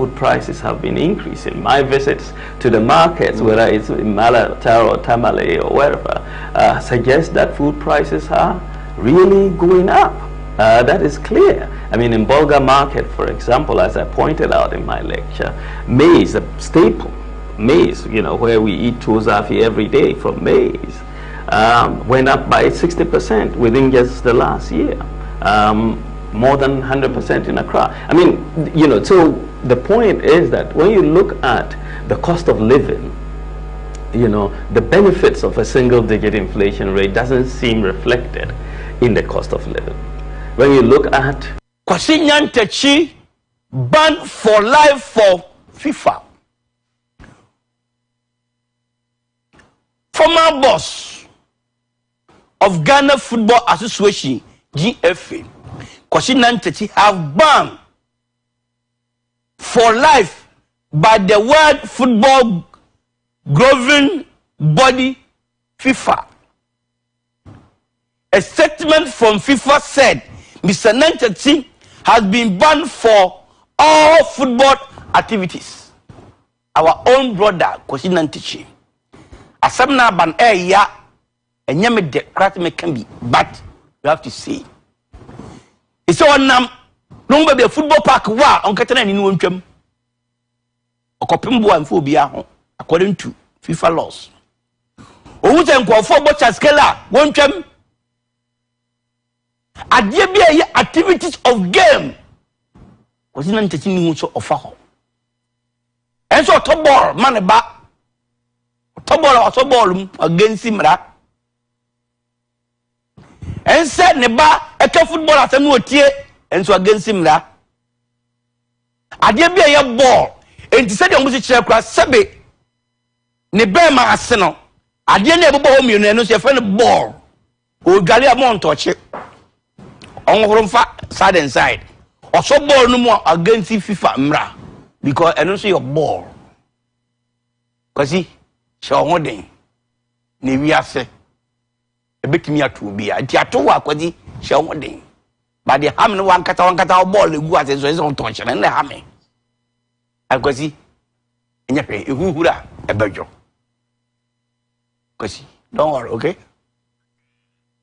food prices have been increasing. My visits to the markets, whether it's in Malatar or Tamale or wherever, suggest that food prices are really going up. That is clear. I mean, in Bulga market, for example, as I pointed out in my lecture, maize, a staple, maize, you know, where we eat tuzafi every day from maize, went up by 60% within just the last year. More than 100% in Accra. I mean, you know, so the point is that when you look at the cost of living, you know, the benefits of a single-digit inflation rate doesn't seem reflected in the cost of living. When you look at Kwasi Nyantakyi banned for life for FIFA. Former boss of Ghana Football Association, GFA, Kwasi Nyantakyi have banned for life by the World Football Governing Body, FIFA. A statement from FIFA said Mr. Nyantakyi has been banned for all football activities. Our own brother Kwasi Nyantakyi asamna ban ya enyame de krat me can be, but you have to see. It's on nam no be football park wa on katana ni wontwam okopim bo amfo bia ho according to FIFA laws. Owu je nkofo bo chaskela wontwam adie bia activities of game Kwasi Nyantakyi ni so ofa ho enso to ball man ba to ball against Imra and said neba eke football asemu otie enso against Imra adie bia ye ball enti said omusi kire kura sebe ne be ma ase no adie na ebobo ho mienu eno so ye fe ne ball o dwale amount oche on horomfa side and side also ball no more against FIFA Imra because eno so your ball Kwasi show hoden ne wiase ebetimi atu bia ti ato wa Kwasi show hoden ba de ham no wankata ball egu ase so on touch na ham Kwasi enya pe ehuhura ebejo Kwasi don't worry, okay?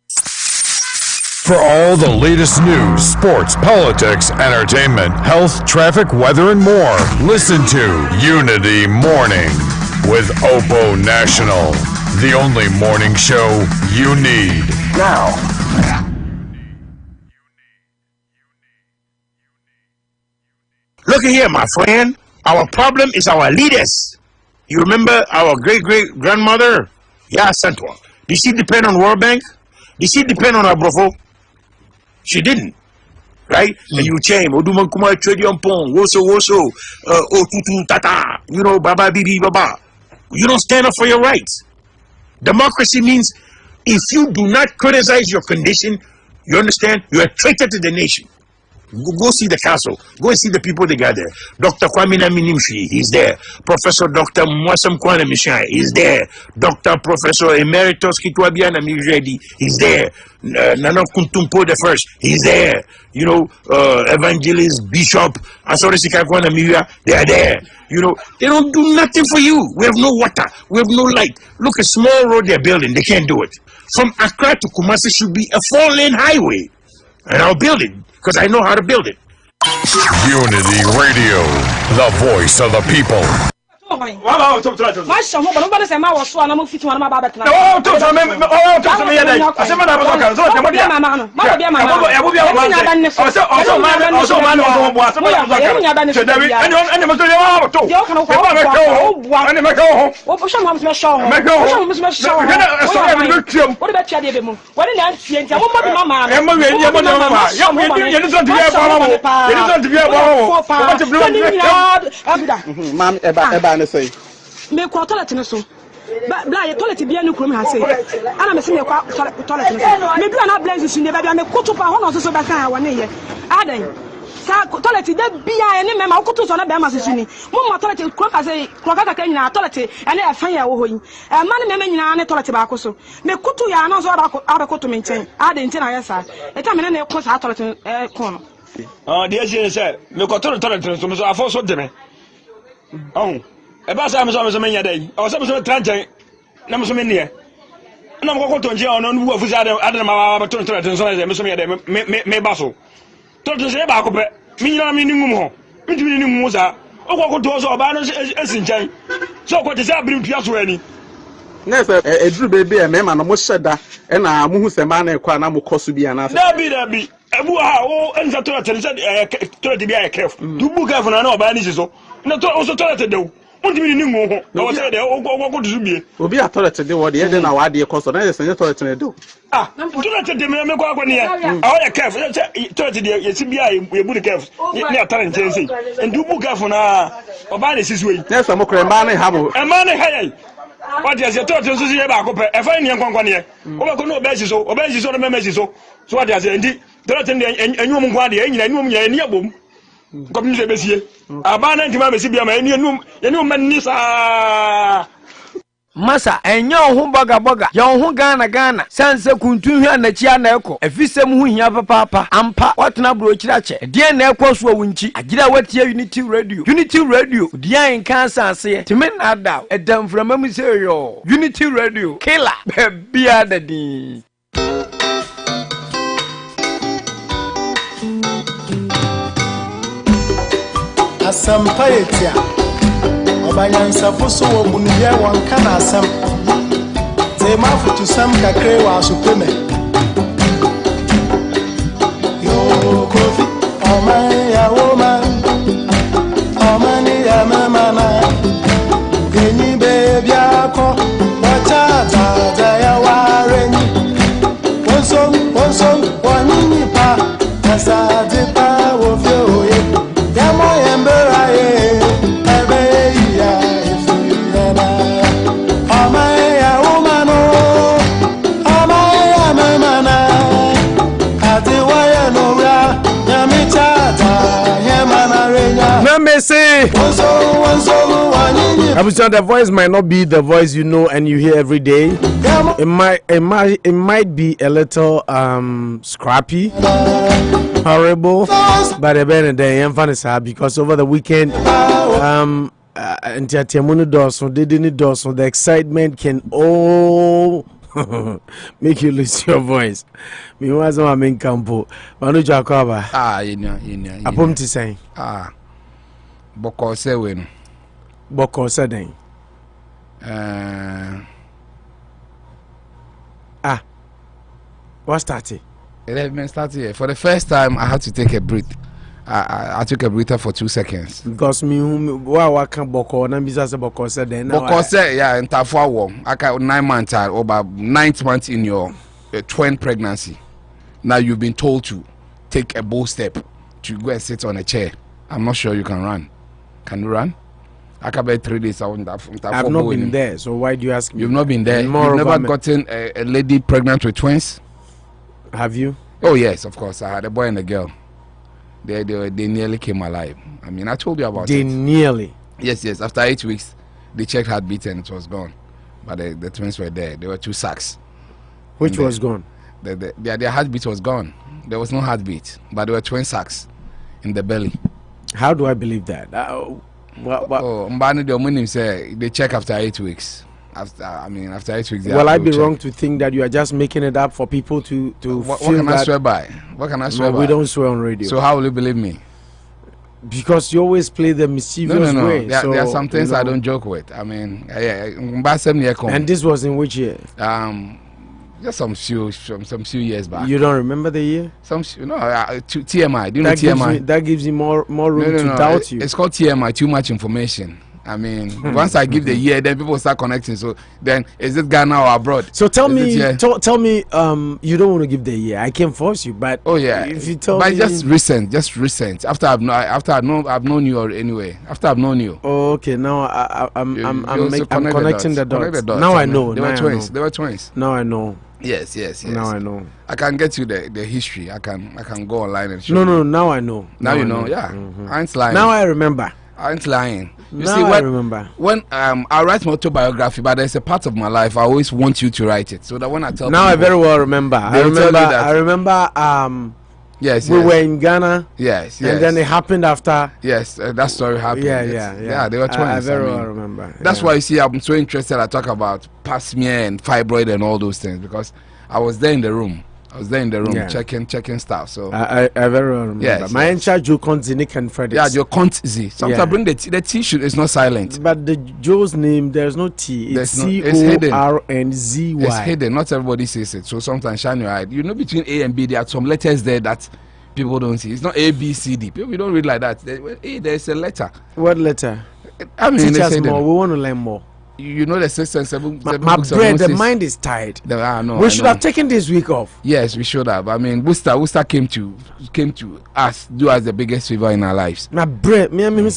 For all the latest news, sports, politics, entertainment, health, traffic, weather, and more, listen to Unity Morning with Oppo National, the only morning show you need. Now, look here, my friend. Our problem is our leaders. You remember our great-great-grandmother? Yeah, Santwa. Did she depend on World Bank? Did she depend on Abrofo? She didn't, right? And you change, Oduma Kuma Tradion Pong, Woso, Otutu Tata, you know, Baba Bibi Baba. You don't stand up for your rights. Democracy means if you do not criticize your condition, you understand, you're a traitor to the nation. Go see the council. Go and see the people they got there. Dr. Kwame Naminimshi, he's there. Professor Dr. Mwasam Kwana Mishai, he's there. Dr. Professor Emeritus Kitwabiana Miredi, he's there. Nana Kuntumpo the first, he's there. You know, Evangelist, Bishop, Asorisika Kwana Miria, they are there. You know, they don't do nothing for you. We have no water. We have no light. Look, a small road they're building, they can't do it. From Accra to Kumasi should be a 4-lane highway. And I'll build it. Because I know how to build it. Unity Radio, the voice of the people. Me kwa toilet no so bla ye toilet bia no krom ha say ana me se me kwa toilet no so me bia na blaze su ne bia me koto pa ho no so da kan wa ne ye adan sa toilet de bia ye ne me ma koto so na be ma su ni mo ma toilet krom ka say krom ka ka nyina toilet ene e fan ya wo hoyi ma ne me nyina ne toilet ba ko so me koto ya na so aba koto me nchen adan nchen na yesa e ta me ne ko sa toilet ko no de je say me ko toilet so me so afo so de me Oh, about some many day. I was some transit. Number so many. No go to nje ono nu afuzi adam ma baton to so na so me baso. To say ba ko pe. Mi nyina mi ningum ho. Mi tumi ningum za. Okwo to so ba no esi nchen. So ko te say abrim pia so ani. Na say eduru bebe e me ma no mo hyeda e na mo hu se ma na ekwa na mo koso bi ana. Da bi. Ebu ha o enza to te say to te bi a careful. Du bu careful na ba ni so. Na to so to te do. Untimi ni ngo ho. Na wo say de okwo to bie. Obi a toilet de wo de na wa de koso na say toilet na do. Ah, toilet de me kwa kwa ni ah o careful. Toilet de ye si bia ye bu de careful. Ni atare nchen sei. Ndu bu careful na oba na sisi we. Na say mo kure ma na ha mo. E ma na ha ye. What is your toilet so si ba ko pe. E fa ni nkwankwa ni e. O ba ko no oba si so no me si so. So what is ndi toilet de enyu mu nkwa de enyina enyu mu nya ni abom. Comme nous besie abana ntima besi bia ma eni manni sa masa enyo ho boga ye ho Ghana sanse kuntu hwa na chia na eko afisem hu hia papa ampa watena bro kirache de na eko so wunchi agira watie Unity Radio dia en kan sanse timi na da edam frama mu se yo Unity Radio killer bia dadi Asampayetia Obanyansa foso wo bunuye wanka na asam Tema futu sam kakre wa supeme Yo kofi Oman ya woman Omani ya mamana Geni baby ako Wachata ya wareni Wonsom wanini pa Nasadi pa wofyo ye The voice might not be the voice you know and you hear every day. It might be a little scrappy, horrible, but the better than Yennfa is happy because over the weekend the excitement can all make you lose your voice. Me was my main campo. Manu Jacoba. Apom ti say. Boko se we Boko se den. What started? Let me start here. For the first time, I had to take a breath. I took a breather for 2 seconds. Because me, why can't Boko? Na bisa se Boko se den. Boko se yeah. Ntafwa wo. Aka 9 months or about 9th month in your twin pregnancy. Now you've been told to take a bold step to go and sit on a chair. I'm not sure you can run. Can you run? I can bet 3 days. I've not been there, so why do you ask me? You've not been there. You've never gotten a lady pregnant with twins. Have you? Oh yes, of course. I had a boy and a girl. They nearly came alive. I mean, I told you about it. They nearly. Yes. After 8 weeks, they checked heartbeat and it was gone. But the twins were there. There were 2 sacs. Which was gone? Their heartbeat was gone. There was no heartbeat, but there were twin sacs in the belly. How do I believe that? Oh, Mbani the woman say they check after 8 weeks. After 8 weeks. Well, I'd be wrong to think that you are just making it up for people to what feel can that. I swear by? What can I swear by? We don't swear on radio. So how will you believe me? Because you always play the mischievous way. There are some things I don't joke with. I mean, and this was in which year? Just some few years back. You don't remember the year? TMI. Do you know TMI? That gives you more room to doubt you. It's called TMI. Too much information. I mean, once I give the year, then people start connecting. So then, is it Ghana or abroad? So tell me. You don't want to give the year. I can't force you, but if you tell me, just recent. After I've known you or anyway. After I've known you. Oh, okay. Now I'm connecting the dots. Now I know. They were twins. They were twins. Now I know. Yes. Now I know. I can get you the history. I can go online and show you. No. Now I know. Now you know. Yeah. Mm-hmm. I ain't lying. Now I remember. I ain't lying. I remember. When I write my autobiography, but there's a part of my life I always want you to write it, so that when I tell now people, I very well remember. I remember Yes, we were in Ghana. Yes, and then it happened after. Yes, that story happened. Yeah. They were twins. I very well remember. That's why you see, I'm so interested. I talk about pap smear and fibroid and all those things because I was there in the room. Checking stuff. So I very well remember. Yes, my entire Joe Conti, Nick and Freddy. Yeah, Joe Conti. Sometimes I bring the T should it's not silent. But the Joe's name, there's no T. It's CORNZY. It's hidden. Not everybody says it. So sometimes shine your eye. You know, between A and B, there are some letters there that people don't see. It's not A, B, C, D. People don't read like that. There's a letter. What letter? I mean, teach us more. We want to learn more. You know the 6 and 7. My brain, the mind is tired. We should have taken this week off. Yes, we should have. I mean, Worcester came to us, do us the biggest favor in our lives. My brain,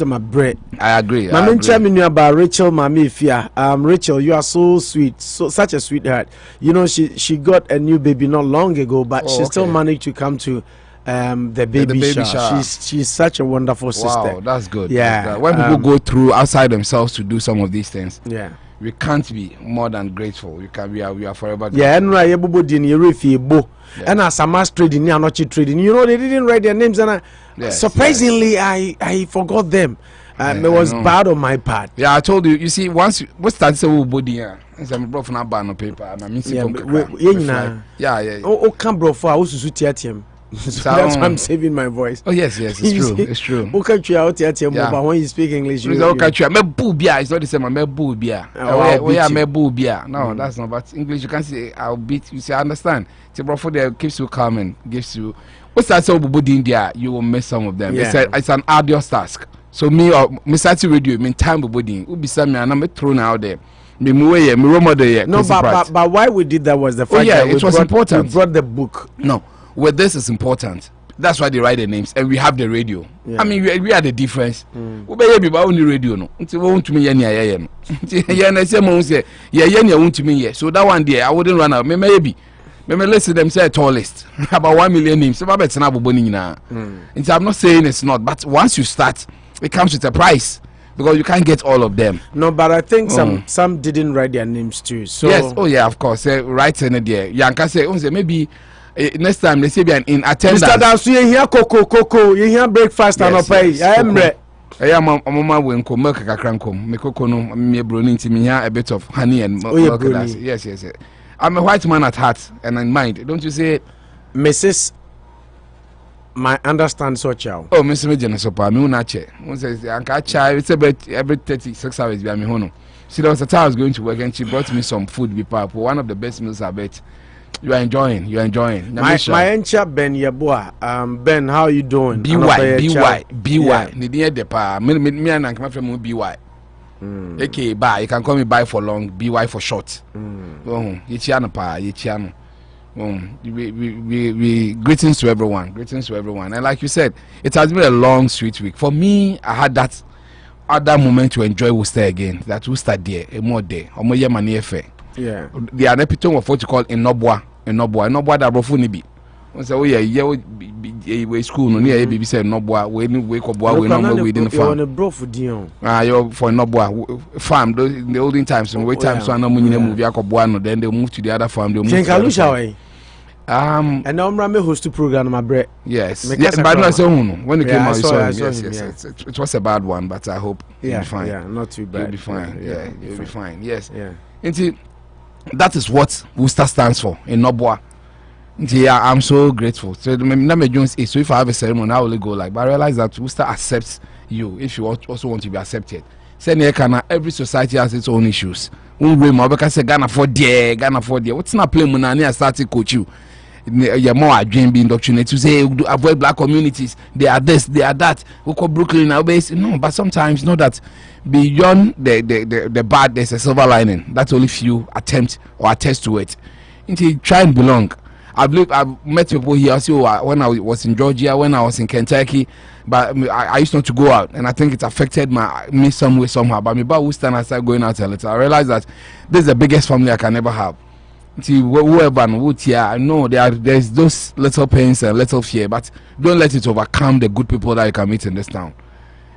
my brain. I agree. My mention me about Rachel, Mami Fia. Rachel, you are so sweet, such a sweetheart. You know, she got a new baby not long ago, but she still managed to come to the baby shower. She's such a wonderful sister. Wow, that's good. Yeah. That's good. When people go through outside themselves to do some of these things, we can't be more than grateful. We are forever grateful. Yeah, and as a mass trading, not trading. You know, they didn't write their names, and surprisingly, I forgot them. It was bad on my part. Yeah, I told you. You see, once what started saying body here, I'm brought from that on paper, and I mean, oh, come bro for I was to so that's why I'm saving my voice. Oh yes, it's true. It's true. Okay, but when you speak English, it's not the same. No, that's not. But English, you can say I'll beat. You say I understand. So, bro, for there keeps you calm and gives you. What's that? So, in India, you will miss some of them. It's an arduous task. So me or Mr. Radio, mean time body. Will be some and I'm thrown out there. No, but why we did that was the fact that it was important. We brought the book. No. Well, this is important. That's why they write the names, and we have the radio. I mean, we are the difference. We be only radio no. Until won't to me no. So that one day I wouldn't run out. Maybe listen them say tallest about 1 million names. So I'm not saying it's not, but once you start, it comes with a price because you can't get all of them. No, but I think some didn't write their names too. So yes, of course. Right in there. Yanka say maybe. Next time they say be in attendance. Mr. Dansu, you hear cocoa, you hear breakfast and pay. I am ready. I am mama when come milk kakrankom. Me cocoa no me brownie to me a bit of honey and milk. Yes. I'm a white man at heart and in mind. Don't you say, Mrs. My understand so chow. Oh, Mr. Major Sopa, me unache. One says, Uncle Chai, it's about every 36 hours by me hono. See, there was a time I was going to work and she brought me some food be part. One of the best meals I bet. You are enjoying. My encha Ben Yabua. Ben, how you doing? BY. Need the pa. Me and my friend BY. Okay, bye. You can call me bye for long. BY for short. Yichiano pa. Yichiano. We greetings to everyone. And like you said, it has been a long, sweet week. For me, I had that other moment to enjoy Worcester again. That Worcester there, a more day. Omo ye mani efe. Yeah. They are epitome of what you call Inobwa that brofu ni bi. We say we school no near baby say Inobwa we ko boa we no we within the farm. You brofu dion. You for Inobwa farm in the olden times in time so na munyina move yakoboa no then they move to the other farm they move. And now I'm running host to program my bread. Yes. But no so when it came out yes. It was a bad one but I hope you'll be fine. Yeah, not too bad. You'll be fine. You'll be fine. Yes. Yeah. Until that is what Worcester stands for in Nobwa. Yeah, I'm so grateful. So if I have a ceremony, I will go like. But I realize that Worcester accepts you if you also want to be accepted. Every society has its own issues. Ghana for dear. What's not playing when I started coach you? You're more Adwene being indoctrinated to say avoid black communities. They are this, they are that. We call Brooklyn nowadays. No, but sometimes know that beyond the bad, there's a silver lining. That's only few attempt or attest to it. Into try and belong. I believe I've met people here also when I was in Georgia, when I was in Kentucky, but I used not to go out, and I think it affected me some way somehow. But about Worcester, I started going out a little. I realized that this is the biggest family I can ever have. See, whoever and what here, I know there's those little pains and little fear, but don't let it overcome the good people that you can meet in this town,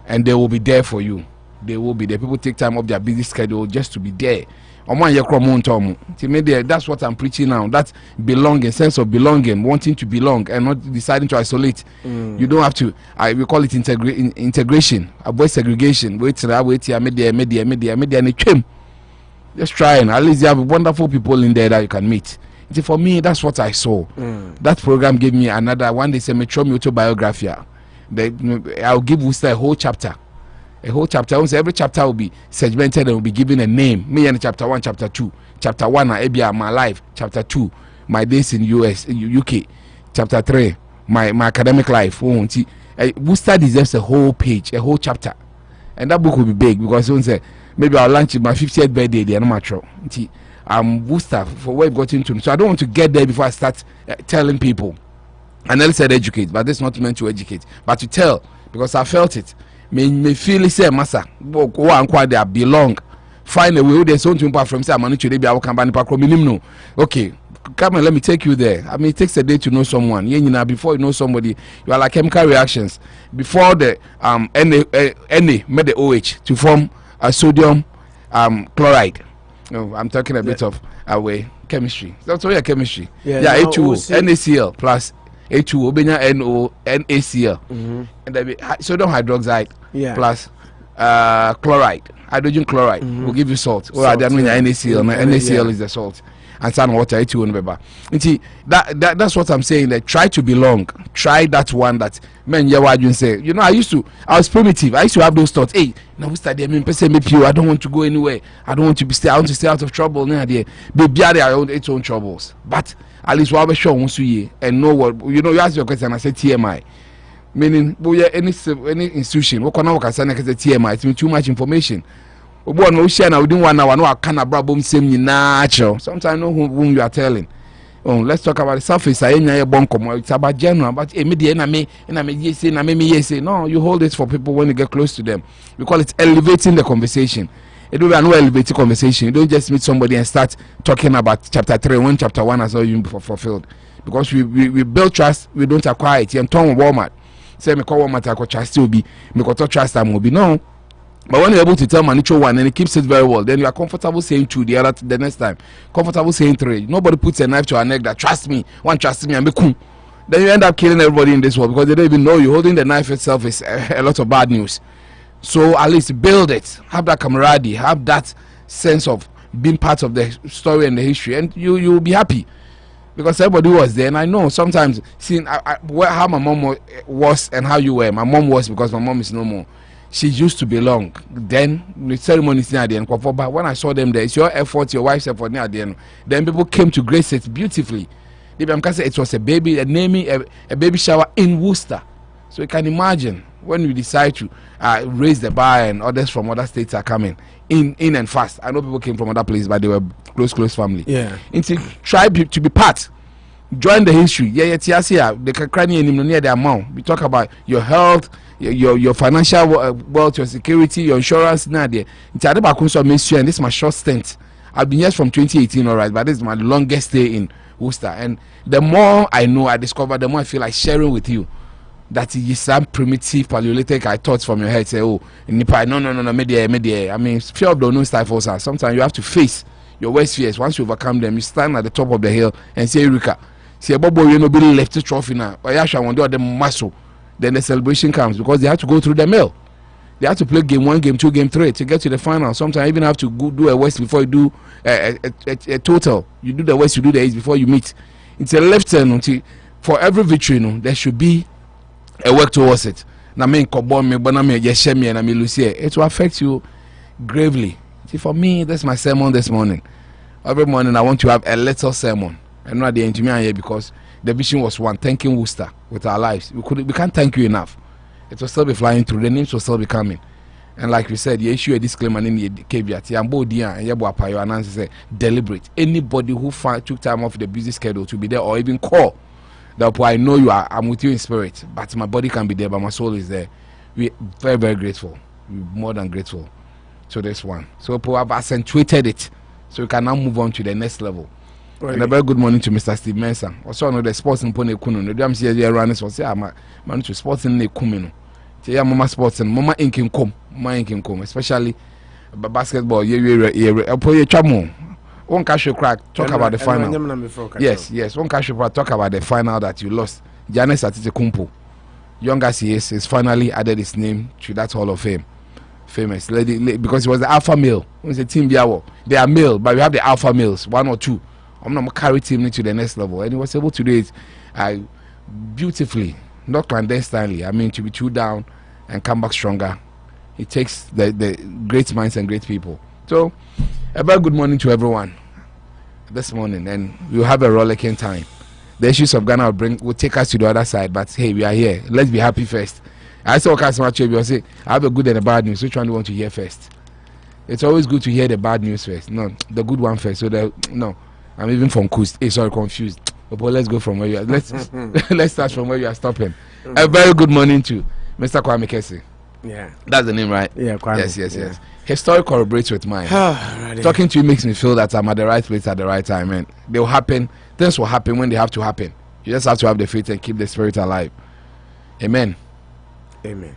and they will be there for you. they will be there. People take time off their busy schedule just to be there. That's what I'm preaching now. That belonging, sense of belonging, wanting to belong and not deciding to isolate. You don't have to. We call it integration. Avoid segregation. Media. Just trying. At least you have wonderful people in there that you can meet. For me, that's what I saw. That program gave me another one. They say Metro autobiography. I'll give Worcester a whole chapter. Every chapter will be segmented and will be given a name. Me and chapter 1, chapter 2. Chapter 1, my life. Chapter 2, my days in UK. Chapter 3, my academic life. Worcester deserves a whole page, a whole chapter. And that book will be big because maybe I'll launch my 50th birthday there. Worcester for where I've got into. So I don't want to get there before I start telling people. And then said educate, but this is not meant to educate, but to tell, because I felt it. Me feel say massa go and they belong. Find a way there's something from say I'm to be our company no. Okay, come and let me take you there. I mean, it takes a day to know someone. Before you know somebody, you are like chemical reactions. Before the Na made the OH to form a sodium chloride. No, I'm talking a bit of away chemistry. That's all chemistry. Yeah, H2O, NaCl plus H2O, NaCl, and then sodium hydroxide plus chloride, hydrogen chloride will give you salt. Or NaCl, NaCl is the salt, and sun water H2O. That's what I'm saying. That try to belong. Try that one that men say. I was primitive. I used to have those thoughts. Hey, now we start there. I don't want to go anywhere. I don't want to I want to stay out of trouble. Baby, I own its own troubles, but at least we'll be sure once a year and know what you ask your question. I say TMI, meaning any institution. What can I say? TMI. It's too much information. We share now within 1 hour. No, I can't brabo same natural. Sometimes I know whom you are telling. Oh, let's talk about the surface. It's about general, but immediate no, you hold it for people when you get close to them. We call it elevating the conversation. It will be an elevated conversation. You don't just meet somebody and start talking about chapter 3 when chapter 1 has already been fulfilled. Because we build trust, we don't acquire it. And Tom Walmart say me call Walmart I trust will be me call trust will be no. But when you're able to tell Manicho 1 and it keeps it very well, then you are comfortable saying 2 the next time. Comfortable saying 3. Nobody puts a knife to our neck that trust me, one trust me and be cool. Then you end up killing everybody in this world because they don't even know you. Holding the knife itself is a lot of bad news. So at least build it, have that camaraderie, have that sense of being part of the story and the history, and you will be happy because everybody was there. And I know sometimes seeing how my mom was and how you were. My mom was because my mom is no more. She used to belong. Then the ceremony is near the end. But when I saw them there, it's your effort, your wife's effort near the end. Then people came to grace it beautifully. It was a baby, a baby shower in Worcester. So you can imagine when we decide to raise the bar and others from other states are coming in and fast. I know people came from other places, but they were close family. Yeah. Try to be part. Join the history. The near the amount. We talk about your health, your financial wealth, your security, your insurance. And this is my short stint. I've been here from 2018, all right, but this is my longest stay in Worcester. And the more I know, I discover, the more I feel like sharing with you. That is some primitive paleolithic I thought from your head. Say, oh, Nipa, no, media. I mean, fear of the unknown stifles us. Sometimes you have to face your worst fears. Once you overcome them, you stand at the top of the hill and say, Eureka. Say, Bobo, you know, Billy left the trophy now. Or Yasha, one do the muscle. Then the celebration comes because they have to go through the mill. They have to play game 1, game 2, game 3 to get to the final. Sometimes you even have to go do a West before you do a total. You do the West, you do the East before you meet. It's a left turn. For every victory, there should be a work towards it. Na me nkobon me bona me yeshe me na me lucie. It will affect you gravely. See, for me, that's my sermon this morning. Every morning I want to have a little sermon. I'm not the engineer here because the vision was one, thanking Worcester with our lives. We can't thank you enough. It will still be flying through. The names will still be coming. And like we said, you issue a disclaimer in the caveat. Deliberate. Anybody who took time off the busy schedule to be there or even call. Therefore, I know I'm with you in spirit, but my body can be there, but my soul is there. We're very, very grateful. We're more than grateful to this one. So we have accentuated it, so we can now move on to the next level. Right. And a very good morning to Mr. Steve Mensah. Also, I know the sports in Pone Kuno. The damn see here runners was say, I'm to sports in the Kumino. Say, Mama sports and Mama Inkin come. mind can come, especially basketball. One cash crack talk about the final. Yes. One cash crack talk about the final that you lost. Giannis Antetokounmpo, young as he is finally added his name to that Hall of Fame. Famous lady, because he was the alpha male. It's a team they are male, but we have the alpha males, 1 or 2. I'm gonna carry team to the next level, and he was able to do it beautifully, not clandestinely. I mean, to be two down and come back stronger. It takes the great minds and great people. So, a very good morning to everyone this morning, and we'll have a rollicking time. The issues of Ghana will take us to the other side, but hey, we are here. Let's be happy first. I saw Customer Trade, say, I have a good and a bad news. Which one do you want to hear first? It's always good to hear the bad news first. No, the good one first. So no, I'm even from Coast. Sorry, confused. But let's go from where you are. Let's start from where you are stopping. A very good morning to Mr. Kwame Kese. Yeah, that's the name, right? Yeah, Kwame. Yes. His story corroborates with mine. Talking to you makes me feel that I'm at the right place at the right time, and they will happen. Things will happen when they have to happen. You just have to have the faith and keep the spirit alive. Amen. Once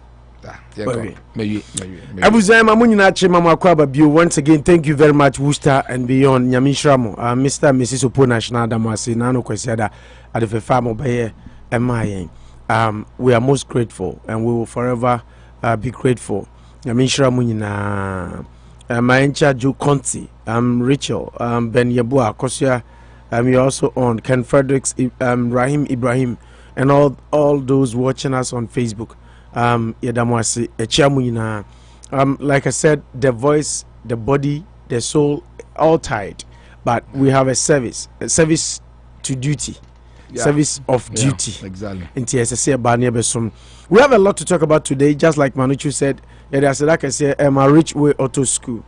again, thank you very much, Worcester and beyond. Nyamishramo, Mr. and Mrs. Opo National Damasi, Nano Kwesiada, at the farm obey MIA. We are most grateful and we will forever be grateful. Nyamishramo, Maencha Joe Conti, Rachel, Ben Yabua, Kosia, you're also on Ken Fredericks, Rahim Ibrahim, and all those watching us on Facebook. Like I said, the voice, the body, the soul, all tied, but we have a service to duty, service of duty. Exactly. We have a lot to talk about today. Just like Manuchu said, like I said, Rich Way Auto School.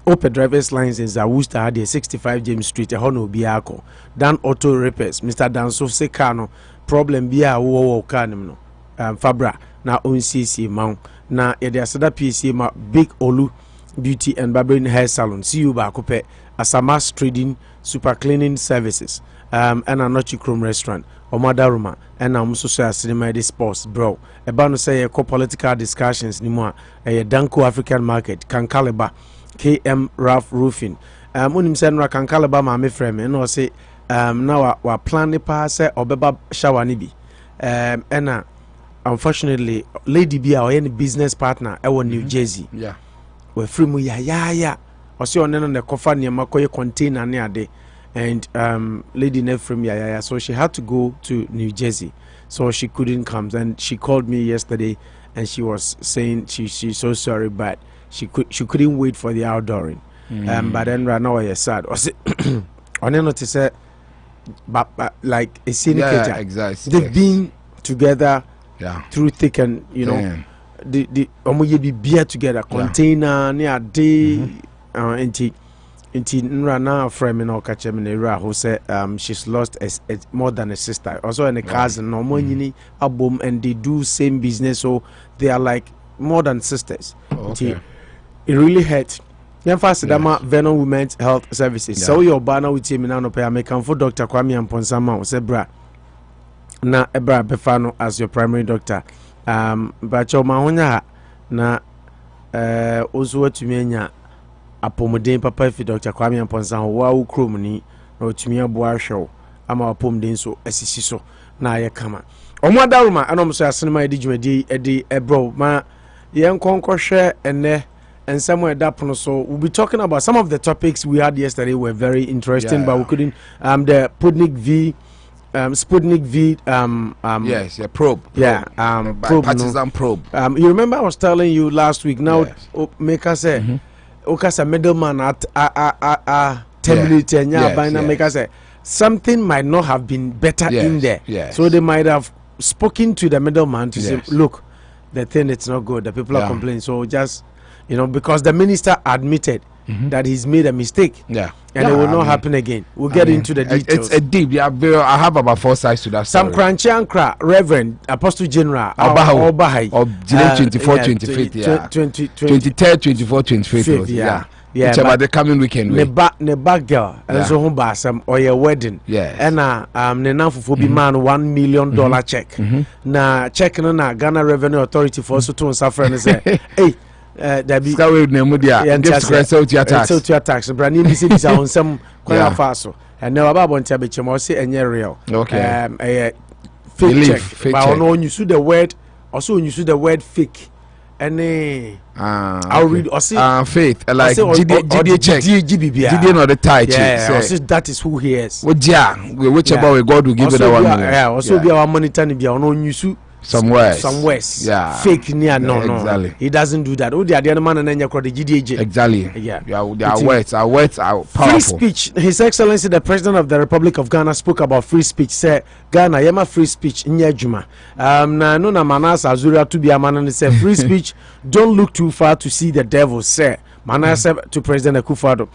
Open driver's license at Worcester had a 65 James Street, a Hono Biako. Dan Auto Repairs, Mr. Dan Sofsekano, problem Bia Wo Kanimno. Fabra na ONCC mount na yede asada PCA ma Big Olu Beauty and Barbering Hair Salon. See you back up Asamas Trading Super Cleaning Services and a Nochi Chrome Restaurant Omadaruma and I'm so cinema sports bro. About to say political discussions ni mo a Danko African Market Kankaleba KM Ralph Roofing. Unim senra Kankaleba ma me frame and say now we plan the pass or beba shower nibi and unfortunately, Lady B, our any business partner, I want New Jersey. Yeah, we're free. Yeah. I see on the coffee near Makoye container near there, and Lady Nefrim, yeah. So she had to go to New Jersey, so she couldn't come. And she called me yesterday, and she was saying she's so sorry, but she couldn't wait for the outdooring. But then right now I sad. I said, I don't know to say, but like a syndicate, exactly. They've been together. Yeah. Through thick and the be beer together container near day into Nrana frame or catch who said she's lost more than a sister, also and a cousin no money album, and they do same business, so they are like more than sisters. It really hurt. Yennfa Sidama Venom Women's Health Services. So your banner with him now pay American for Dr. Kwame Amponsah say bra na ebra befano as your primary doctor but your mahonya na ozo atumi anya apomden papa fi Dr. Kwame Amponsah wa ukrom ni na otumi aboa hwew ama apomden so asisi so na aye kama omodaruma anom so asenema edi dwumadi edi ebro ma yen konkohwe ene and somewhere that so we'll be talking about some of the topics we had yesterday were very interesting, but we couldn't the Sputnik V probe. Partisan probe. You remember I was telling you last week now make us say a middleman at terminating make us say something might not have been better in there. So they might have spoken to the middleman to say, look, the thing it's not good, the people are complaining, so just because the minister admitted that he's made a mistake, and it will not happen again. We'll get into the details. It's a deep. I have about 4 sides to that story. Some Crunchy Ankra, Reverend Apostle General Obahai of July 24, 25th, 23rd, 24, 25th. Yeah, it's about the coming weekend. Ne ba girl. And so home basem or your wedding. Yes. And ne nanfo bi man $1 million check. Na check na Ghana Revenue Authority for so to suffer and say, hey. That be Scawe nemu dia. Gift credit out your tax. Out your tax. Brand new business on some quite fast. And now about one tablet, you must say and real. Okay. A fake check. But when you see the word, also when you see the word fake. And I'll read or say faith like GD check GD not the tie check. So that is who he is. Whichever way God will give it that one. Yeah, also be our money turn be on you some words. Yeah. Fake near no. Exactly. He doesn't do that. Oh, the other man and then you call the GDJ. Exactly. Yeah. Our words are powerful. Free speech. His Excellency the President of the Republic of Ghana spoke about free speech. Say Ghana yema free speech in Juma. Na no na manas Azuria to be a man and say free speech. Don't look too far to see the devil. Say manas to President Akufo-Addo.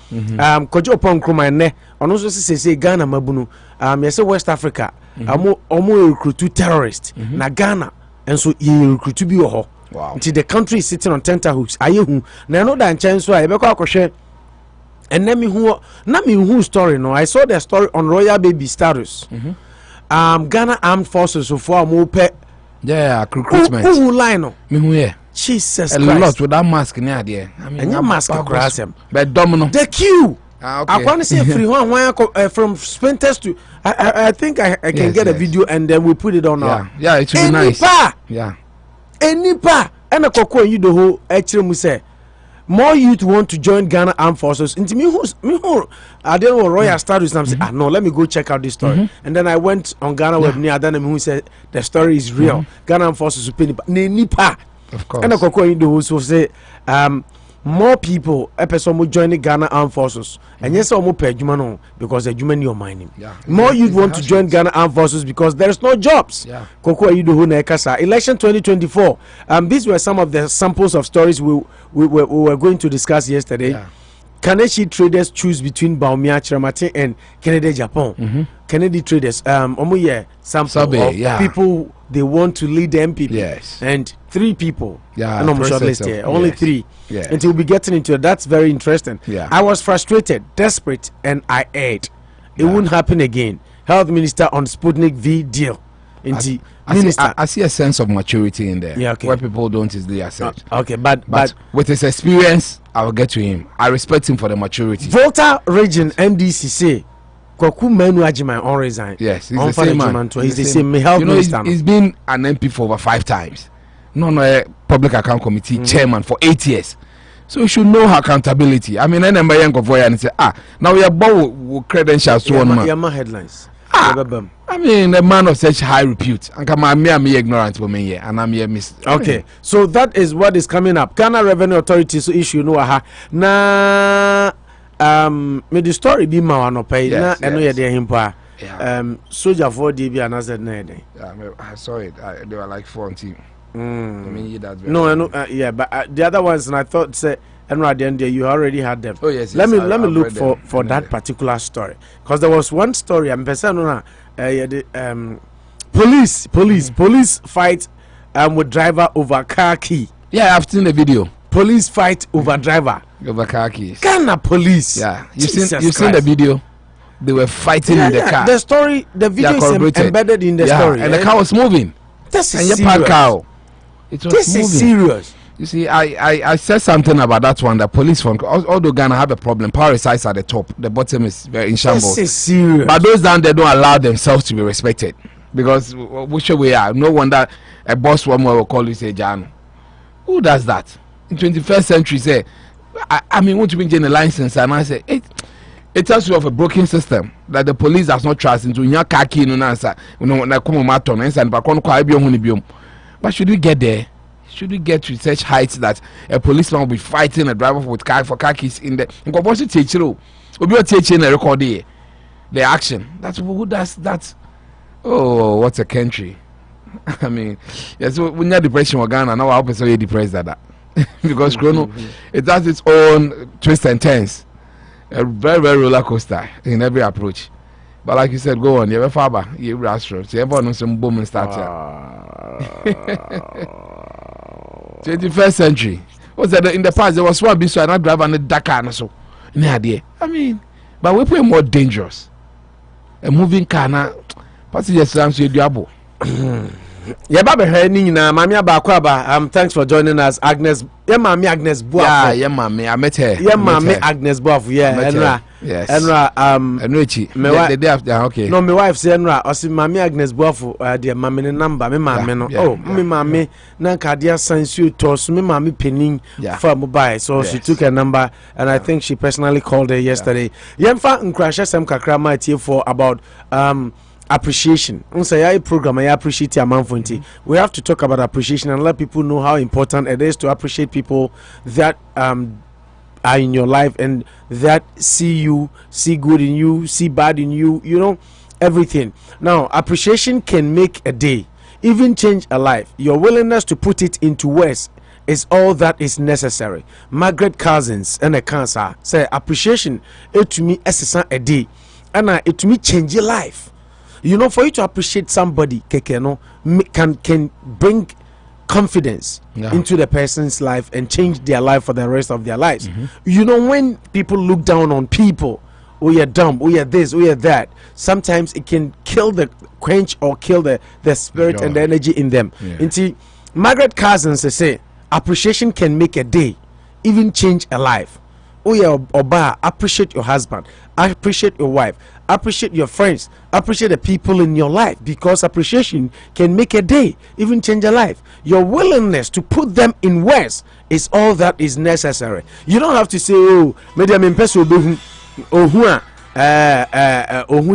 Kojo pon kroma ne. Ono so say Ghana mabunu. Yes West Africa. Omo recruit terrorists na Ghana and so you recruit bi ho. Wow. Until the country is sitting on tenterhooks. Ayehu na no dan chen so e be kwa kohwe. And let me who story no. I saw the story on Royal Baby status. Ghana Armed Forces so for mo pe recruitment. Who line no? Me who here? Jesus a Christ. Lot with that mask near there. I mean, your mask across him. But domino. The queue. Okay. I want to say free one from Sprinters to. I think I can get a video and then we put it on. Yeah, it should be nice. Yeah. Enipa and a cocoa you the whole actually say. More youth want to join Ghana Armed Forces. Into me who I don't know Royal status. And I'm saying, no, let me go check out this story. And then I went on Ghana web near then who said the story is real. Ghana Armed Forces Nipa. Of course. And a cocoa you the who so say more people episode joining Ghana Armed Forces and yes almost pay no because the human your mining. More youth want to join Ghana Armed Forces because there is no jobs. Koko Ayido na Ekasa. Election 2024. These were some of the samples of stories we were going to discuss yesterday. Kaneshi traders choose between Baumia Chiramate and Kennedy Japan. Kennedy traders sample of people they want to lead the MPP. Yes. And 3 people. Yeah. No shortlist here. Only 3. Yeah. And we'll be getting into it. That's very interesting. Yeah. I was frustrated, desperate, and I ate. It won't happen again. Health Minister on Sputnik V deal. I see a sense of maturity in there. Yeah, okay. Where people don't easily accept. Okay, but with his experience, I will get to him. I respect him for the maturity. Volta Region MDC say Kwaku Menu Ajiman on resign. Yes, he's the same man. He's the same health minister. He's been an MP for over 5 times. No, public account committee chairman for 8 years. So you should know her accountability. I mean, I remember young of and say, now we are both credentials to one man. Yeah, headlines. I mean, a man of such high repute. And come on, me ignorant for me here, and I'm here miss. Okay, so that is what is coming up. Ghana Revenue Authority so issue no aha na me the story be ma no pay na eno ye de himpa. Soldier for DB and said na dey. I saw it. They were like 14. I mean, that's no, but the other ones, and I thought say, and right then you already had them. Oh yes. Let me look for that particular story because there was one story. I'm police fight with driver over car key. Yeah, I've seen the video. Police fight over driver over car keys. Ghana police. Yeah, you've seen the video. They were fighting in the car. The video is embedded in the story, and the car was moving. This is serious. Car. It was this moving. Is serious. You see, I said something about that one. The police phone, although Ghana have a problem, power resides at the top. The bottom is very in shambles. This is serious. But those down there don't allow themselves to be respected because which we are. No wonder a boss one will call you say Jan. Who does that in 21st century? Say, I mean, want to be getting a license, and I say it tells you of a broken system that the police does not trust into your car key no answer. But should we get there? Should we get to such heights that a policeman will be fighting a driver for car keys in the the action? That's who does that. Oh, what a country. I mean, yes, when you're depression or Ghana, now I hope so you're depressed at that. Because Chrono, it has its own twists and turns. A very, very roller coaster in every approach. But like you said, go on. You have a father, you have restaurants, you have on some boom and start 21st century. Was that in the past there was one bit so I not drive on the Dakar and so. I mean, but we put more dangerous. A moving car now. Passengers answer diabo. Yeah, Baba Henning, Mamia Bakwaba. Thanks for joining us, Agnes. Yeah, Mammy Agnes Boaf. Yeah, Mammy, I met her. Yeah, Mammy Agnes Boaf. Yeah, Enra. Yes. Enra. Enrichi. The day after. Okay. No, my wife say Enra. I see Mammy Agnes Boaf. Dear Mammy number. Me Mammy no. Oh, me Mammy. Na kadia sense you toss me Mammy penning for mobile. So she took her number, and I think she personally called her yesterday. Yennfa Nkrasha Sam Kakrama here for about appreciation. Program I appreciate your man. We have to talk about appreciation and let people know how important it is to appreciate people that are in your life and that see you, see good in you, see bad in you, you know, everything. Now, appreciation can make a day, even change a life. Your willingness to put it into words is all that is necessary. Margaret Cousins and a cancer say appreciation it to me as a day and it to me change your life. You know, for you to appreciate somebody, can bring confidence into the person's life and change their life for the rest of their lives. You know, when people look down on people, oh you're dumb, oh you're this, oh you're that, sometimes it can quench or kill the spirit and the energy in them. Into Margaret Cousins say appreciation can make a day, even change a life. Oh yeah, Oba, appreciate your husband, appreciate your wife, appreciate your friends, appreciate the people in your life, because appreciation can make a day, even change a life. Your willingness to put them in words is all that is necessary. You don't have to say, oh, maybe I'm impressed. Who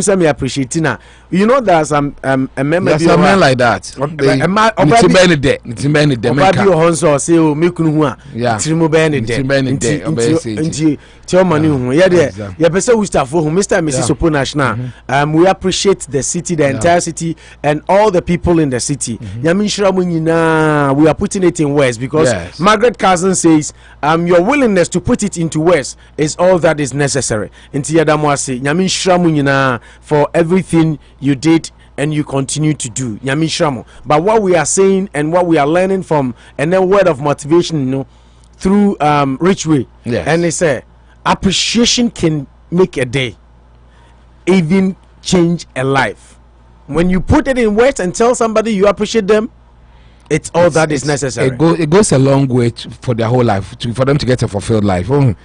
say me appreciating now. You know there's a member there's a man like that. Say oh me kunu yeah trimu be ne de tell money hu yeah there yeah person we start for Mr. and Mrs. Sopo National. We appreciate the city, the entire city, and all the people in the city. We are putting it in words because Margaret Cousin says your willingness to put it into words is all that is necessary. For everything you did and you continue to do. But what we are saying and what we are learning from and then word of motivation, you know, through Rich Way. And they say appreciation can make a day, even change a life. When you put it in words and tell somebody you appreciate them, it's all that is necessary. It goes a long way for their whole life, for them to get a fulfilled life. To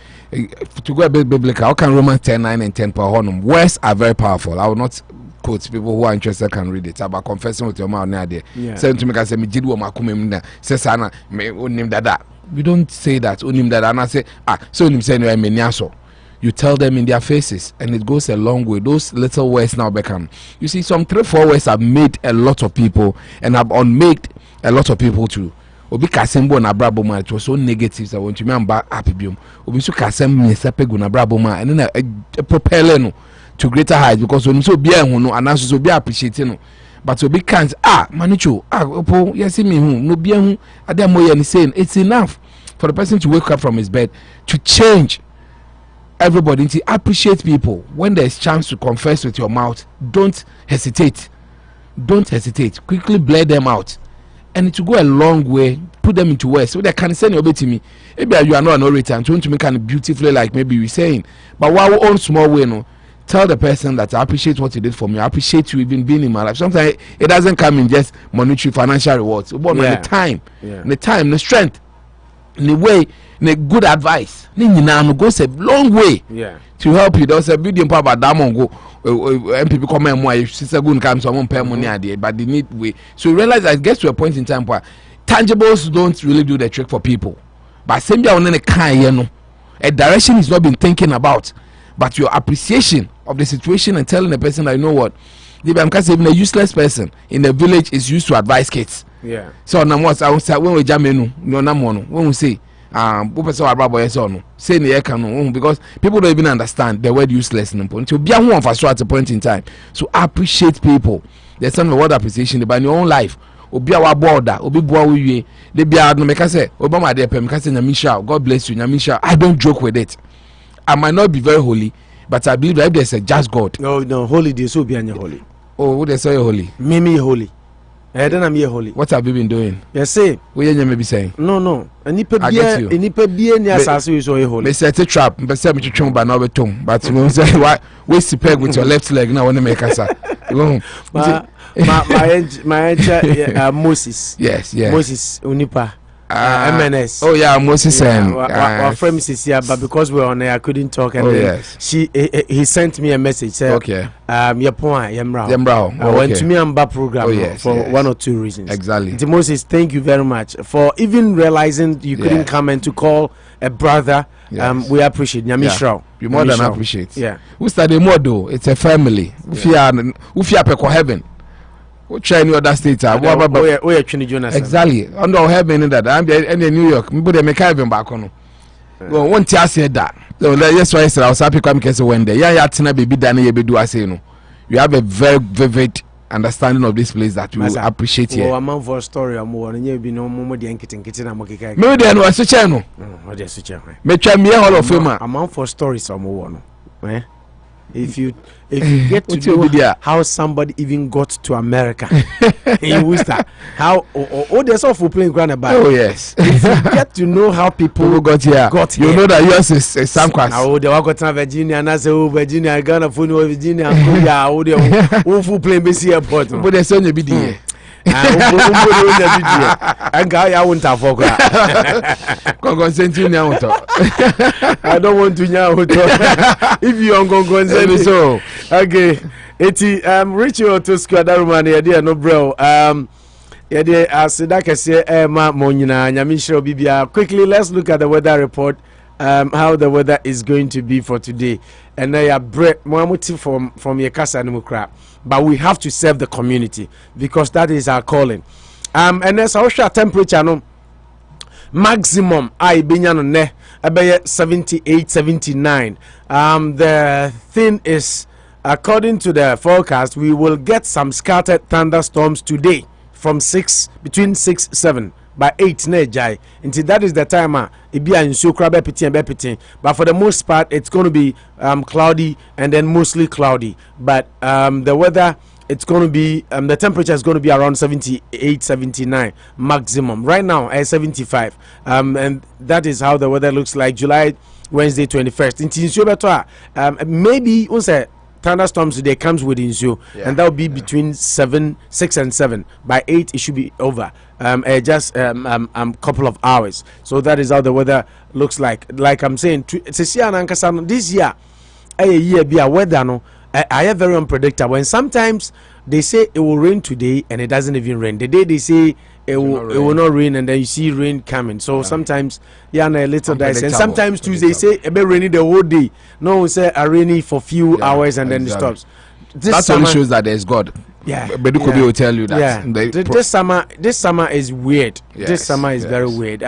go a bit biblical, how can Romans 10:9 and 10 per honum? Words are very powerful. I will not quote, people who are interested can read it. About confessing with your mouth now there. Saying to me, I say, me did what my kumim say sana me unim dada. We don't say that unim dada. And I say, so unim say no me nyaso. You tell them in their faces, and it goes a long way. Those little words now become. You see, some 3-4 words have made a lot of people and have unmade a lot of people too. Obi kasembo na brabo ma, it was so negative. So when you remember happy biom, obi so kasem me sepegu na brabo ma, and then propel no to greater heights because when so be no and also so be appreciating no. But obi can't manicho opo yes me hu no be hu ademo ye ni saying it's enough for the person to wake up from his bed to change. Everybody to appreciate people. When there's chance to confess with your mouth, don't hesitate. Don't hesitate. Quickly blare them out. And it will go a long way. Put them into words. So they can send your bit to me. Maybe you are not an orator and want to make kind of beautifully like maybe we're saying. But while we own small way, no, tell the person that I appreciate what you did for me. I appreciate you even being in my life. Sometimes it doesn't come in just monetary financial rewards. But the time, the strength, the way, the good advice. Goes a long way to help you. There's a video about that go. MPP come and more sister good come someone pay money at the but they need way. So you realize that it gets to a point in time where tangibles don't really do the trick for people. But same on a kind, you know, a direction is not been thinking about, but your appreciation of the situation and telling the person that you know what, because even a useless person in the village is used to advise kids. So now what I will say when we jam in no namono when we say because people don't even understand the word useless until be one for at a point in time. So appreciate people. There's some word appreciation about your own life. Obi our border, Obi Bowie, they be no make say Obama de pem say Nyamisha, God bless you, Nyamisha. I don't joke with it. I might not be very holy, but I believe that there's a just God. No, holy they so be holy. Oh, what they say holy? Mimi holy. Then I'm here holy. What have you been doing? Yes, say. What you may be saying? No. And if be near Sasu is holy. They set a trap, but some chum by no tomb. But you know, say why waste the peg with your left leg now when you make us. My Moses. Yes. Moses Unipa. MNS. Oh yeah, Moses and our friend is here, but because we're on air, I couldn't talk. And he sent me a message. Said, okay. Your point, Yembrao. I went to me and Ba program for one or two reasons. Exactly. Moses, thank you very much for even realizing you couldn't come and to call a brother. Yes. We appreciate it. You more than appreciate. Yeah. We study more though. It's a family. If you are peko heaven. We try any other states. Exactly. Under heaven in that. I'm in New York. Me bude make heaven back on. Well, one tia said that. Yes, why I was happy come case one day. Yeah, tina baby dane ye bedu ase no. You have a very vivid understanding of this place that you appreciate here. Oh, a man for a story or more, and you be no more than kitchen na mokika. Me dey no so che no. What dey so che. Me twa me hall of fame. A man for stories or more no. If you get to know how somebody even got to America in Worcester, how there's awful playing ground about. Oh yes. If you get to know how people got here, you know that yours is some class. Now they walk to Virginia and I say, oh Virginia, Ghana, Virginia, awful playing BC airport. But there's only be there. I won't have I don't want to know if you are going to so okay. Ritual to squad Romania, dear no bro. Quickly, let's look at the weather report. How the weather is going to be for today. And I have from your casa and but we have to serve the community because that is our calling. And there's also temperature no maximum I binyano ne about 78 79. The thing is, according to the forecast, we will get some scattered thunderstorms today from between 6-7 by 8 na jai. Until that is the time it be in sukra bepitin. But for the most part it's going to be cloudy and then mostly cloudy. But the weather, it's going to be the temperature is going to be around 78 79 maximum. Right now at 75. And that is how the weather looks like July Wednesday 21st. Until maybe once thunderstorms today comes with Insu, and that will be between 6 and 7. By 8 it should be over. Just couple of hours. So that is how the weather looks like. Like I'm saying, this year a year be a weather no I am very unpredictable, and sometimes they say it will rain today and it doesn't even rain. The day they say it will not rain and then you see rain coming. So sometimes a little dice, and sometimes Tuesday say it be rainy the whole day. No, say a rainy for few hours and then it stops. That only shows that there's God. Yeah, but Kobe will tell you that. Yeah. This summer is weird. Yes, this summer is very weird.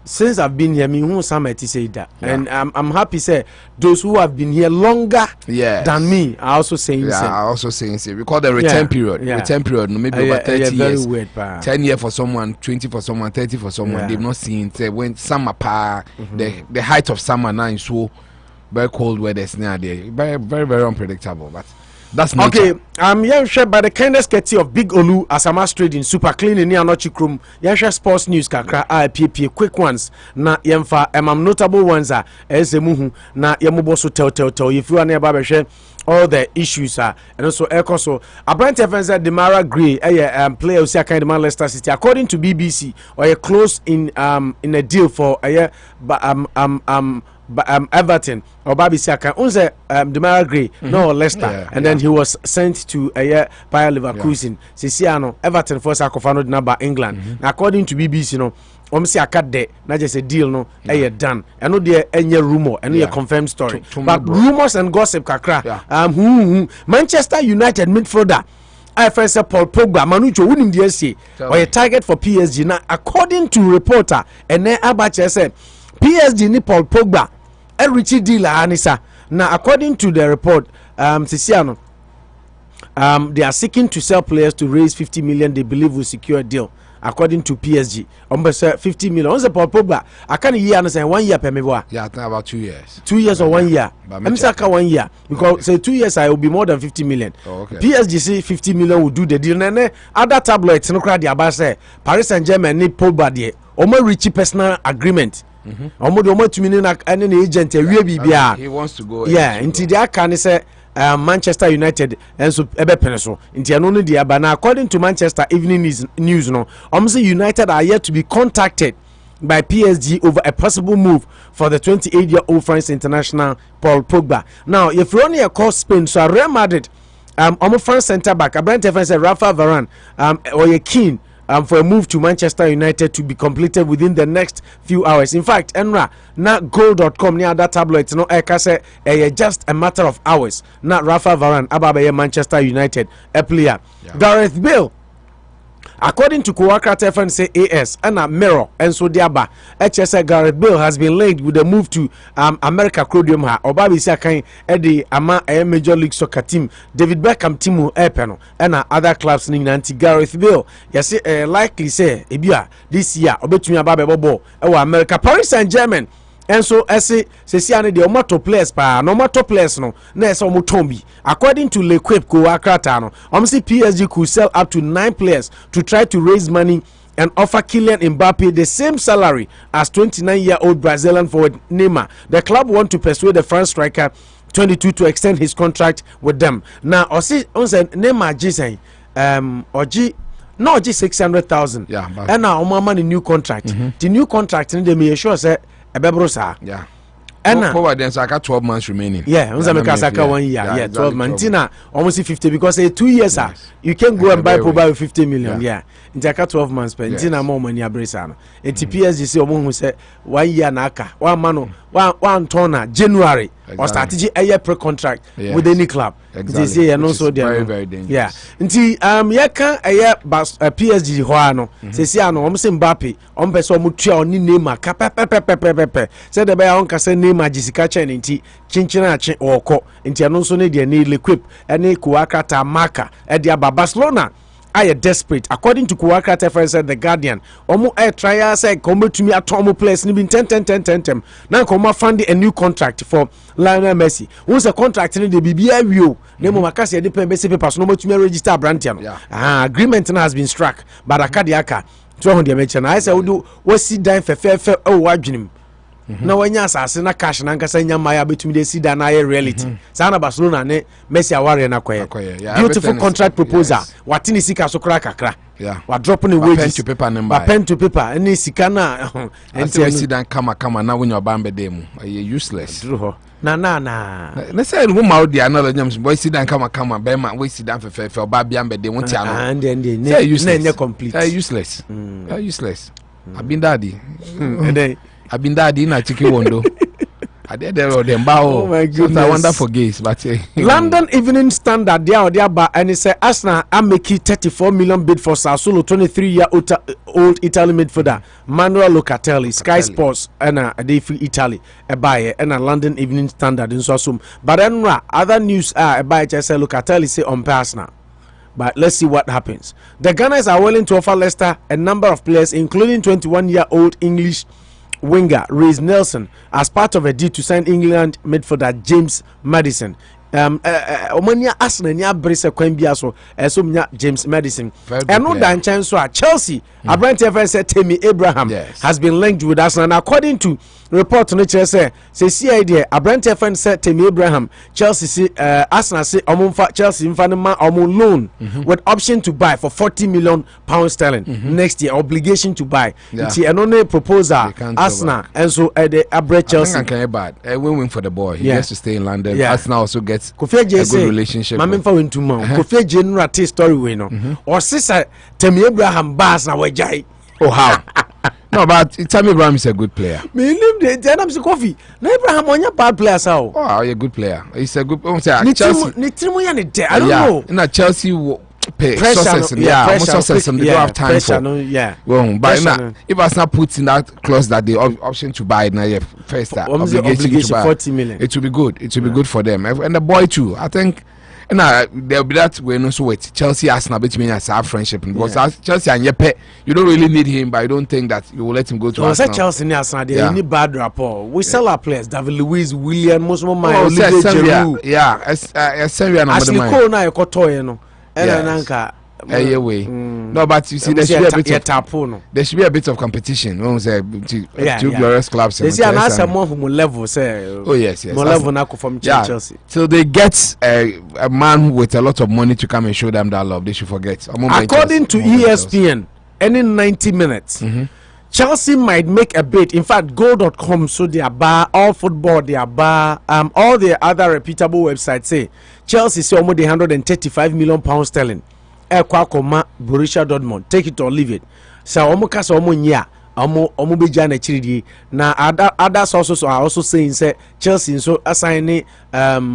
Since I've been here, me summer to say that, and I'm happy say those who have been here longer than me are also saying same. Are also saying same. We call the return period. Return period, no, maybe over 30 years. Very weird, 10 years for someone, 20 for someone, 30 for someone. They've not seen. Say when summer the height of summer now is so very cold weather now there. Very unpredictable, but. That's nature. Okay. Yennfa by the kindest courtesy of Big Olu Asama Trading Super Clean in Anochi Krum. Yennfa Sports News kakra IPP quick ones na Yennfa notable ones are esemuhu na yemubo so tell if you are nearby share all the issues and also so Abrante Fenza Demara Gray player who kind of Leicester City according to BBC or a close in a deal for Everton or Babi Saka unse Demara Gray no Leicester and then he was sent to Bayer Leverkusen Sisiano Everton for Sakofano number England according to BBC no say aka de na just a deal no done and no there any rumor and a confirmed story but rumors and gossip kakra Manchester United midfielder I first Paul Pogba Manucho winning the SC or a target for PSG now according to reporter and then Abacha said PSG ni Paul Pogba a Richie dealer anisa. Now according to the report, Sisiano, they are seeking to sell players to raise 50 million they believe will secure a deal. according to PSG. Say 50 million. On the Paul Pogba, I can't year and say 1 year per me. Yeah, I think about 2 years. 2 years or 1 year. I'm saying 1 year because say 2 years I will be more than 50 million. Oh, okay. PSG say 50 million will do the deal. Nene other tabloids no crowd about say Paris Saint-Germain need Pogba there. Omo reach personal agreement. Omo the omo 2 million any agent he wants to go. Yeah, into the can say Manchester United and so ebe peneso nti ano no dia ba na according to Manchester Evening News no say United are yet to be contacted by PSG over a possible move for the 28-year-old French international Paul Pogba. Now if you only call Spain, so Real Madrid France centre back Abrante said Rafa Varane or you keen for a move to Manchester United to be completed within the next few hours. In fact, Enra, na goal.com near that tabloid, no, say just a matter of hours. Not Rafa Varane, Ababe Manchester United, a player. Yeah. Gareth Bale, according to Kuwaka Tefan say AS and a mirror and so diaba HSA Gareth Bale has been linked with the move to America Crodium ha Obabi Sakai Eddie Ama a Major League Soccer team David Beckham team Epeno and other clubs in anti Gareth Bale yes likely say ebia this year obetumi ababe bobo e America Paris Saint-Germain. And so as say ane the omoto players pa no moto players no na ese omotombi according to L'Equipe ko akrata no say PSG could sell up to 9 players to try to raise money and offer Kylian Mbappe the same salary as 29-year-old Brazilian forward Neymar. The club want to persuade the France striker 22 to extend his contract with them. Now Osi on Neymar G oji no G 600,000 and now man new contract. The new contract they may sure say yeah. And forward then I got 12 months remaining. Yeah, Saka 1 year. Yeah, 12 months. Tina almost 50 because 2 years you can go and buy Pogba with 50 million. Yeah. Ntaka 12 months per Tina more money abresa. Enti PSG say omo say 1 year na aka. One man one turn January or strategy a year pre-contract with any club. Exactly. And also very, very dangerous. Yeah. Nti yeka PSG ho ano. Sesi ano omo say Mbappe, omo pese omo tua oni Neymar ka pepe. Say the be on ka say Neymar jisika chen nti chinchina ache oko. Nti ano so ne de ne L'Equipe ene Kuwakata Marca e de Barcelona are desperate. According to Kuwaka Tefan said the Guardian, Omo air trial said come to me at Tomo place ni bin 10. Now come fund a new contract for Lionel Messi. Once a contract in the BBI view, Nemo Makasi de Messi papers no more to me register Brantian. Agreement has been struck by Akadiaka. 200 mention. I said we see down for fair wajim. Na wanya asase na cash na nkasa nya maya betumi de si da na reality sana Barcelona ne Messi aware na kwaye beautiful contract proposal watini sika so kra kakra wa drop ni wages pen to paper any sika na Messi dan kama na wonya bambe dem useless na say who ma odi another nyams boy sit down kama be ma we sit down fe oba bia mbe won ti ano and useless complete useless abin daddy and then I've been daddy na chicken wondo. I did there them bao. Oh my goodness. I wonder for gays, but London Evening Standard there ba and it say Arsenal ameki 34 million bid for Sassuolo 23-year-old Italy midfielder Manuel Locatelli. Sky Sports and they free Italy a buy and a London Evening Standard in so but then other news a buy say Locatelli say on Arsenal. But let's see what happens. The Gunners are willing to offer Leicester a number of players including 21-year-old English winger Reece Nelson as part of a deal to sign England midfielder James Maddison. Omania Arsenal nya brese kwan bia so nya James Maddison. No dan chance so Chelsea Abrante said Tammy Abraham has been linked with Arsenal. And according to report no say CID Abrante said Tammy Abraham Chelsea say Arsenal say omonfa Chelsea mfa loan with option to buy for 40 million pounds sterling next year, obligation to buy. It's another proposal Arsenal and so the Abrante Chelsea. I think I bad. Win for the boy. He has to stay in London. Arsenal also gets a good relationship. Mami fa win tomorrow. Kofi general T story we no. Or sister Tammy Abraham bas na wajai. Oh how? No, but Tammy Abraham is a good player. Me leave the then I'm so coffee. Na Abraham onya bad player sao. Oh, a good player. He's a good Chelsea. I don't know. Na Chelsea pay pressure, success they don't have time pressure, for. Well, but if Arsenal puts in that clause that the option to buy now first obligation to buy 40 million. It will be good. It will be good for them. And the boy too. I think And there'll be that way no so with Chelsea Arsenal between us our friendship because Chelsea and Yennfa, you don't really need him, but I don't think that you will let him go to Arsenal. Chelsea and Arsenal, they need bad rapport. We sell our players, David Luiz, William, Mosmo, Olivier Giroud. Ashley Cole na ekoto ye no. Way. No, but you see, there should be a bit of competition. When we say two glorious clubs. They see an answer more from level, say. Oh yes. More level now from Chelsea. So they get a man with a lot of money to come and show them that love. They should forget. According to ESPN, any 90 minutes. Chelsea might make a bid. In fact, Goal.com, so their bar, all football, their bar, all the other reputable websites say Chelsea say almost £135 million sterling. Borussia Dortmund, take it or leave it. So almost cast almost be jana chiri. Now other sources are also saying say Chelsea so assigning Robert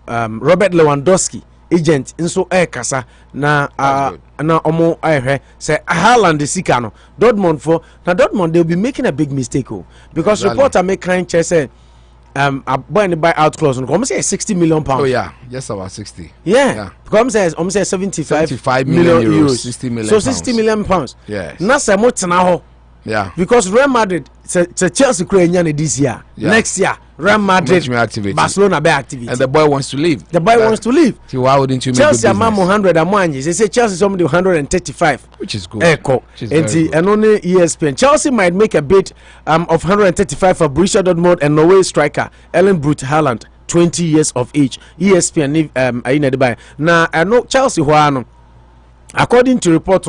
Lewandowski agent inso kasa na omo say Haaland Sikano Dortmund for now Dortmund they'll be making a big mistake because reporter make crying say buy out clause come say £60 million. Oh yeah, just about 60. Yeah. Come say 75 million euros. 60 million. So 60 million pounds. Yes. Na say mo tena ho. Yeah. Because Real Madrid say Chelsea create this year. Yeah. Next year Real Madrid Barcelona be activity. And the boy wants to leave. The boy wants to leave. So why wouldn't you make Chelsea good business? 100 amwanyi. They say Chelsea somebody 135. Which is good. And only ESPN. Chelsea might make a bid of 135 for Borussia Dortmund and Norway striker Erling Braut Haaland, 20 years of age. ESPN now I know Chelsea who according to report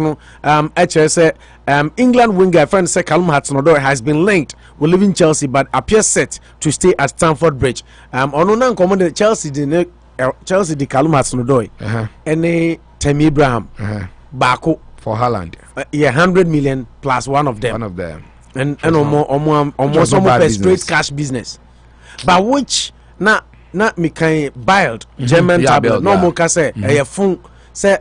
England winger friend say Callum Hudson-Odoi has been linked with leaving Chelsea but appears set to stay at Stamford Bridge. Ono command Chelsea the Callum Hudson-Odoi and Tammy Abraham Bako for Haaland. 100 million plus one of them. And almost straight cash business. But which na Mikael Bild German tablet no more can say phone say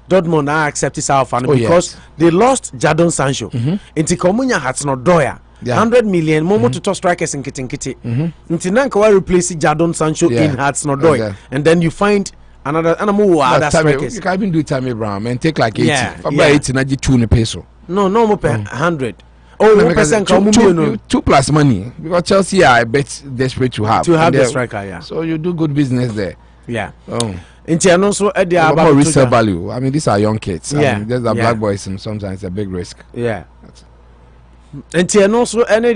Dortmund now accept this offer because they lost Jadon Sancho. Inti Komunya Hudson-Odoi 100 million momo to top strikers in Kitinkiti. Inti Nankawa replace Jadon Sancho in Hudson-Odoi and then you find another other strikers. You can even do Tammy Abraham and take like 80. About 80 na 2 peso. No more per 100. Oh, 1% 2 plus money because Chelsea are a bit desperate to have the striker. Yeah. So you do good business there. Yeah. Also about resale value. I mean, these are young kids. Yeah. I mean, there's black boys and sometimes it's a big risk. Yeah. And also any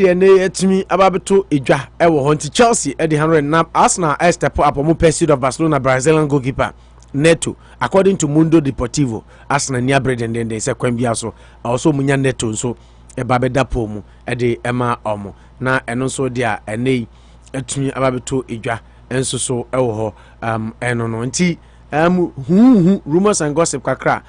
to me about to Ija ewo hunti Chelsea at the 100 nap Arsenal step up on pursuit of Barcelona Brazilian goalkeeper Neto. According to Mundo Deportivo, Arsenal near bread and then they say Quembia also Munya Neto so a babeda pomu at the Emma Omo. Na and also there and they to me about to Ija and so ewo and no rumors and gossip kakra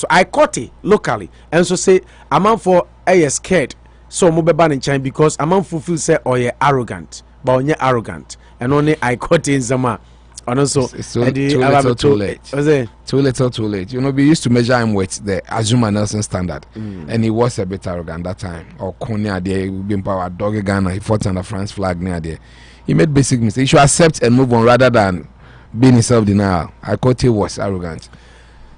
I caught it locally and so say a man for scared so mo beba in China because a man feel say arrogant but only arrogant and only I caught in Zama and also it's too late. Too late. You know, we used to measure him with the Azuma Nelson standard and he was a bit arrogant that time. Or Konya there, been power dog Ghana, he fought under France flag near there. He made basic mistakes. He should accept and move on rather than being in self-denial. I thought he was arrogant.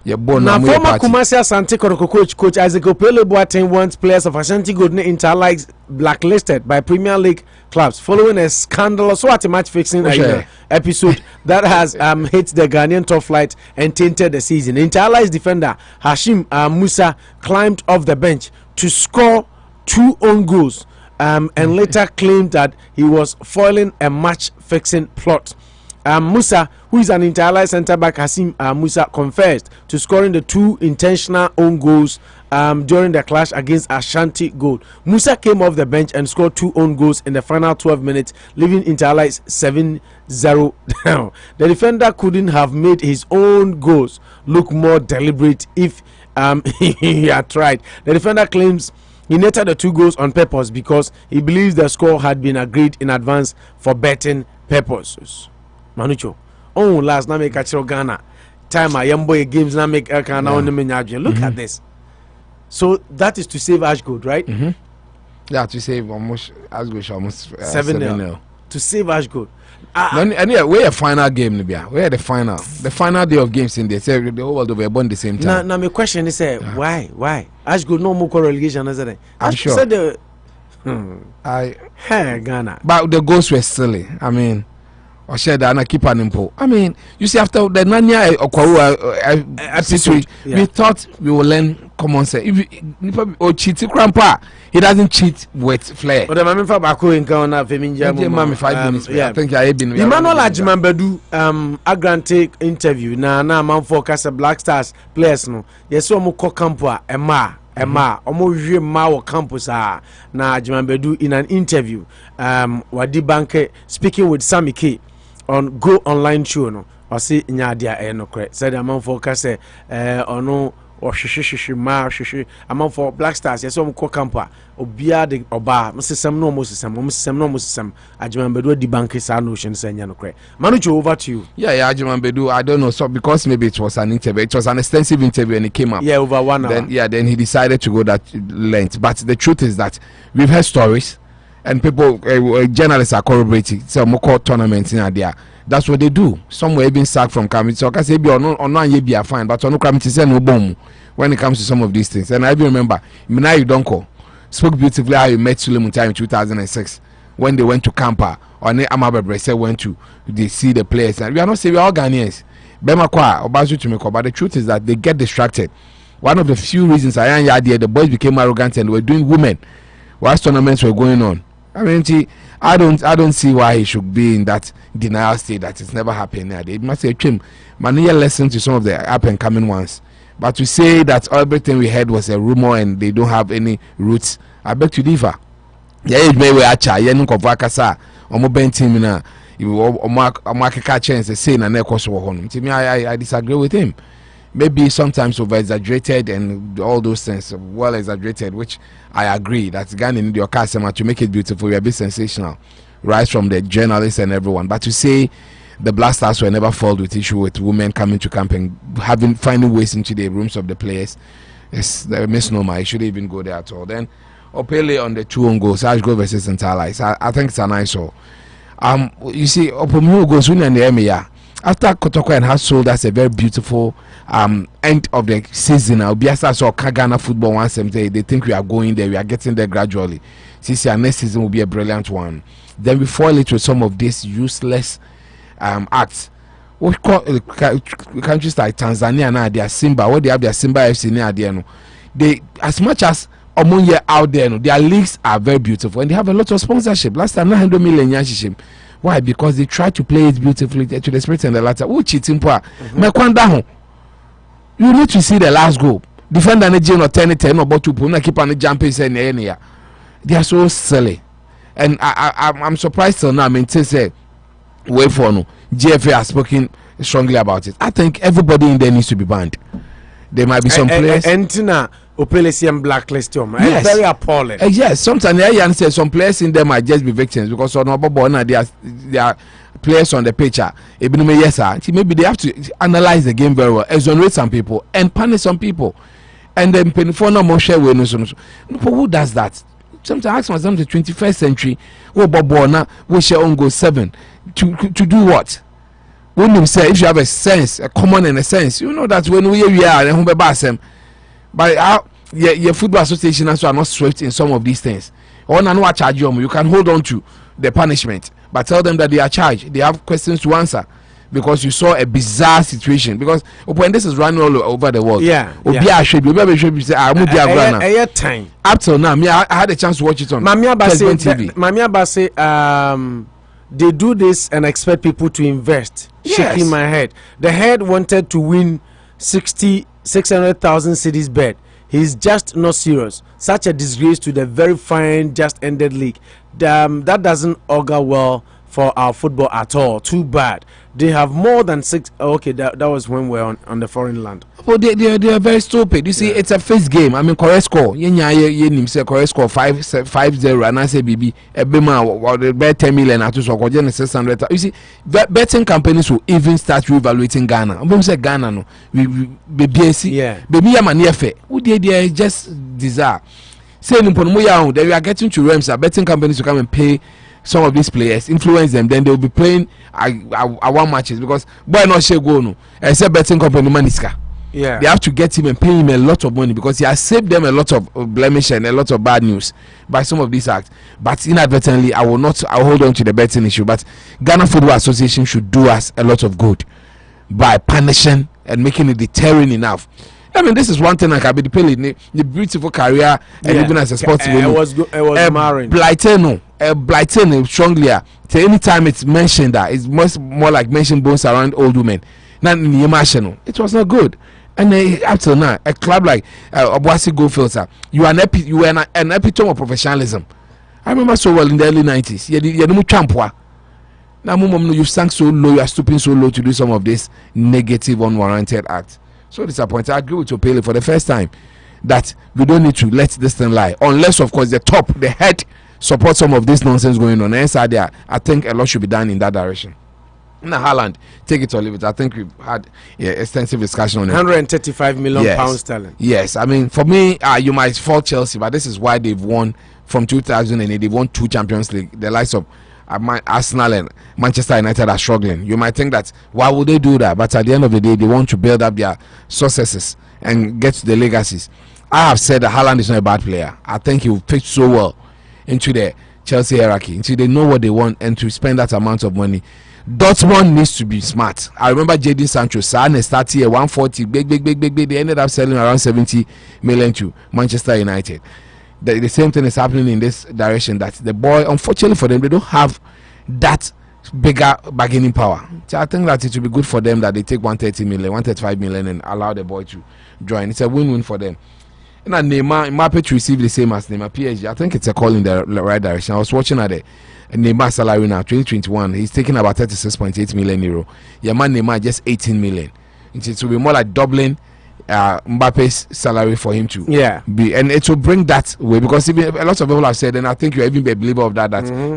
Now, former Kumasi Asante Kotoko coach Isaac Opele Boateng wants players of Ashanti Gold Interlight blacklisted by Premier League clubs following a scandalous match fixing episode that has hit the Ghanaian top flight and tainted the season. Interlight's defender Hashim Musa climbed off the bench to score 2 own goals and later claimed that he was foiling a match fixing plot. Musa, who is an Interlight centre back, Hashim Musa confessed to scoring the 2 intentional own goals during the clash against Ashanti Gold. Musa came off the bench and scored 2 own goals in the final 12 minutes, leaving Interlight 7-0 down. The defender couldn't have made his own goals look more deliberate if he had tried. The defender claims he netted the 2 goals on purpose because he believes the score had been agreed in advance for betting purposes. Manucho, last na make a Ghana time a young boy games na make a can look at this. So that is to save Ashgold, right? Yeah, to save almost Ashgold almost 7-0. to save Ash Gold. And yeah, we're a final game, Libya. We're the final day of games in there. So the whole world over born the same time. Now my question is, why? Ash Gold no more relegation, is it? I'm sure. Said Ghana, but the goals were silly. I mean, or said and I keep an impo. I mean, you see, after the Nanya episode, we thought we will learn common sense. If or cheat grandpa, he doesn't cheat with flair. But I'm for Baku in Ghana, Feminja, 5 minutes. I think I have been. Emmanuel Ajimambedu, Agrante interview. Na man for Casa Black Stars players no. Yes, so mo Campoa, Emma, almost ma campus na Ajimambedu in an interview. Wadi Banke speaking with Sammy K on Go Online show no. I see Nyadia no correct. Said a man for Casa ono or shishi among for Black Stars. Yes, some camper obia de oba. Mrs. Sam no most some. Ajimambedu di bank is our notion saying no correct. Manucho, over to you. Yeah, Ajimambedu. I don't know. So because maybe it was an interview, it was an extensive interview, and it came up. Yeah, over 1 hour. Then he decided to go that length. But the truth is that we've heard stories, and people, journalists are corroborating. So more court tournaments in Adia. That's what they do. Some were even sacked from committee. So I can say be or no be a fine, but on no committee say no bomb when it comes to some of these things. And I even remember Minayu Donko spoke beautifully how he met Suleiman in 2006 when they went to Kampa or Amabe Brese went to they see the players. And we are not saying we are all Ghanaians. Bema Kwa Obazu to make, but the truth is that they get distracted. One of the few reasons I am here, the boys became arrogant and were doing women whilst tournaments were going on. I mean, I don't see why he should be in that denial state that it's never happened. It must say, Trim, Mania listened to some of the up and coming ones. But to say that everything we heard was a rumor and they don't have any roots, I beg to differ. Yeah, it may be a child, Yen Kovakasa, or Moben Timina, or Mark chance and say, and to me, I disagree with him. Maybe sometimes over exaggerated and all those things, well exaggerated, which I agree that Ghana need your customer to make it beautiful, will be sensational, right from the journalists and everyone. But to say the Black Stars were never filled with issue with women coming to camp and finding ways into the rooms of the players, it's a misnomer. I shouldn't even go there at all. Then Opele on the 2 own goals, Ash Gold versus Centralize. I think it's a nice all. You see, Opomu goes win and the EMEA. After Kotoko and has sold us a very beautiful end of the season, Biasa saw Ghana football once they think we are going there, we are getting there gradually. Since our next season will be a brilliant one. Then we foil it with some of these useless acts. We call countries like Tanzania now, they are Simba, where they have their Simba FC near there. They, as much as among you out there, their leagues are very beautiful and they have a lot of sponsorship. Last time 900 million yashishim. Why? Because they try to play it beautifully to the spirit and the latter. Who cheating poor? You need to see the last goal. Defender or 10 or about 2 points. Keep on jumping. They are so silly, and I'm surprised till now. I mean, say wait for no. GFA has spoken strongly about it. I think everybody in there needs to be banned. There might be some players. Opelesian blacklist yes. Very appalling. Yes, sometimes I say some players in there might just be victims because on they are players on the pitch. Maybe they have to analyze the game very well, exonerate some people and punish some people, and then for no more share with but who does that? Sometimes I ask myself the 21st century, we share on go 7 to do what? When you say if you have a sense, a common and a sense, you know that when we are and home but your football association also are not swift in some of these things. You can hold on to the punishment, but tell them that they are charged. They have questions to answer because you saw a bizarre situation. Because when this is running all over the world, time up till now, I had a chance to watch it on TV. Mamia Basse, they do this and expect people to invest. Yes. Shaking my head. The head wanted to win 600,000 cities bet. He's just not serious. Such a disgrace to the very fine just ended league. That doesn't augur well for our football at all. Too bad. They have more than 6. Okay, that was when we're on the foreign land. Oh, they are very stupid. You see, it's a first game. I mean, correct score. Say correct score 5-0, and I say BB Ebema bet 10 million at 600. You see, betting companies will even start reevaluating Ghana. I'm say Ghana no. We BBC. Yeah. Baby am near who they just desire. Say in Ponomoya, they are getting to realms. Betting companies to come and pay some of these players, influence them, then they will be playing at one matches because boy not share go no. Except betting company Maniska. Yeah. They have to get him and pay him a lot of money because he has saved them a lot of blemish and a lot of bad news by some of these acts. But inadvertently, I'll hold on to the betting issue. But Ghana Football Association should do us a lot of good by punishing and making it deterring enough. I mean, this is one thing I can be the beautiful career and even as a sportsman. It was marring. Blighting strongly. Any time it's mentioned that it's more like mentioned bones around old women. Not in the emotional. It was not good. And up till now, a club like Obuasi Goldfields, you are an epitome of professionalism. I remember so well in the early 90s. You champwa. Now, you've sunk so low, you are stooping so low to do some of this negative, unwarranted acts. So disappointed. I agree with Opele for the first time that we don't need to let this thing lie. Unless, of course, the head supports some of this nonsense going on. Inside there, I think a lot should be done in that direction. Now, Haaland, take it or leave it. I think we've had extensive discussion on it. 135 million pounds sterling. Yes, I mean, for me, you might fault Chelsea, but this is why they've won from 2008. They've won 2 Champions League. The likes of Arsenal and Manchester United are struggling. You might think that why would they do that? But at the end of the day, they want to build up their successes and get to the legacies. I have said that Haaland is not a bad player. I think he will fit so well into the Chelsea hierarchy, until they know what they want and to spend that amount of money. Dortmund needs to be smart. I remember Jadon Sancho, Sane started here 140, big. They ended up selling around 70 million to Manchester United. The same thing is happening in this direction. That the boy, unfortunately for them, they don't have that bigger bargaining power. So I think that it will be good for them that they take 130 million, 135 million and allow the boy to join. It's a win-win for them. And Neymar, Mbappe to receive the same as Neymar PSG. I think it's a call in the right direction. I was watching at the Neymar salary now, 2021. He's taking about 36.8 million euro. Yeah, man, Neymar just 18 million. It will be more like doubling Mbappe's salary for him to be, and it will bring that way because even a lot of people have said, and I think you even be a believer of that.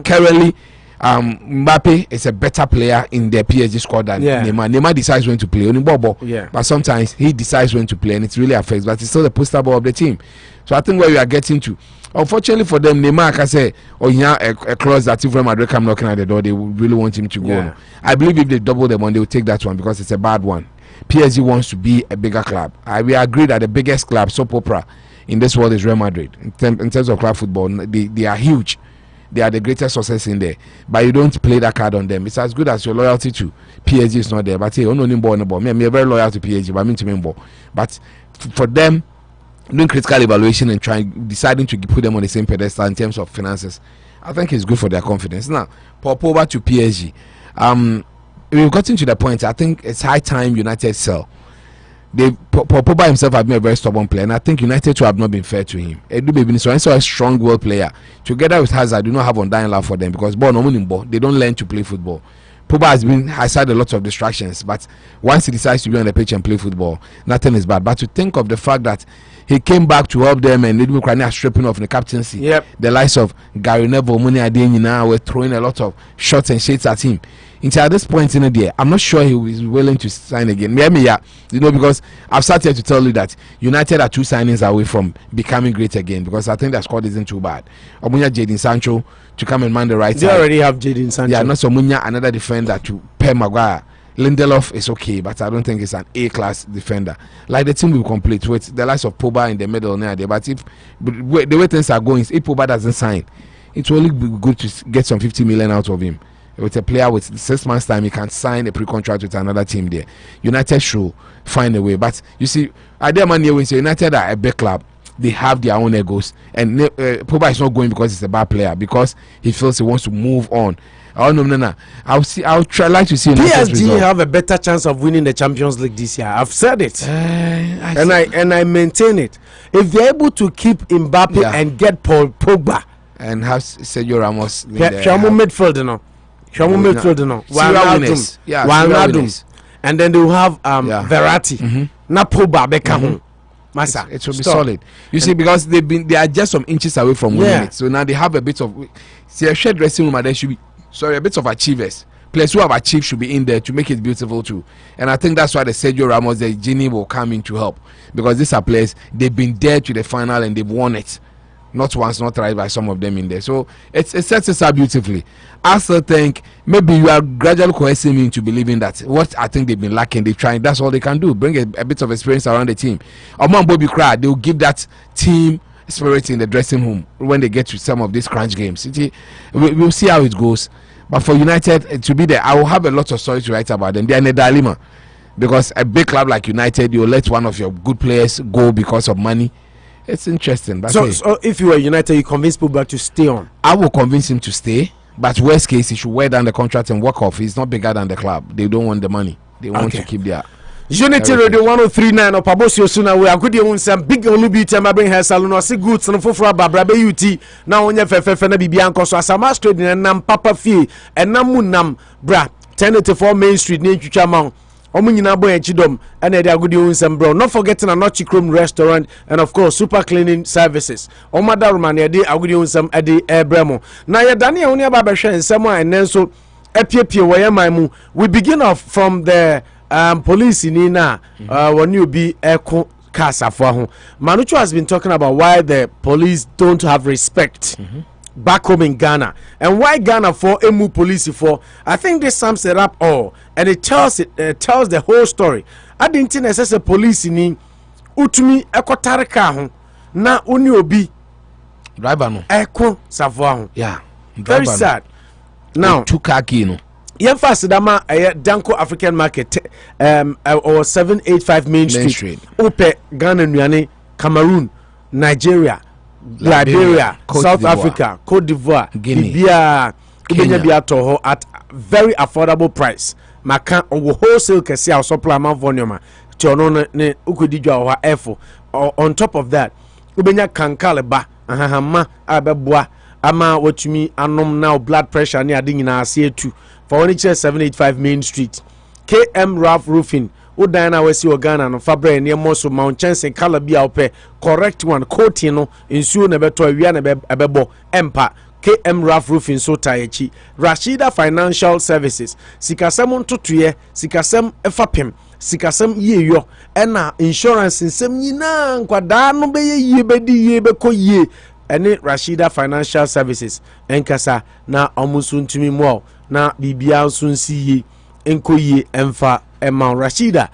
Currently, Mbappe is a better player in the PSG squad than Neymar. Neymar decides when to play, only Bobo. But sometimes he decides when to play, and it really affects. But it's still the poster boy of the team. So I think where we are getting to, unfortunately for them, Neymar can say, "Oh, yeah, a clause that if Real Madrid come knocking at the door, they really want him to go." I believe if they double the money, they will take that one because it's a bad one. PSG wants to be a bigger club. We agree that the biggest club, soap opera, in this world is Real Madrid. In terms of club football, they are huge. They are the greatest success in there. But you don't play that card on them. It's as good as your loyalty to PSG is not there. But hey, I'm very loyal to PSG, but I mean to me. But for them, doing critical evaluation and deciding to put them on the same pedestal in terms of finances, I think it's good for their confidence. Now, pop over to PSG. We've gotten to the point. I think it's high time United sell. Pogba himself has been a very stubborn player, and I think United too have not been fair to him. So a strong world player together with Hazard do not have undying love for them because they don't learn to play football. Pogba has had a lot of distractions, but once he decides to be on the pitch and play football, nothing is bad. But to think of the fact that he came back to help them and even Ukraine are stripping off the captaincy. The likes of Gary Neville, Muni Adeyemi now were throwing a lot of shots and shades at him. At this point in the day, I'm not sure he is willing to sign again. Because I've sat here to tell you that United are 2 signings away from becoming great again because I think their squad isn't too bad. Omunya Jadon Sancho to come and man the right side. They already have Jadon Sancho. Yeah, not Omunya, another defender to pair Maguire. Lindelof is okay, but I don't think it's an A-class defender. Like the team will complete with the likes of Pogba in the middle now there. But if the way things are going, if Pogba doesn't sign, it will only be good to get some 50 million out of him. With a player with 6 months' time, he can sign a pre-contract with another team there. United should find a way. But you see, when United are a big club, they have their own egos. And Pogba is not going because he's a bad player, because he feels he wants to move on. I'll like to see PSG have a better chance of winning the Champions League this year. I've said it, I maintain it. If they're able to keep Mbappe and get Pogba and have Sergio Ramos, and then they will have Verratti, not Pogba, Beckham. It will be solid. You see, because they are just some inches away from winning it. So now they have a bit of a shared dressing room, and there should be a bit of achievers. Players who have achieved should be in there to make it beautiful too. And I think that's why the Sergio Ramos, the Genie will come in to help, because these are players, they've been there to the final and they've won it. not once, not twice by some of them in there. So it sets us up beautifully. I still think maybe you are gradually coercing me into believing that what I think they've been lacking, they're trying, that's all they can do. Bring a bit of experience around the team. Among Bobby Cry, they'll give that team spirit in the dressing room when they get to some of these crunch games. We'll see how it goes. But for United to be there, I will have a lot of stories to write about them. They are in a dilemma. Because a big club like United, you let one of your good players go because of money. It's interesting. So if you were United, you convince Pogba to stay on? I will convince him to stay. But worst case, he should wear down the contract and walk off. He's not bigger than the club. They don't want the money. They want to keep their Unity Radio 1039 or Pabosio Suna. We are good. You some big Olubi Tema bring her salon or see goods and for Babra UT. Now on your Fefena Bibianco, so as a master and Nam Papa Fee and Namunam Bra 1084 Main Street near Chuchamount. Omunyina boy chidom and they are good unsem bro. Not forgetting a Notchi Chrome restaurant and of course super cleaning services. Omada Romania de agudi unsem edi ebremo. Na ya Daniel unia babesha and someone and then so epie wayamaimu. We begin off from the police in Ina when you be eko kasa for home. Manucho has been talking about why the police don't have respect. Back home in Ghana, and why Ghana for emu police for. I think this sums it up all, and it tells the whole story. I didn't think as a police in utumi ekotare ka ho na oni obi driver no eko savoa ho. Yeah, very sad. Now two kaki no Yennfa sidama Danko African Market or 785 Main Street. Ope Ghana nuane Cameroon, Nigeria, Liberia, South Africa, Cote d'Ivoire, Libya, Kenya at very affordable price. Maka or wholesale kesi or supplement volume. Chono ne ukudijwa wa efo. On top of that, ubenya kankaleba ahahama abebwa ama watumi anom now blood pressure ni adi nyina ase etu. For only 785 Main Street. KM Ralph Roofing. Udana wesi Ghana no fabre ne moso Mount Chansen color bia ope correct one coating no insuo na beto awia na ebebo empa KM Ralph Roofing so tayechi Rashida Financial Services sikasem ntotoye sikasem efapem sikasem yeyo ena insurance nsem nyina nkwada no beye yie bedi yie beko yie ene Rashida Financial Services enkasa na omusu ntumi mo na bibia nso nsi yie enko yie emfa Emma Rashida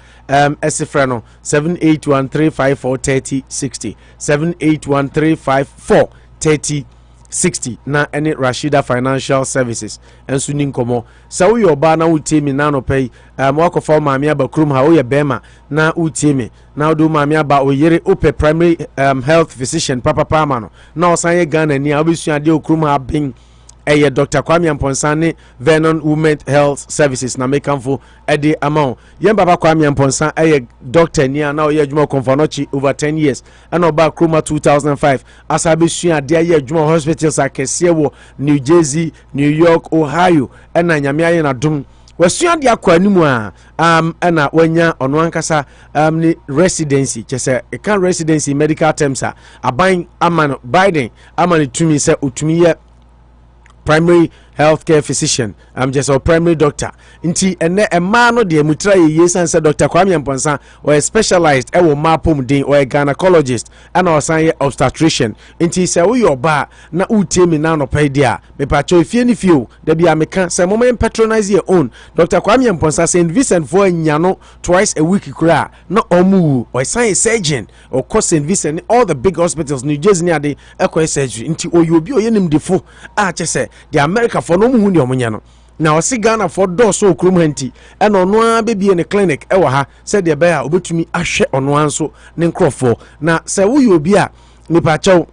Esifrano 7813543060 7813543060 na any Rashida Financial Services enso ni nkomo sa wo yoba na utemi na no pay wakofo maami aba krum ha wo ye bema na utemi na do maami aba oyere ope primary health physician papa pama no na osan ye Ghana ni abesua de okrum ha bin Dr. Kwame Amponsa Vernon Women Health Services na mekanfo ede amount Yembaba Kwame Amponsa doctor ni na oye adwuma konfonochi over 10 years and oba Kroma 2005 asabesua de aye adwuma hospitals akese wo New Jersey, New York, Ohio na nyame aye na dum wasua de akwa animu a na wanya ono ankasa ni residency chese e kan residency medical terms a aban amano Biden amani tumi se utumi ye primary healthcare physician just a primary doctor nti ene ema no de mutra ye sanse Dr. Kwame Amponsa or specialized e wo mapom din or a gynecologist and osan ye obstetrician nti se wo your ba na utemi na no pay dia me pa cho fie ni fie da bia meka se mom patronize your own Dr. Kwame Amponsa St. Vincent for nyano twice a week kura na omu or sign surgeon or cost St. Vincent all the big hospitals New Jersey ni ade ekwa surgery nti oyobi oyenim defo a chese the America for no mu ni omunya no na o si Ghana for do so okrum hanti e no no a bebie ne clinic e wa ha said the bear obetumi ahwe ono anso ne nkrofo na se wo ye obi a nipa chew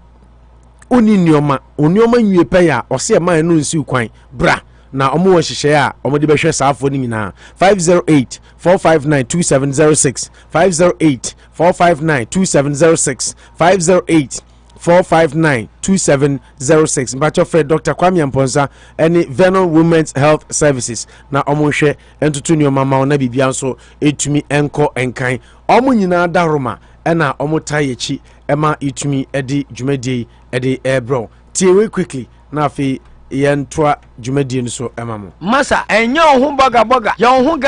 oni nioma nwie pe ya o se man no nsi kwan bra na omo wo hihye a omo de behwe saafo ni nyina 508 459 2706 508 459 2706 508 459-2706 Mbacho Fred Dr. Kwame Amponsa any Vernon Women's Health Services na omonhwe entutu ni mama na bibia nso etumi enko enkan omo nyina daroma na omo tayechi ema etumi edi dwumadie edi ebro tiewe quickly na afi yentoa dwumadie nso emamo masa enye ohun boga ya ohun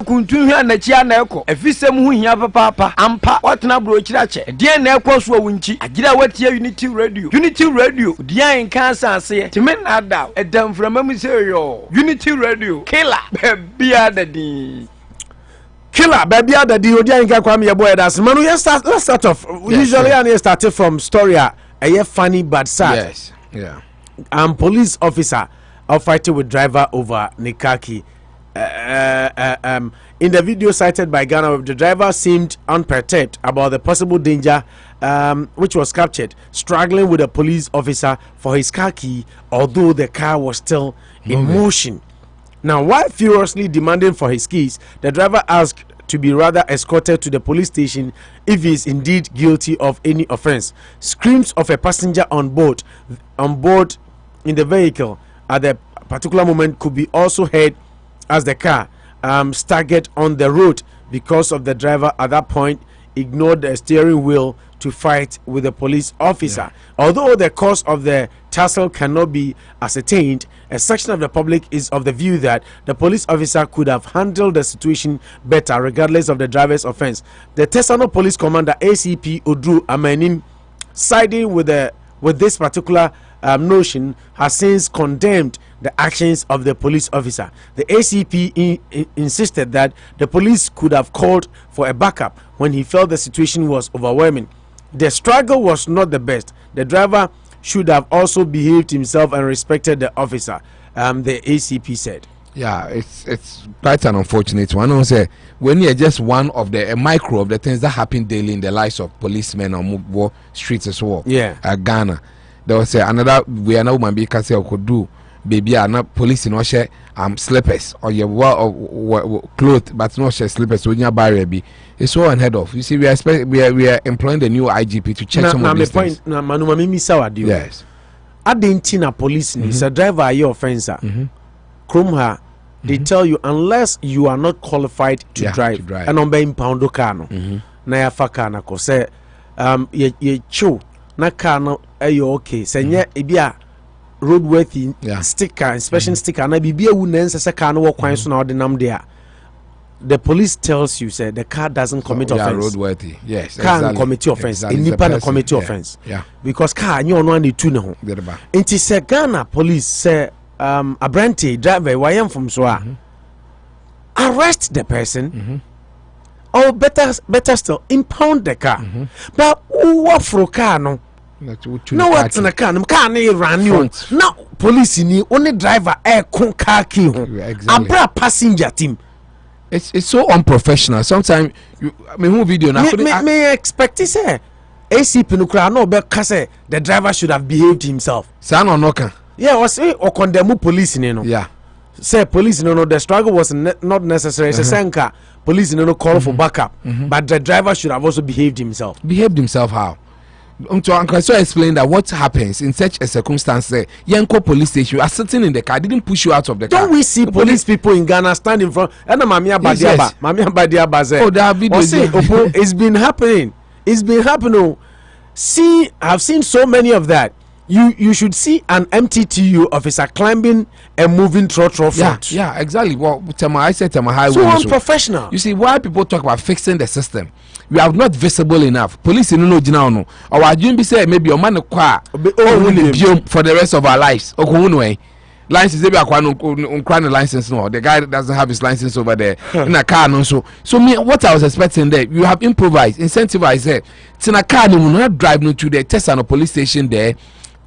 kuntu hwa na chia na eko efisem hu hia papa ampa watena bro kirache de na eko so wunchi agira watie unity radio dia en kan sanse time na da edam framamu se yo unity radio killer bia dadi Killer, baby, the Odian Kwame, your boy. That's man. Let's start off. Usually, I started from story. A funny but sad. Yes. Yeah. Police officer are fighting with driver over Nikaki. In the video cited by Ghana, the driver seemed unperturbed about the possible danger, which was captured, struggling with a police officer for his car key, although the car was still in motion. Now, while furiously demanding for his keys, the driver asked to be rather escorted to the police station if he is indeed guilty of any offense. Screams of a passenger on board in the vehicle at the particular moment could be also heard as the car staggered on the road because of the driver at that point ignored the steering wheel to fight with the police officer. Although the cause of the tussle cannot be ascertained, a section of the public is of the view that the police officer could have handled the situation better regardless of the driver's offense. The Tesano Police Commander ACP Odru Amanim, siding with this particular notion, has since condemned the actions of the police officer. The ACP insisted that the police could have called for a backup when he felt the situation was overwhelming. The struggle was not the best. The driver should have also behaved himself and respected the officer, the ACP said. Yeah, it's quite an unfortunate one. I say when you're just one of the micro of the things that happen daily in the lives of policemen on streets as well. Yeah, Ghana. There was another we are now man be could do. Baby are not police in share slippers or your clothes, but no share slippers when your barrier be. It's so unheard of. You see, we are employing the new IGP to check some of these things. Yes. I didn't see a police is a driver your offenser. Krumha, they tell you unless you are not qualified to drive and on being pound kano na ya fakana ko say ye chu na kano ayo okay senye ebia roadworthy sticker inspection sticker na bibia wu na nse kano wo kwan so na odinam there. The police tells you say the car doesn't commit offense. Roadworthy, yes. Car exactly. Commit offense. Exactly. Commit offense. Yeah. Because car you no need to know. It is a Ghana police say a brandy driver why am from so arrest the person or better still impound the car. But who for car no what's in the car run you now police ni only driver car key abra passenger team. It's so unprofessional. Sometimes you who video now may expect to say ACP nukra no be say the driver should have behaved himself. San or noka. Yeah, was say or condemn police no. Yeah. Say police no the struggle was not necessary. Say senka police no call for backup. But the driver should have also behaved himself. Behaved himself how? To Uncle so explain that what happens in such a circumstance. Yennfa police station, you are sitting in the car, didn't push you out of the car. Don't we see police people in Ghana stand in front? And Mamia Badiaba say, oh, there are videos. It's been happening. It's been happening. See, I've seen so many of that. You should see an MTTU officer climbing a moving trotro front. Yeah, exactly. Well, I said to my highway. So unprofessional. You see, why people talk about fixing the system? We are not visible enough. Police in no no. Or I be say maybe your man for the rest of our lives. License maybe on license no. The guy doesn't have his license over there in a car no so. So me what I was expecting there, you have improvised, incentivized there. It's in a car no not drive no to the test and a police station there.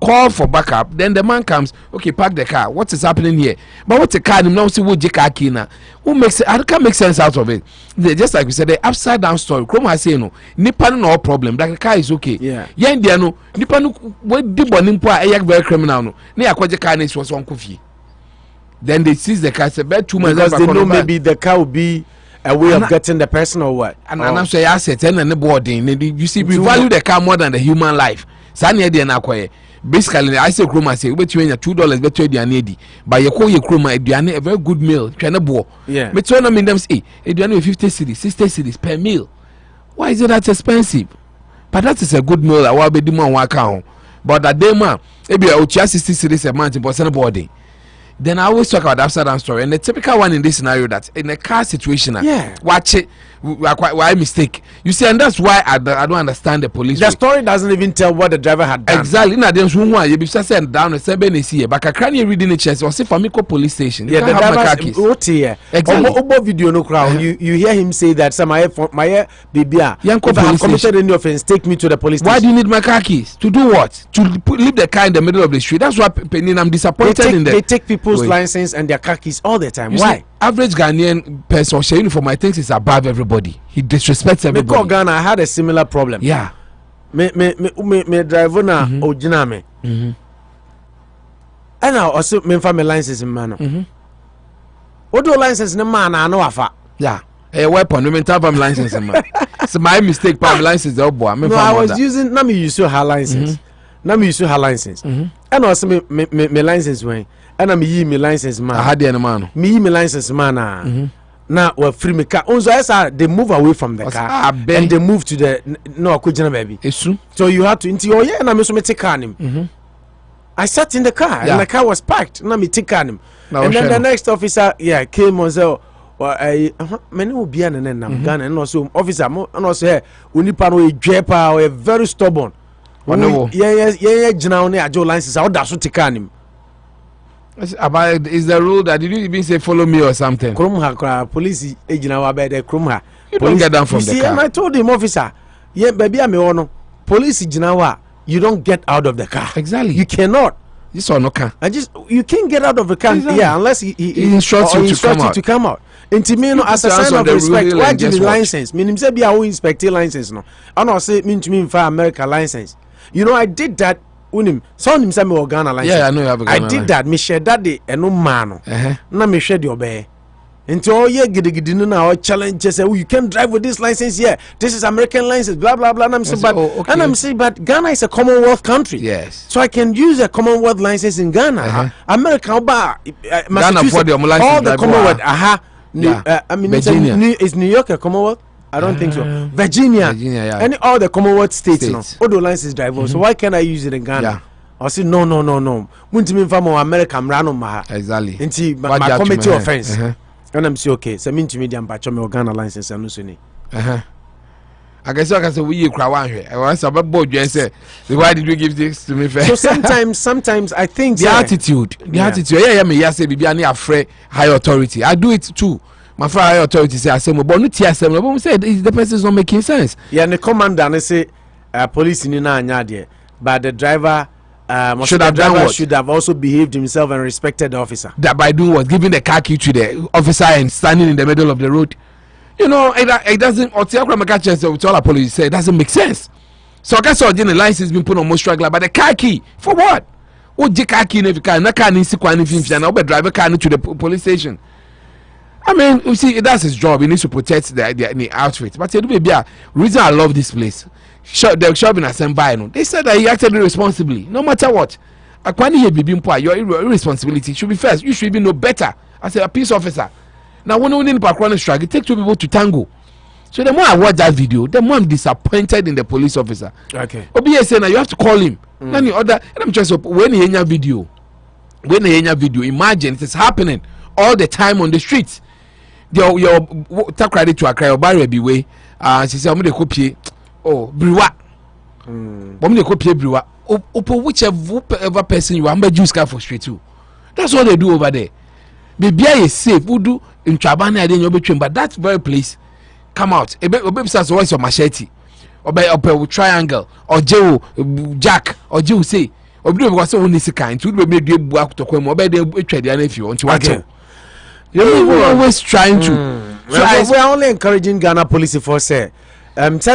Call for backup, then the man comes, okay, park the car. What is happening here? But what's the car? Now see what car kina. Who makes it? I can't make sense out of it. Just like we said, the upside down story. Chroma say no, nipa no problem. Like the car is okay. Yeah. India no, nipa no. What did one nimpa a very criminal no? Ne akwaje car ne was one coffee. Then they seize the car. Say, "Bet 2 months." Because they know maybe the car will be a way of getting the person or what. And I'm saying asset and the boarding. You see, we value the car more than the human life. Sani edi na kwaye. Basically, I say Chroma say, "Bet you $2 better than Eddie." But you call your Chroma a very good meal. Yeah. But you mean them say, "Ediane 50 cedis, 60 cedis per meal." Why is it that expensive? But that is a good meal. I will be the man work out. But that day man, maybe I will charge 60 cedis a month in person boarding. then I always talk about the upside down story. And the typical one in this scenario, that in a car situation, watch it, why mistake? You see, and that's why I don't understand the police. The story doesn't even tell what the driver had done. Exactly. Now, there's one you be saying down the 7 AC, but I can't reading the chest or say for me police station. Yeah, the driver. Exactly. Video no crowd. You hear him say that some my baby, if I have committed any offense, take me to the police station. Why do you need my car keys? To do what? To leave the car in the middle of the street. That's why I'm disappointed in them. They take people's license and their car keys all the time. Why? Average Ghanaian person sharing uniform, I think, is above everybody. He disrespects everybody. Me Ghana, I had a similar problem. Yeah. Me driver na ojina me. And I also me fa me license in man. What do license na man na no afa? Yeah. A weapon, we mental farm license in man. It's my mistake. Farm license, no, I was using. Na me use her license. Na me use her license. And also me license when. And I'm me license man. I had the man. Me license man. Now we're free me car. Also, they move away from the car and they move to the no kujina baby. It's true. So you have to into your and I'm also me take him. I sat in the car and the car was packed. Now me take him. And then the next officer came and said, many will be an and Ghana and also officer and also here unipa no jepa or very stubborn. Jina on a Joe license. I would also take him. About is the rule that did you even say follow me or something? Krumha police agent our bed Krumha. You don't get down from the car. And I told him, officer, baby, I'm on police jinawa. You don't get out of the car. Exactly. You cannot. This or no car. You can't get out of the car. Exactly. Yeah, unless he instructs you to come out. And me no as a sign of respect, why do you license? Meaning say be our inspector license no. I know say mean to me for America license. You know I did that. Some him say me Ghana license. Yeah, I know you have a Ghana. I did that. Me share that day and no man. Na me share the obey. Until all year gidi na challenges say you can't drive with this license here. This is American license. Blah blah blah. And I'm saying, and I'm saying, but Ghana is a Commonwealth country. Yes. So I can use a Commonwealth license in Ghana. America, all the Commonwealth. I mean, is New York a Commonwealth? I don't think so. Virginia, and all the Commonwealth states. No, all the license drivers. So why can't I use it in Ghana? Yeah. I say no. Munti from America, I'm running my exactly. Into my committee offense. And I'm say okay. So mean to me, I'm patching my Ghana license and no I guess we cry one here. I was about board. You say, why did you give this to me first? So sometimes I think the attitude. Yeah, me. Yes, be any afraid high authority. I do it too. My high authority say, I say, but no tea. But say the person is not making sense. Yeah, and the commander and say, police in Nanya, but the driver. Should have also behaved himself and respected the officer. That by doing what? Giving the car key to the officer and standing in the middle of the road. You know, it doesn't. Or with all apologies, say it doesn't make sense. So I guess the license been put on most struggler, but the car key for what? What the car key if you can? Na car needs to go and I'll drive a car to the police station. I mean, you see, that's his job. He needs to protect the outfit. But the reason I love this place. The shop in Asembai, they said that he acted irresponsibly. No matter what, your irresponsibility should be first. You should even know better as a peace officer. Now, when we need background strike, it takes 2 people to tango. So the more I watch that video, the more I'm disappointed in the police officer. Okay. OBS now you have to call him. Then the other, and I'm just when he hear video, imagine it is happening all the time on the streets. Your take credit to Accra, Barry be way. She said, I'm going to copy. Oh, Briwa. But me copy Briwa. Whichever person you are, I'm use car for straight too. That's all they do over there. Baby is safe. We do in Trabana then you between, but that very place come out. Obe says what's your machete? Obe triangle or Joe Jack or Joe say. Obe was so only kind. To be made you work to come. Obe they trade the if you want to watch. You're always trying to. So we're only encouraging Ghana police force. Said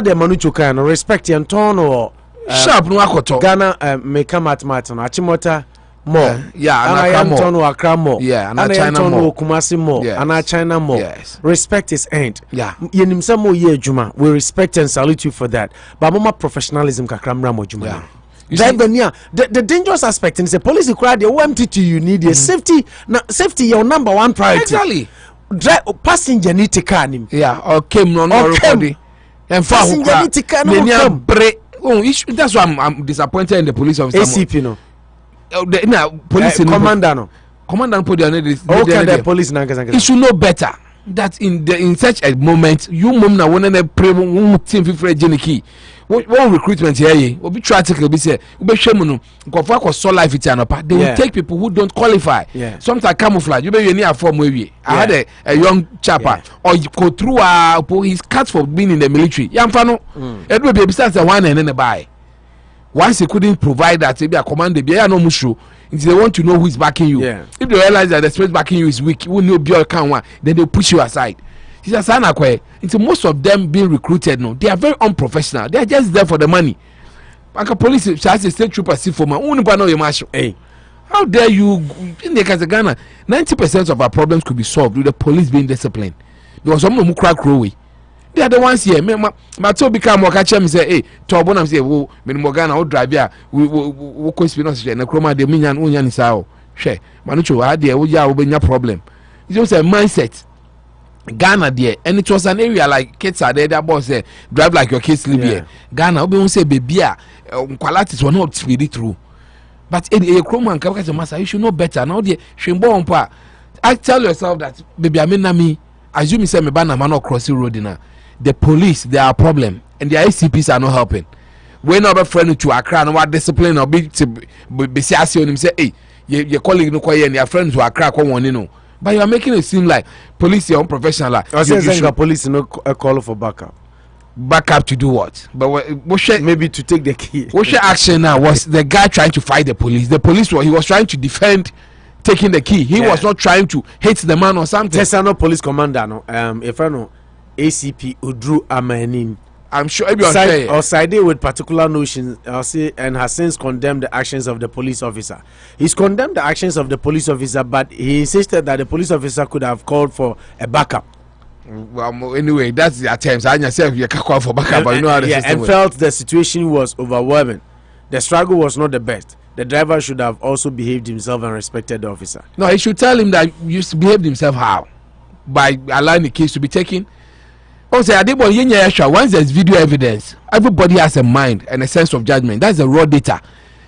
the Manucho can respect and tone or sharp no akoto. Ghana may come at Martin Achimota more. Yeah, and Accra more. Yeah, and China more. Kumasi more. And China more. Yes. Respect is end. Yeah. Yenim samo ye Juma. We respect and salute you for that. But mama professionalism kakramra mo Juma. Yeah. The dangerous aspect in the police crowd, the OMT you need your safety. Safety your number one priority. Exactly. Passenger need to car him. Yeah, or came no already. And passenger need to car that's why I'm disappointed in the police officer. ACP no. Police commander no. Commandant put the okay, the police he should know better that in such a moment you mum na one na pray team fifre geniki one recruitment here obi try article be say we be shame no go for so life it anopa they will take people who don't qualify. Sometimes camouflage you be near form we I had a young chapper or go through his cut for being in the military Yennfa no it will be besides the one and then buy once he couldn't provide that maybe a command be no mushu. They want to know who is backing you. If they realize that the space backing you is weak, you will know your can then they push you aside. It's most of them being recruited now. They are very unprofessional. They are just there for the money. Like a police, a state trooper, see for my own marshal. Hey, how dare you? In the Ghana, 90% of our problems could be solved with the police being disciplined. Because some of them crack away. They are the ones here. My toe become more catch me say, hey, Torbon, I'm saying, oh, Morgana, or drive here. We could speak us, and the chroma, the minion, union is out. She, Manucho, I dear, we are your problem. It's just a mindset. Ghana, dear, and it was an area like kids are there, that boss say, drive like your kids live here. Ghana, we won't say, baby, qualities were not really true. But in a chroma and Kabaka Massa, you should know better. Now, dear, Shimbo, I tell yourself that, baby, I mean, me, assume you say, me ban a man across the road now. The police, they are a problem, and the ICPs are not helping. We're not a friend to Accra and what discipline or be sassy on him say, hey, your colleague no quiet and your friends who are crack on one, you know. But you are making it seem like police are unprofessional. Like the police no call for backup. Backup to do what? But maybe to take the key. What's your action now? Was the guy trying to fight the police? The police he was trying to defend taking the key. He was not trying to hit the man or something. There's no police commander, no. If I know. ACP Udru Amanin. I'm sure or sided with particular notions and has since condemned the actions of the police officer. He's condemned the actions of the police officer, but he insisted that the police officer could have called for a backup. Well, anyway, that's the attempts. I just said you can call for backup, but you know how the system and felt the situation was overwhelming. The struggle was not the best. The driver should have also behaved himself and respected the officer. No, he should tell him that he used to behave himself how? By allowing the case to be taken. Once there's video evidence, everybody has a mind and a sense of judgment. That's the raw data.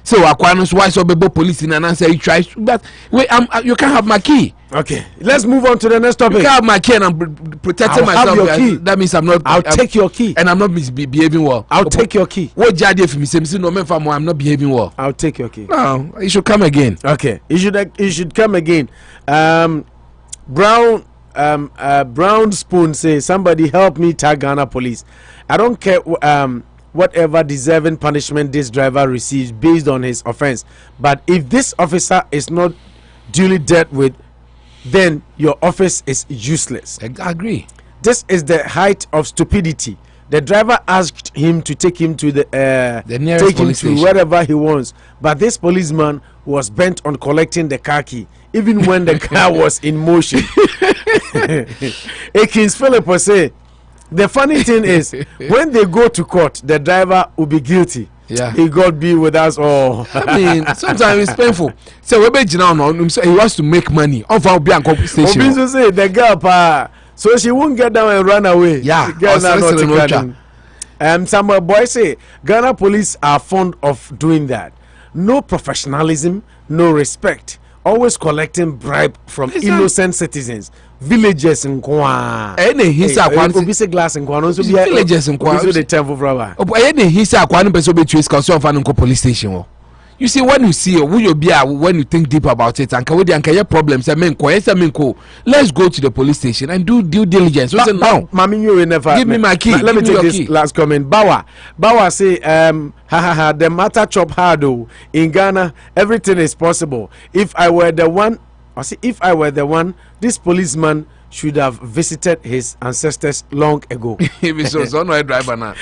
So why so police in an answer he tries, but wait, you can't have my key. Okay, let's move on to the next topic. You can't have my key and I'm protecting myself. Have your key. That means I'll take your key and I'm not behaving well. I'll take your key. What judge if me say no I'm not behaving well. I'll take your key. No, you should come again. Okay, you should come again. Brown Spoon says, somebody help me tag Ghana police. I don't care whatever deserving punishment this driver receives based on his offense, but if this officer is not duly dealt with, then your office is useless. I agree. This is the height of stupidity. The driver asked him to take him to the nearest take him police to station, wherever he wants, but this policeman was bent on collecting the car key even when the car was in motion. Akins Philip will say, the funny thing is, when they go to court, the driver will be guilty. Yeah, May God be with us all. I mean, sometimes it's painful. So he wants to make money off our station. Say the girl, so she won't get down and run away. Yeah, some boys say Ghana police are fond of doing that. No professionalism, no respect. Always collecting bribe from innocent citizens, villagers in Kwa. Any hisa Obise glass in Kwa. Villagers in Kwa. So the temple brother. Any hisa Kwa no person be choose cause of an police station. You see, when you see who you be when you think deep about it and can your problems let's go to the police station and do due diligence. So now, Mami, you will never give me my key. Let me take this last comment. Bawa say the matter chop hard though. In Ghana, everything is possible. If I were the one, this policeman should have visited his ancestors long ago. Driver now.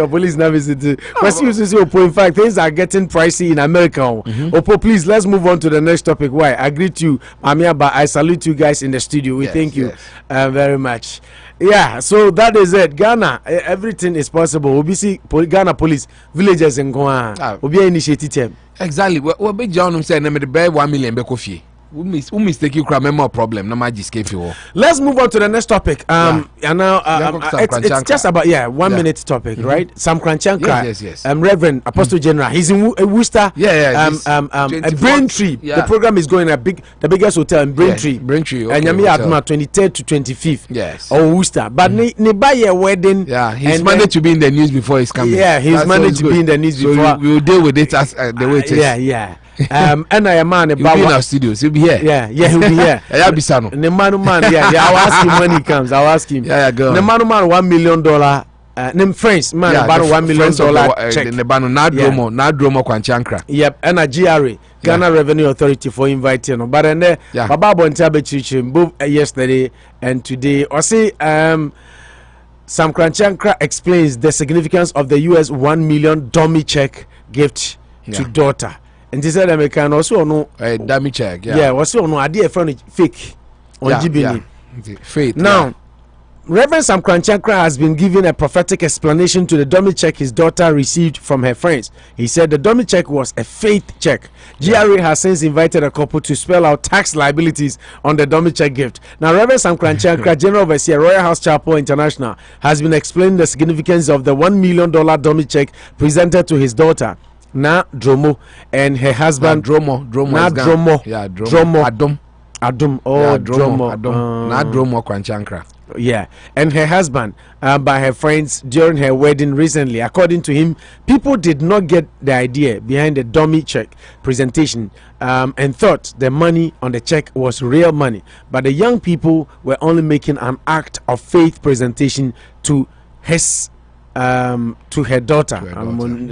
Police now visited. But in fact, things are getting pricey in America. Opo, please, let's move on to the next topic. Why? I greet you, Amia, but I salute you guys in the studio. We thank you very much. Yeah, so that is it. Ghana, everything is possible. Obisi Ghana police, villagers in Goa. Obi initiated them. Exactly. What big John said, "I'm the bear 1 million be coffee." who mistake you crime more problem no magic escape you. Let's move on to the next topic. And now it's just about 1 minute topic, right? Sam Kranchankra, yes. Reverend Apostle General. He's in Worcester. Braintree. The program is going the biggest hotel in Braintree. And Yami Adwene 23rd to 25th. Yes. Or Worcester. But ne buy a wedding. Yeah, he's managed to be in the news before he's coming. Yeah, he's managed to be in the news before. So we will deal with it as the way it is. Yeah. And I am man about in our studios. He'll be here. Yeah, he'll be here. The man, yeah. I'll ask him when he comes. I'll ask him. Yeah, go on. The man, $1 million. Name friends, man, about $1 million check. The ban na dromo Kranchankra. Yep, and a GRA, Ghana Revenue Authority for inviting. But then there, Baba Bontabe Chichim both yesterday and today. Or say, Sam Kranchankra explains the significance of the US $1 million dummy check gift to daughter. And this said, American also no dummy check. Yeah, also no idea from fake on GBN. Fake. Now, Reverend Sam Kranchankra has been given a prophetic explanation to the dummy check his daughter received from her friends. He said the dummy check was a faith check. GRA has since invited a couple to spell out tax liabilities on the dummy check gift. Now, Reverend Sam Kranchankra, General Overseer, Royal House Chapel International, has been explaining the significance of the $1 million dummy check presented to his daughter, Na Dromo, and her husband Dromo. Adum. Oh, Dromo. Na Dromo Kranchankra. Yeah, and her husband by her friends during her wedding recently. According to him, people did not get the idea behind the dummy check presentation and thought the money on the check was real money. But the young people were only making an act of faith presentation to his to her daughter.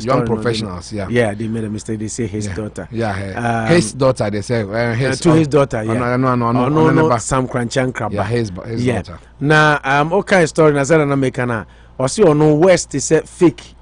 Young professionals, yeah, they made a mistake. They say his daughter. His daughter. They say his daughter. No, Sam Kranchankra. Yeah, his daughter. Now, okay, story. Na zara na mekana. Osi ono West is fake.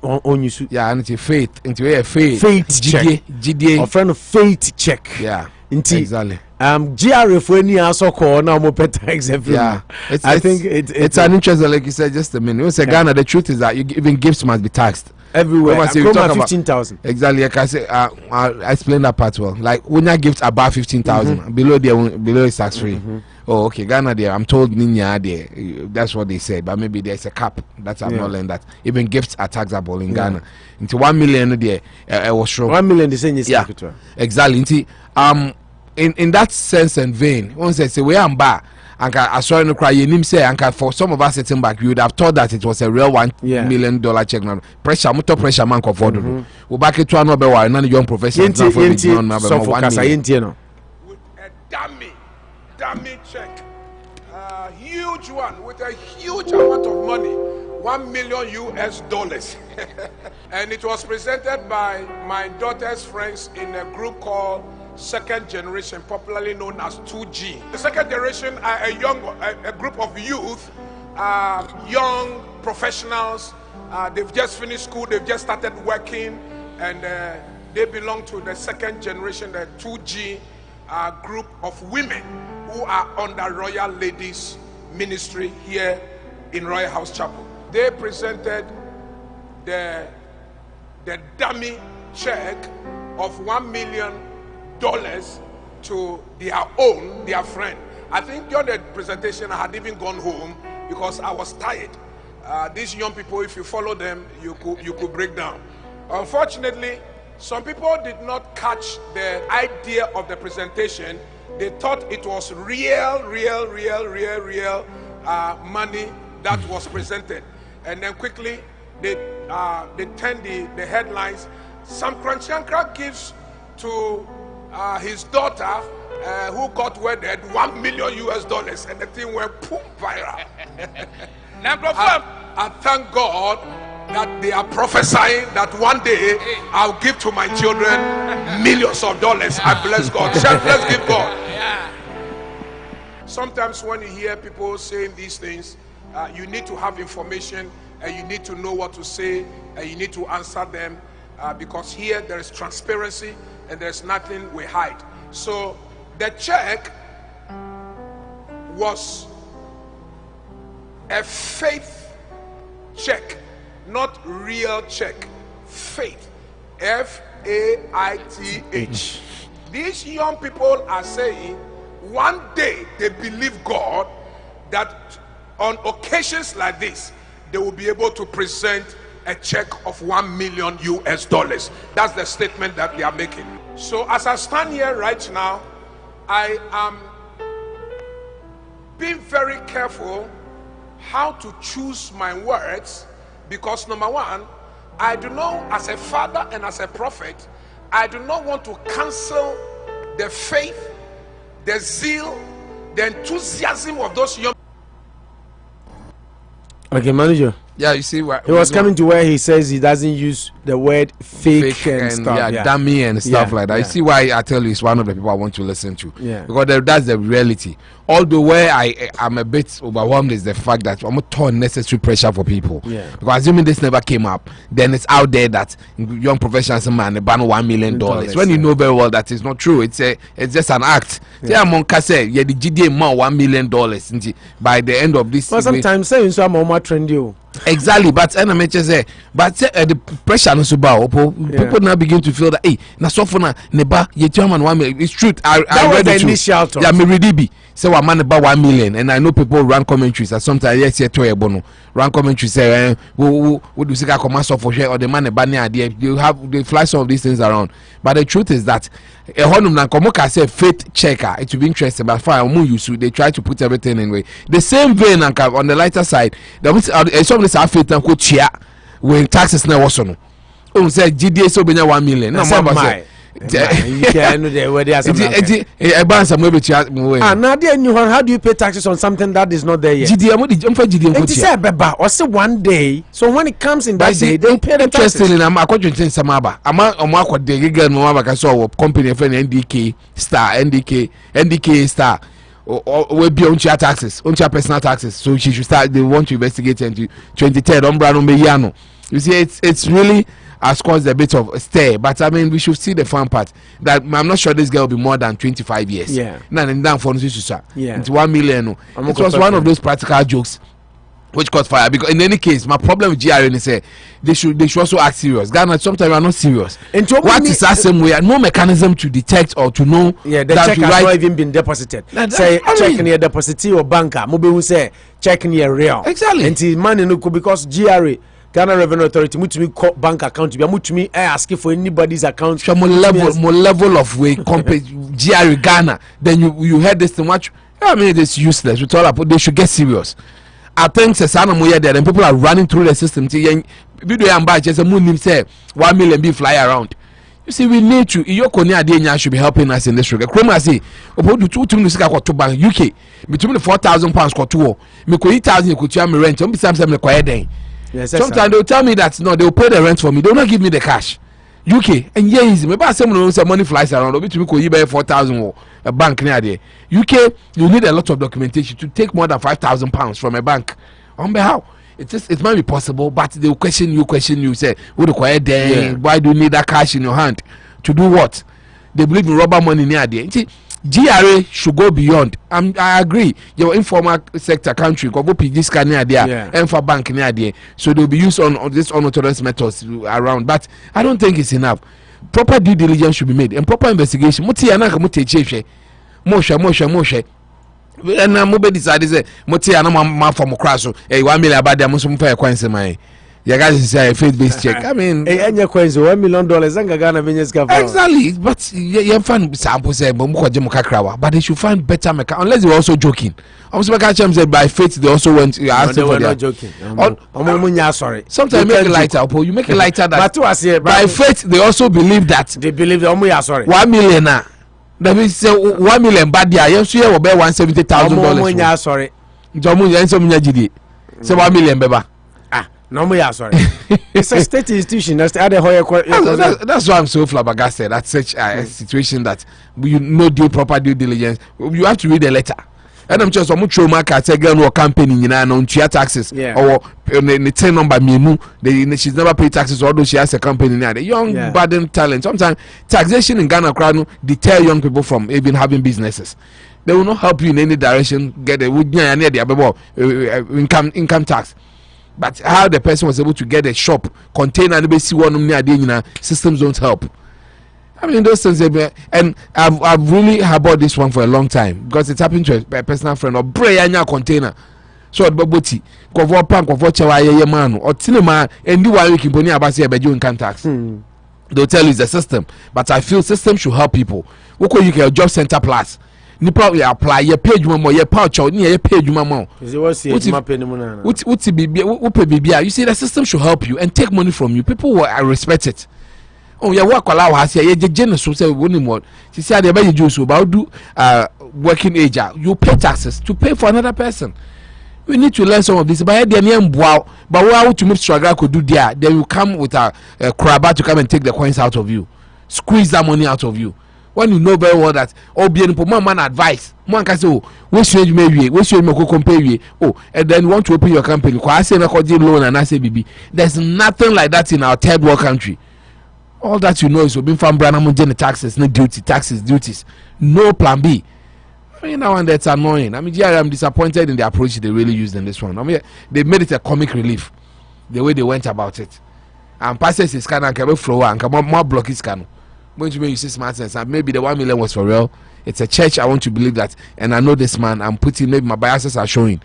On you see. Yeah, and it's faith. Into a faith check. GDA. A friend of faith check. Yeah. Exactly. GRA for any also call now more tax every. Yeah, I think it's an interesting, like you said just a minute. You say Ghana, the truth is that even gifts must be taxed everywhere. You talk 15,000. Exactly. Like I say, I explain that part well. Like when you gifts above 15,000, below is tax free. Oh, okay. Ghana there, I'm told Ninya there. That's what they said, but maybe there's a cap. That's I'm not learning that. Even gifts are taxable in Ghana. Into 1 million there, I was sure. 1 million the same is exactly. In that sense and vein, once I say we are bar, and I saw no cry. You say, and for some of us sitting back, you would have thought that it was a real $1 million check. Now pressure, motor pressure, man, affordable. We back it to another one. None young professionals. With a dummy check, huge one with a huge amount of money, $1 million, and it was presented by my daughter's friends in a group called Second Generation, popularly known as 2G. The second generation are a group of youth, young professionals. They've just finished school, they've just started working, and they belong to the second generation, the 2G group of women who are under Royal Ladies Ministry here in Royal House Chapel. They presented the dummy check of $1 million to their friend. I think during the presentation I had even gone home because I was tired. These young people, if you follow them, you could break down. Unfortunately, some people did not catch the idea of the presentation. They thought it was real money that was presented, and then quickly they turned the headlines. Sam Kranchankra gives to his daughter who got wedded $1 million, and the thing went boom viral. I thank God that they are prophesying that one day I'll give to my children millions of dollars. I bless God. Let's give God. Sometimes when you hear people saying these things, you need to have information and you need to know what to say and you need to answer them because here there is transparency and there's nothing we hide. So the check was a faith check, not real check. Faith, Faith. These young people are saying one day they believe God that on occasions like this they will be able to present a check of $1 million US. That's the statement that they are making. So as I stand here right now, I am being very careful how to choose my words, because number one, I do not, as a father and as a prophet, I do not want to cancel the faith, the zeal, the enthusiasm of those young. Okay, manager. Yeah, you see what he was coming to where he says he doesn't use the word fake and stuff. Yeah, dummy and stuff like that. Yeah. You see why I tell you it's one of the people I want to listen to. Yeah. Because that's the reality. Although where I'm a bit overwhelmed is the fact that I'm not unnecessary pressure for people. Yeah. Because assuming this never came up, then it's out there that young professionals man they ban $1 million. When you know very well that it's not true, it's just an act. Yeah, I'm on cassette. Yeah, the GDA man $1 million by the end of this. Well, sometimes saying so I'm more trendy. Exactly, but NMHS say, but the pressure no so bad. People now begin to feel that hey, na so for na neba ye chairman 1 million. It's true. I read the initial talk. Yeah, me ready be. Say wa man about 1 million, and I know people run commentaries. And sometimes yes, to a bono run commentaries say, we do see a command for share or the man about near idea. They fly some of these things around. But the truth is that a honum na komoka say faith checker. It will be interesting, but for they try to put everything in way. The same vein on the lighter side, there was some of this faith and quote chia when taxes now was on. Oh, say GDA so be 1 million. No more about you can know the where they are. Now how do you pay taxes on something that is not there yet? It is a beba or say one day. So when it comes in that day, they pay the taxes. Interestingly, I'm according to Samaba. I'm on the girl Mama saw company friend NDK star. Or be on your taxes, on your personal taxes. So she should start. They want to investigate into 23rd. You see, it's really has caused a bit of a stir. But I mean, we should see the fun part. That I'm not sure this girl will be more than 25 years. Yeah. It's 1 million. It was one of those practical jokes which caught fire. Because in any case, my problem with GRN is they should also act serious. Ghana sometimes are not serious. And what is that same way? No mechanism to detect or to know. Yeah, the check has not even been deposited. Say check near depositee or banker. Mobe who say check near real. Exactly. And money no because GRA. Ghana Revenue Authority, mutumi bank account, mutumi ask for anybody's account. More level of way GRA Ghana. Then you heard this too much. I mean, it's useless. We all they should get serious. I think there and people are running through the system. Video and badge as a moon say 1 million be fly around. You see, we need to. Yoko should be helping us in this regard. Chroma say, about the 2 to bank UK between the £4,000 got 2. Me ko 8,000 you could tell me rent. Sometimes I'm quiet. Yes, sometimes they'll tell me that no, they'll pay the rent for me. They'll not give me the cash. UK and yeah, easy. Maybe someone who money flies around. Or between me buy 4,000 a bank near there. UK, you need a lot of documentation to take more than £5,000 from a bank. On behalf, it might be possible, but they will question you. Say, who require there? Why do you need that cash in your hand to do what? They believe in rubber money near there. GRA should go beyond. I agree. Your informal sector country, go PG scan near there, Yennfa bank near there. So they'll be used on this unauthorized methods around. But I don't think it's enough. Proper due diligence should be made and proper investigation. Moshe. And I'm decided say Moti and I'm from Crasso. 1 million about them some fair coins in my. You guys say faith-based check. I mean, any coins $1 million. Exactly, but you find sample say but they should find better mechanism unless they were also joking. I was say by faith they also went. They were not joking. Sorry. Sometimes you make it lighter. You make it lighter that by faith they also believe that they believe sorry 1 million. That means 1 million bad year. Yes, you will bear $170,000. Sorry. Say 1 million, baby. No, sorry. It's a state institution. That's why I'm so flabbergasted at such a situation that you do proper due diligence. You have to read the letter. And I'm just a trauma say girl no campaign on taxes or the 10 number she's never paid taxes, although she has a company now. The young budding talent. Sometimes taxation in Ghana crowd deter young people from even having businesses. They will not help you in any direction. Get the income tax. But how the person was able to get a shop, container, and see one systems don't help. I mean, those things, and I've really harbored this one for a long time because it's happened to a personal friend or Brayanya container. So, Baboti, Kovo Punk of Wacha, man, or Cinema, and you are looking Pony Abasi about you income tax. They'll tell you it's the system, but I feel system should help people. What you can job center plus. You probably apply your page more, your pouch or your page more. You see, the system should help you and take money from you. People will respect it. Oh, yeah, work allow us here. You generous so say one more. She said they buy you so about do working age. You pay taxes to pay for another person. We need to learn some of this. But how to make struggle could do there? Then you come with a crab to come and take the coins out of you, squeeze that money out of you. When you know very well that bien man advice, man can say, what should you maybe, what should you compare you? Oh, and then you want to open your company. Because I say loan and I say BB. There's nothing like that in our third world country. All that you know is being from Branham taxes, no duty, taxes, duties, no plan B. I mean, now and that's annoying. I mean, yeah, I'm disappointed in the approach they really used in this one. I mean, they made it a comic relief, the way they went about it. And passes is kind of flow and more block is kind of. When you use smart sense, and maybe the 1 million was for real. It's a church. I want to believe that, and I know this man. I'm putting maybe my biases are showing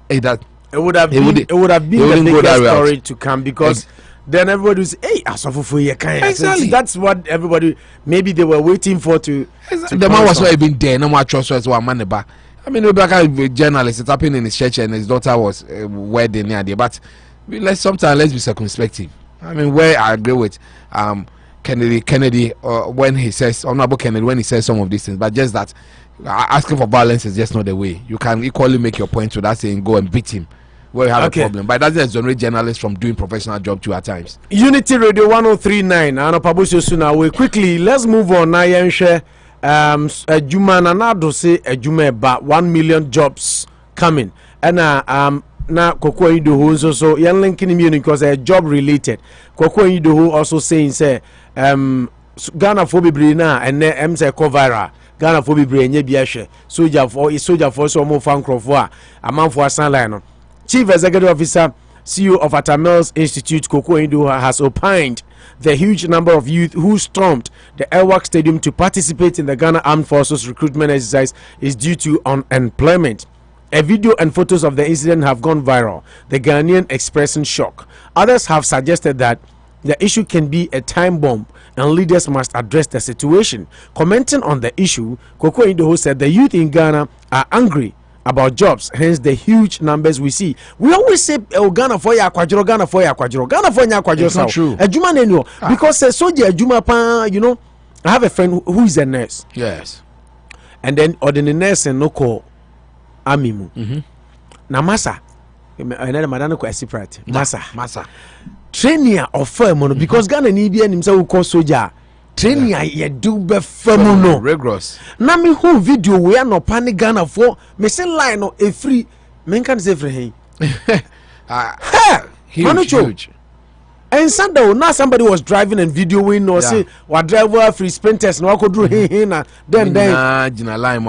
that it would have been the biggest story to come because then everybody was hey exactly. That's what everybody maybe they were waiting for to the man was not even there. No more trust as one man. I mean, maybe a journalist. It happened in his church, and his daughter was wedding near there. But let's be circumspect. I mean, where I agree with Kennedy when he says Honorable Kennedy when he says some of these things, but just that asking for violence is just not the way. You can equally make your point to that saying go and beat him where you have a problem, but that doesn't exonerate journalists from doing professional job too at times. Unity Radio 1039 Anopabusio Suna. We quickly let's move on now. Yennfa Juma Nanado say Juma about 1 million jobs coming and na Koko Idoho so yan linking immune because job related. Koko Idoho also saying say Ghana for Bibri na and them say viral. Ghana for Bibri enye biahwe soldier for so mo fan crofo a man for Sanline. Chief Executive Officer CEO of Atamels Institute Koko Idoho has opined the huge number of youth who stormed the Airwork Stadium to participate in the Ghana Armed Forces recruitment exercise is due to unemployment. A video and photos of the incident have gone viral, the Ghanaian expressing shock. Others have suggested that the issue can be a time bomb and leaders must address the situation. Commenting on the issue, Koko Idoho said the youth in Ghana are angry about jobs, hence the huge numbers we see. We always say, oh, Ghana for ya kwajiro, Ghana for ya kwajiro, Ghana for ya kwajiro. It's not true. Ejuma nenyo, because soldier Ejuma pa, you know, I have a friend who is a nurse. Yes. And then ordinary nurse and no call Amimu. Na masa, another madana ko separate. Masa. Trainer of firm because Ghana ni bi himself will call soldier. Trainer ye do be firm no. Rigorous. Na me who video we are no panic Ghana for me say line no e free. Men can say free. Huge. And Sunday now somebody was driving and videoing or say what driver free sprinters no could do na then line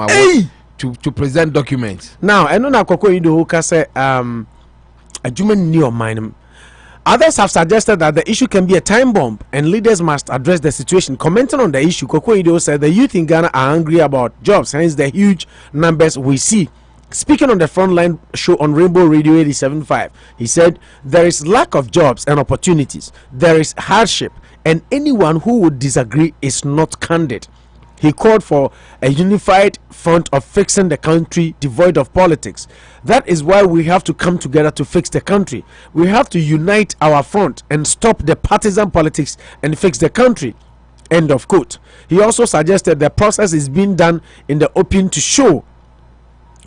to present documents. Now I know na Koko Idoho ka say adwuma ni o mind. Others have suggested that the issue can be a time bomb and leaders must address the situation. Commenting on the issue, Koko Idoho said the youth in Ghana are angry about jobs, hence the huge numbers we see. Speaking on the Frontline show on Rainbow Radio 87.5, he said there is lack of jobs and opportunities, there is hardship, and anyone who would disagree is not candid. He called for a unified front of fixing the country devoid of politics. That is why we have to come together to fix the country. We have to unite our front and stop the partisan politics and fix the country. End of quote. He also suggested the process is being done in the open to show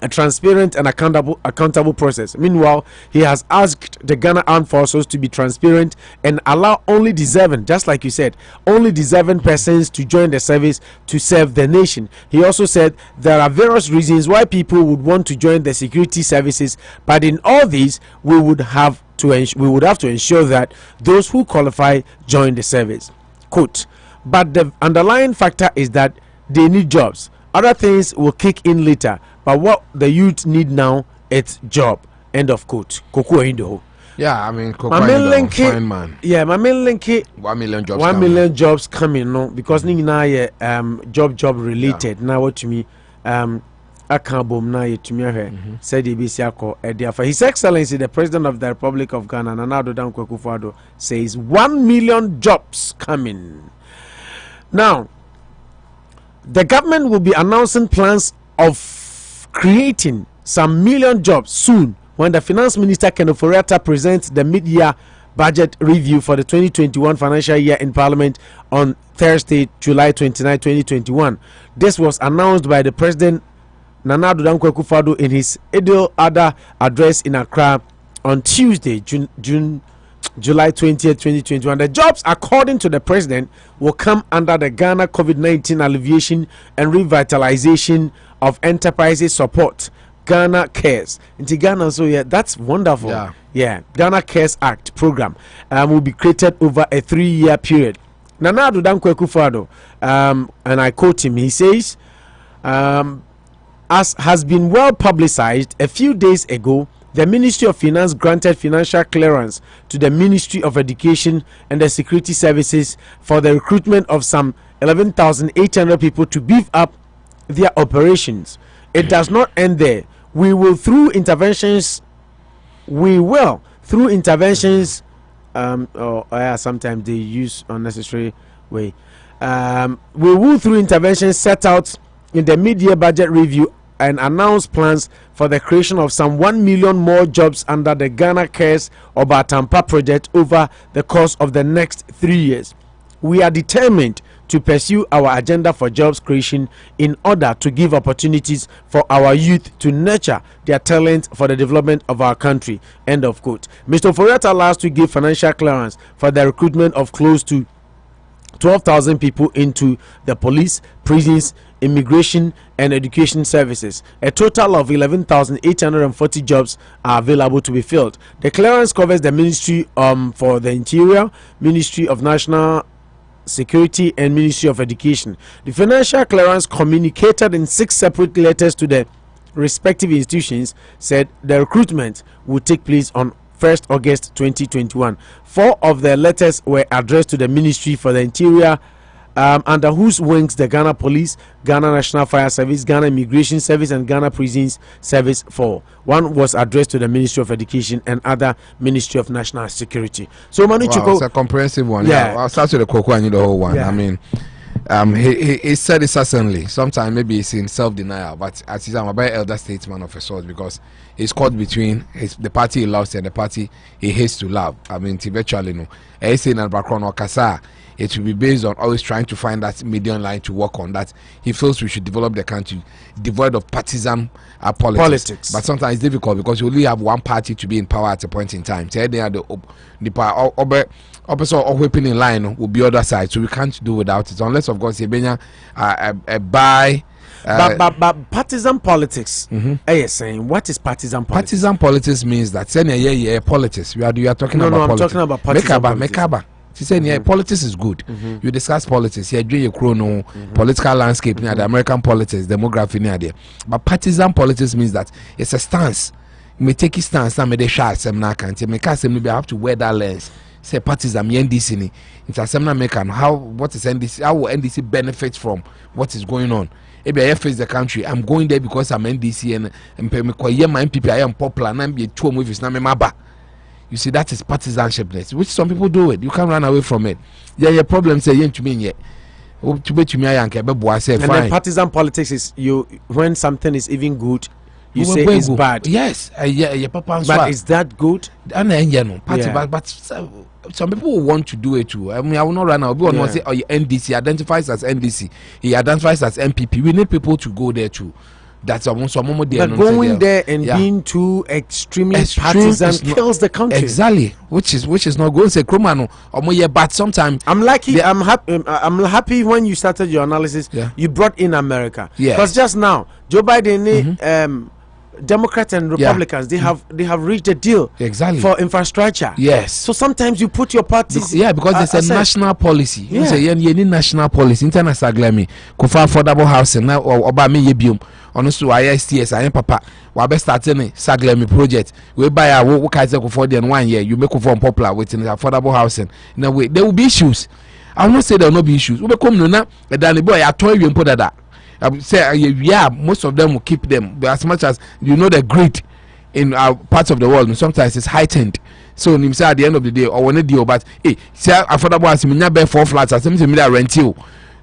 a transparent and accountable process. Meanwhile, he has asked the Ghana Armed Forces to be transparent and allow only deserving, just like you said, only deserving persons to join the service to serve the nation. He also said there are various reasons why people would want to join the security services, but in all these, we would have to ensure that those who qualify join the service. Quote, but the underlying factor is that they need jobs. Other things will kick in later, but what the youth need now is job. End of quote. Koko Idoho. Yeah, I mean, my main link, fine man. Yeah, my main link, 1 million jobs. 1 million jobs coming, no, because job related. Now what to me, I can't boom now to me. Said the His Excellency the President of the Republic of Ghana, Nana Addo Dankwa Akufo-Addo, says 1 million jobs coming. Now, the government will be announcing plans of creating some million jobs soon when the Finance Minister Ken Ofori-Atta presents the mid-year budget review for the 2021 financial year in Parliament on Thursday, July 29, 2021. This was announced by the President Nana Addo Dankwa Akufo-Addo in his Idil Adha address in Accra on Tuesday, July 20th, 2021. The jobs, according to the president, will come under the Ghana COVID-19 Alleviation and Revitalization of Enterprises Support, Ghana Cares. Into Ghana, so yeah, that's wonderful. Yeah, Ghana Cares Act program will be created over a 3-year period. Nana Addo Dankwa Akufo-Addo, and I quote him, he says, as has been well publicized, a few days ago, the Ministry of Finance granted financial clearance to the Ministry of Education and the Security Services for the recruitment of some 11,800 people to beef up their operations. It does not end there. Through interventions, sometimes they use unnecessary way. We will, through interventions set out in the mid-year budget review, and announce plans for the creation of some 1 million more jobs under the Ghana Cares Obatampa project over the course of the next 3 years. We are determined to pursue our agenda for jobs creation in order to give opportunities for our youth to nurture their talent for the development of our country. End of quote. Mr. Ofori-Atta last week gave financial clearance for the recruitment of close to 12,000 people into the police, prisons, immigration and education services. A total of 11,840 jobs are available to be filled. The clearance covers the Ministry for the Interior, Ministry of National Security and Ministry of Education. The financial clearance, communicated in 6 separate letters to the respective institutions, said the recruitment would take place on 1st August 2021. 4 of the letters were addressed to the Ministry for the Interior, under whose wings the Ghana Police, Ghana National Fire Service, Ghana Immigration Service and Ghana Prisons Service fall. 1 was addressed to the Ministry of Education and other Ministry of National Security. So Manu Chukwu, it's a comprehensive one. Yeah. I'll start with the Koko and you the whole one. Yeah. I mean, he said it certainly. Sometimes maybe it's in self-denial, but as he's a very elder statesman of a sort, because he's caught between the party he loves and the party he hates to love. I mean, eventually, no. He's saying that background or Kasa, it will be based on always trying to find that median line to work on. That he feels we should develop the country devoid of partisan politics. But sometimes it's difficult because you only have one party to be in power at a point in time. So they are the power whipping in line will be other side, so we can't do without it unless of course you buy. But partisan politics. Saying what is partisan politics? Partisan politics means that politics. You are talking about I'm politics. talking about partisan politics. She said, politics is good. You discuss politics. You do your chrono, political landscape near the American politics, demography near there. But partisan politics means that it's a stance. You may take a stance, and may share some can't you have to wear that lens. Say partisan, NDC. It's a seminar maker. What is NDC? How will NDC benefit from what is going on? Maybe I face the country. I'm going there because I'm NDC and my MPP. I am popular and I'm be 2 movies. Now I'm You see, that is partisanshipness, which some people do it. You can't run away from it. Yeah, your problem say to me yet. To be to me, and then partisan politics is when something is even good, you say it's bad. Yes, but is that good? But some people will want to do it too. I mean, I will not run out. People want to say, NDC identifies as NDC. He identifies as MPP. We need people to go there too. That's almost but going there and being too extremely partisan kills the country. Exactly, which is not good. Say Kromano or but sometimes I'm happy when you started your analysis. You brought in America. Because just now Joe Biden, Democrats and Republicans, they have reached a deal for infrastructure. Yes. So sometimes you put your parties. Because there's a national policy. You say you need national policy. International glami. Kufa affordable housing now or Obama yebium. honestly ISTS I am papa we be starting Saglemi project we buy a wo kai say for the 1 year you make form popular with affordable housing now there will be issues. I will not say there will not be issues we be come no na e dan boy atoy we put that say yeah most of them will keep them but as much as you know the greed in our parts of the world sometimes it's heightened. So you say at the end of the day or when a deal but hey say affordable housing me buy 4 flats as me rent you.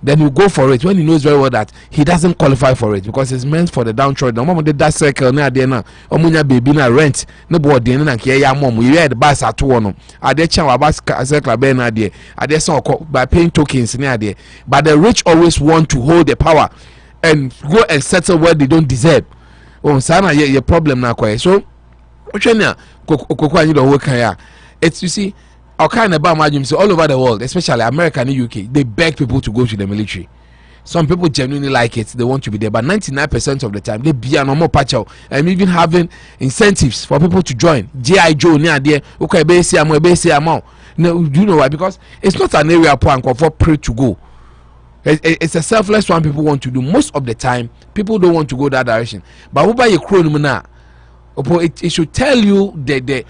Then you go for it when he knows very well that he doesn't qualify for it because it's meant for the downtrodden. The moment that circle near there now, omunya baby na rent, no board then na kia ya mom. We the bus at one. Are there chan bus circle be na there? Are there some by paying tokens near there? But the rich always want to hold the power and go and settle where they don't deserve. Oh, sana ye problem na kwa. So, ochenya kokwa ni do work here. It's you see. All kind of so all over the world, especially America and the UK, they beg people to go to the military. Some people genuinely like it, they want to be there, but 99% of the time they be a normal patch out and even having incentives for people to join. G.I. Joe near there, okay, base amount. No, do you know why? Because it's not an area for pray to go. It's a selfless one people want to do. Most of the time, people don't want to go that direction. But who buy a crown now? It should tell you the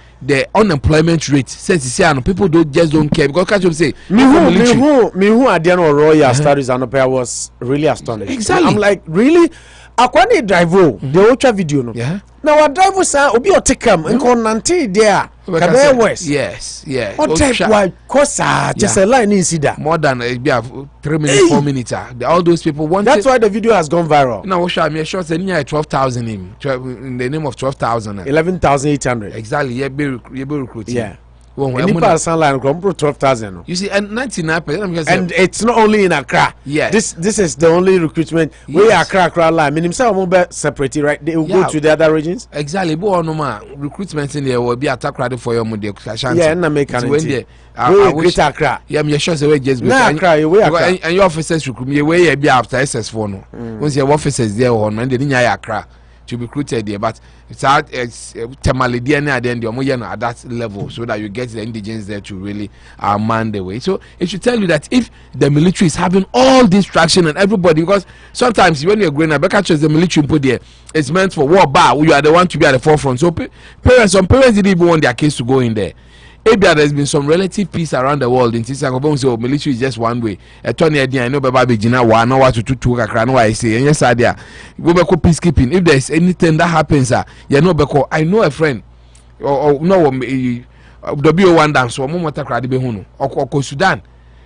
unemployment rate. Since people don't care because catch up say me who at the end of Royal Studies and I was really astonished. Exactly. I'm like really. Akwani drive the ultra video no. Yeah. Now our driver say obi otekam nko nante there. Kabe West. Yes. What type why kosa just a line in sida. More than 3 minutes, 4 minutes. All those people want. That's why the video has gone viral. Now what me sure say near 12,000 in the name of 12,000. 11,800. Exactly. You be recruiting. Yeah. Well, sound like 12,000. You see, and 99%. And it's not only in Accra. Yes. This is the only recruitment. Yes. We Accra line. Meaning, some will separate, right? They will go to the other regions. Exactly. But no recruitment in there will be attack ready for your money. Yeah, and make an idea. We great Accra. Yeah, I'm sure the way just Accra. We Accra. And your officers recruit me way be after SS4 no. Once your officers there on, and then Accra to be recruited there, but it's Tamale DNA then the Omoyano at that level so that you get the indigents there to really man the way. So it should tell you that if the military is having all this traction and everybody, because sometimes when you're growing up, because the military put there, it's meant for war bar, you are the one to be at the forefront. So some parents didn't even want their kids to go in there. Maybe there's been some relative peace around the world in Tisakobon, so military is just one way. A Tony idea, I know Baby Jina, one, no what to Kakran, I say, and yes, idea. Go back to peacekeeping. If there's anything that happens, you know, because I know a friend, or no, W1 dance, or Momota Kradibehuno, or Sudan.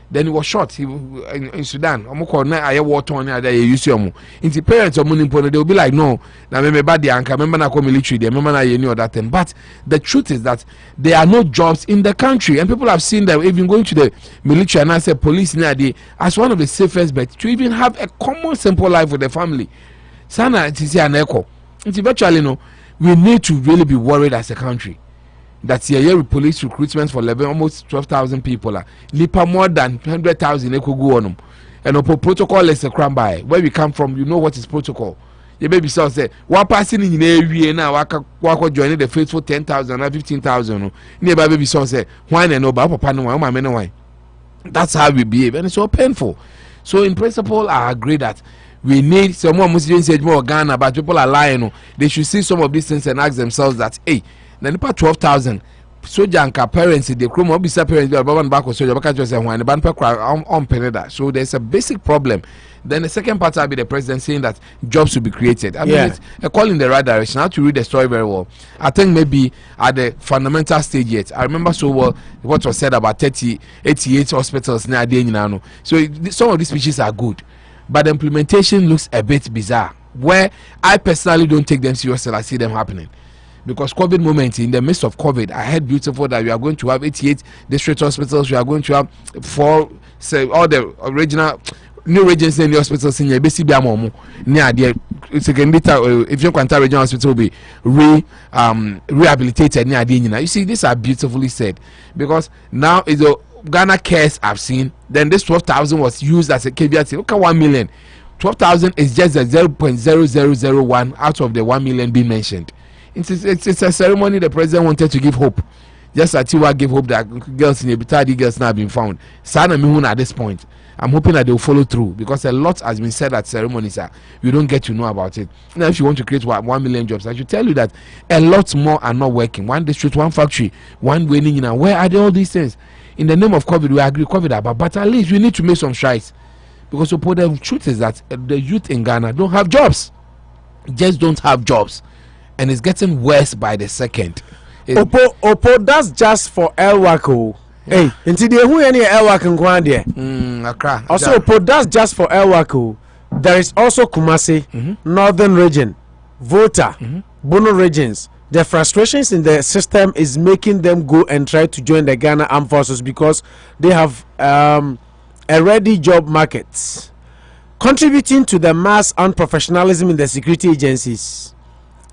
Then he was shot in Sudan. I water on there. You see, into parents of Munimpo, they will be like, no, now remember bad the anchor, remember na military, remember na you know that thing. But the truth is that there are no jobs in the country, and people have seen that even going to the military and I say police near the as one of the safest bets to even have a common simple life with the family. Sana it is an echo. It's virtually no. We need to really be worried as a country. That's year police recruitment for almost 12,000 people. Nipa more than 100,000 they could go on them. And protocol is a crime by where we come from. You know what is protocol. You baby so say one person in the area now wako joining the faithful 10,000 or 15,000. Nearby baby so say why no papa no why. That's how we behave, and it's so painful. So in principle, I agree that we need someone Muslims say more Ghana, but people are lying. They should see some of these things and ask themselves that hey. Then about 12,000 soldier and parents the crew will be parents back soldier when the band on Peneda. So there's a basic problem. Then the second part will be the president saying that jobs will be created. I mean it's a call in the right direction. I have to read the story very well. I think maybe at the fundamental stage yet. I remember so well what was said about 88 hospitals near Adwene. So some of these speeches are good, but the implementation looks a bit bizarre. Where I personally don't take them seriously, I see them happening. Because COVID moment, in the midst of COVID, I heard beautiful that we are going to have 88 district hospitals. We are going to have 4, say, all the original new regions in the hospitals in the BCB near the if you can regional hospital will be rehabilitated near the. You see, these are beautifully said because now is the Ghana cares I've seen. Then this 12,000 was used as a caveat. Look at 1 million. 12,000 is just a 0.0001 out of the 1 million being mentioned. It's a ceremony the president wanted to give hope. Just as Tiwa gave hope that girls in the Bitadi girls now have been found. Sana Mihuna at this point. I'm hoping that they'll follow through, because a lot has been said at ceremonies. You don't get to know about it. Now, if you want to create 1 million jobs, I should tell you that a lot more are not working. One district, one factory, one winning. Where are all these things? In the name of COVID, we agree COVID about, but at least we need to make some strides. Because the truth is that the youth in Ghana don't have jobs. Just don't have jobs. And it's getting worse by the second. Opo, that's just for Elwako. Hey, until they who any Elwak in Guandia. Accra. Also, Opo, that's just for Elwako. There is also Kumasi, Northern Region, Volta, Bono regions. The frustrations in the system is making them go and try to join the Ghana Armed Forces because they have a ready job market, contributing to the mass unprofessionalism in the security agencies.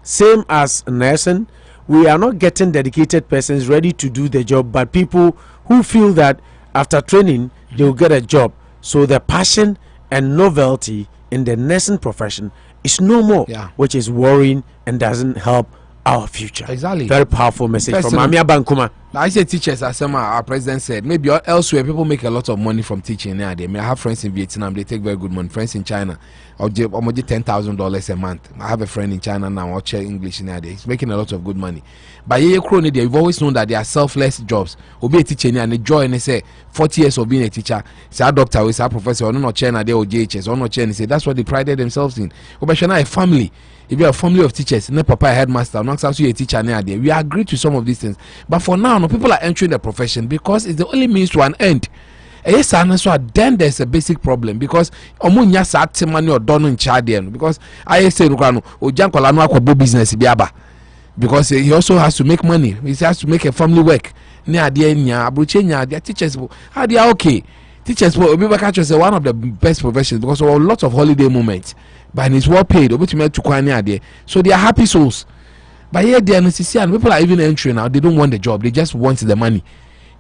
Same as nursing, we are not getting dedicated persons ready to do the job, but people who feel that after training they will get a job. So the passion and novelty in the nursing profession is no more, which is worrying and doesn't help our future. Exactly. Very powerful message from Amia Bankuma. I say teachers, as our president said, maybe elsewhere people make a lot of money from teaching. I have friends in Vietnam, they take very good money. Friends in China, almost $10,000 a month. I have a friend in China now, I'll English in there. He's making a lot of good money. But you've always known that they are selfless jobs. Will be a teacher and they join and say 40 years of being a teacher. Say a doctor, say a professor, or not China, they or JHS, or not China. Say that's what they prided themselves in. But a family. If you're a family of teachers, no papa a headmaster, not also a teacher near there. We agree to some of these things. But for now, no people are entering the profession because it's the only means to an end. Yes, and so then there's a basic problem because omunya sa money or done in charge because I say no business because he also has to make money. He has to make a family work. Near the teachers are they okay? Teachers will be one of the best professions because of a lot of holiday moments. But it's well paid. So they are happy souls. But here they are and people are even entering now. They don't want the job. They just want the money.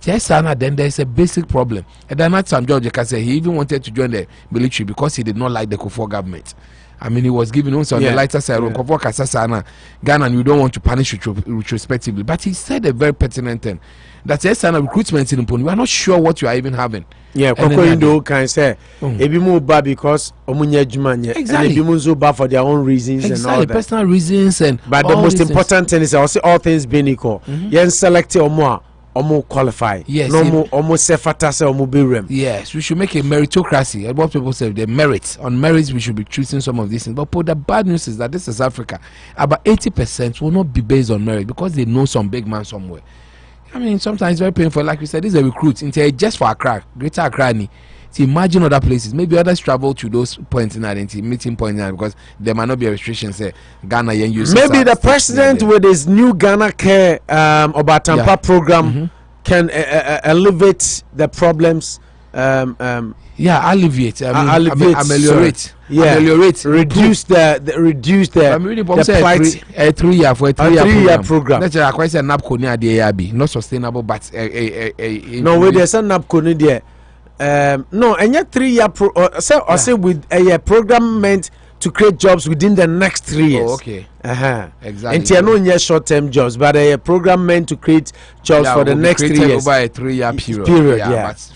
Yes, and then there's a basic problem. And then at some George can say he even wanted to join the military because he did not like the Kufuor government. I mean, he was given also on the lighter side. Kufuor Kasasana, Ghana, and you don't want to punish retrospectively. But he said a very pertinent thing. That yes, and recruitment in Upon, we are not sure what you are even having. Yeah, Kokoindo can say ebi mo bad because omunya jumanya and ebi mo so bad for their own reasons and all that. Personal reasons and but the most important thing is I say all things being equal. Yen select omo qualify. Yes. No mo omo se fata se omo be rem. Yes, we should make a meritocracy. What people say the merits. On merits we should be choosing some of these things. But the bad news is that this is Africa. About 80% will not be based on merit because they know some big man somewhere. I mean, sometimes it's very painful. Like we said, this is a recruit just for Accra, Greater Accra. To imagine other places, maybe others travel to those points in identity, meeting points because there might not be a restriction. Say Ghana, use maybe the president with his new Ghana Care Obatampa program can elevate the problems. Alleviate. Ameliorate. Ameliorate. Reduce the plight. A 3-year program. That's a question. Not sustainable, but no way. There's a napco there. No, and yet 3-year say with a program meant to create jobs within the next 3 years. Oh, okay. Exactly. And not short-term jobs, but a program meant to create jobs for the next 3 years. Over a 3-year period.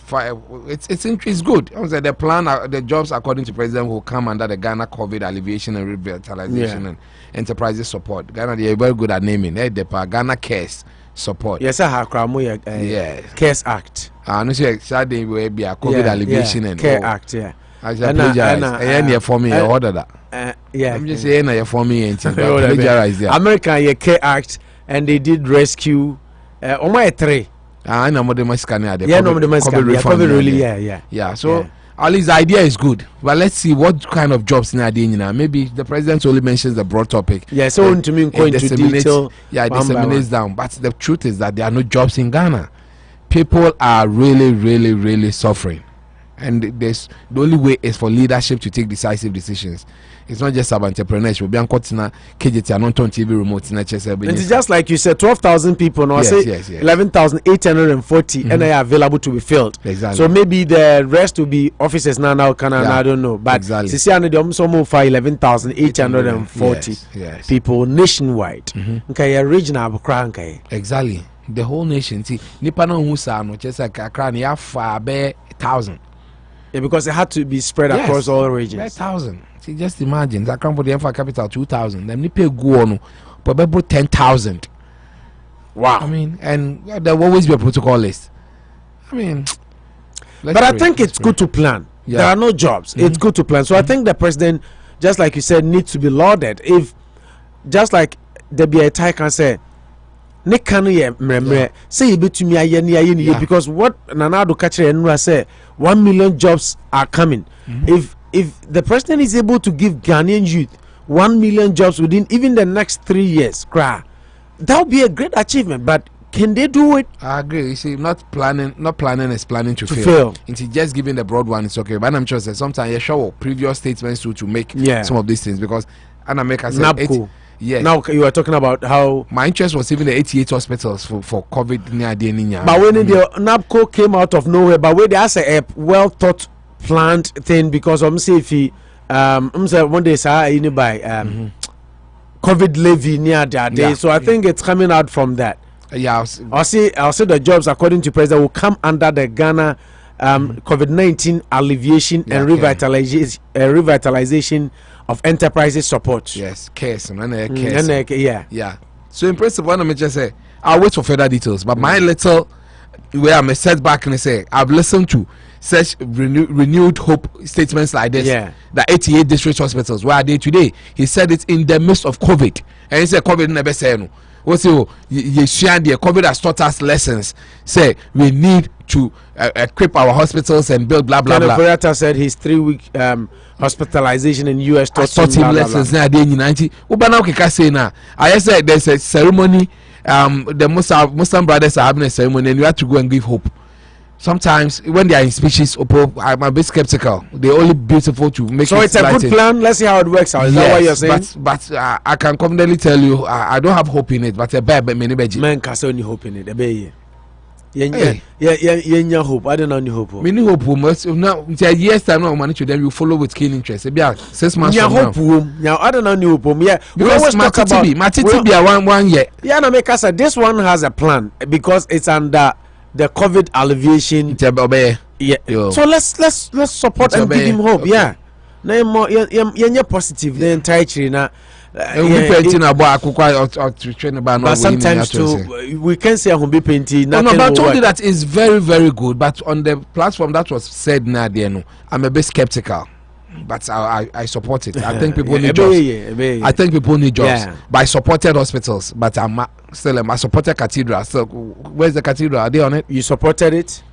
But it's good. The plan, the jobs according to President will come under the Ghana COVID alleviation and revitalization and enterprises support. Ghana, they are very good at naming. The Ghana Cares support. Yes, I have Cares Act. No, they will be a COVID alleviation and Care Act. Yeah. I apologize. For me, I order that. I'm just saying, I for me, American Care Act, and they did rescue. On my 3. I know the Mascania. Yeah. So at least the idea is good, but let's see what kind of jobs in Adwene. Maybe the president only mentions the broad topic. Yeah, so to me, going to detail. Yeah, disseminates down. But the truth is that there are no jobs in Ghana. People are really, really, really suffering. And the only way is for leadership to take decisive decisions. It's not just about entrepreneurship. And it's just like you said, 12,000 people now. Yes. 11,840 and they are available to be filled. Exactly. So maybe the rest will be offices now. I don't know. But exactly. 11,840 people nationwide. Okay, regional. Exactly. The whole nation. See, Nippon who say no, just like Accra, 1,000. Yeah, because it had to be spread across all regions. 1,000. See, just imagine that come for the Yennfa capital 2,000. Them ni pay go on, but 10,000. Wow. I mean, and there will always be a protocol list. I mean, but I think it's good to plan. Yeah. There are no jobs. It's good to plan. So I think the president, just like you said, needs to be lauded. If just like there be a tie can say, ne kanu ye mremre say you betumi aye because what Nanado Kachre and say 1 million jobs are coming. If the president is able to give Ghanaian youth 1 million jobs within even the next 3 years, that would be a great achievement. But can they do it? I agree. You see, not planning is planning to fail. It's just giving the broad one, it's okay. But I'm sure that sometimes you show previous statements to make some of these things, because Anna make us say yes. Now you are talking about how my interest was even the 88 hospitals for COVID near the but when the NABCO came out of nowhere, but when they asked a well thought planned thing, because I'm say if he one day by COVID levy near that day. So I think it's coming out from that. Yeah, I'll say the jobs according to president will come under the Ghana COVID-19 alleviation and revitalization of enterprises support. Yes, case. Yeah. So in principle, I'm just say I'll wait for further details. But my little where I'm a setback and say I've listened to such renewed hope statements like this. Yeah. The 88 district hospitals, where are they today? He said it in the midst of COVID, and he said COVID never said no. What's the COVID has taught us lessons. Say we need to equip our hospitals and build blah blah blah. Kenneth said his 3-week hospitalization in US taught him lessons. Now they in 90. I said there's a ceremony. The Muslim brothers are having a ceremony, and you have to go and give hope. Sometimes when they are in species, I'm a bit skeptical. They're only beautiful to make. So it's a good plan. Let's see how it works out. Is that what you're saying? But I can confidently tell you, I don't have hope in it. But a bad many man can only hope in it. Yeah, hope. I don't know any hope. Many hope. Now, years time now, money to them. You follow with keen interest. 6 months. Yeah, hope. Now I don't know any hope. Yeah, we always talk about Matiti 1 year. Yeah, no, make us say this one has a plan because it's under the COVID alleviation. Yeah. So let's support and give him hope. Okay. Yeah. You're positive. The entire China. But sometimes too, we can say be painting. No, but I told you that is very, very good. But on the platform that was said now, I'm a bit skeptical. But I support it. I think people need jobs. I think people need jobs. Yeah. But I supported hospitals, but I supported cathedral. So where's the cathedral? Are they on it? You supported it?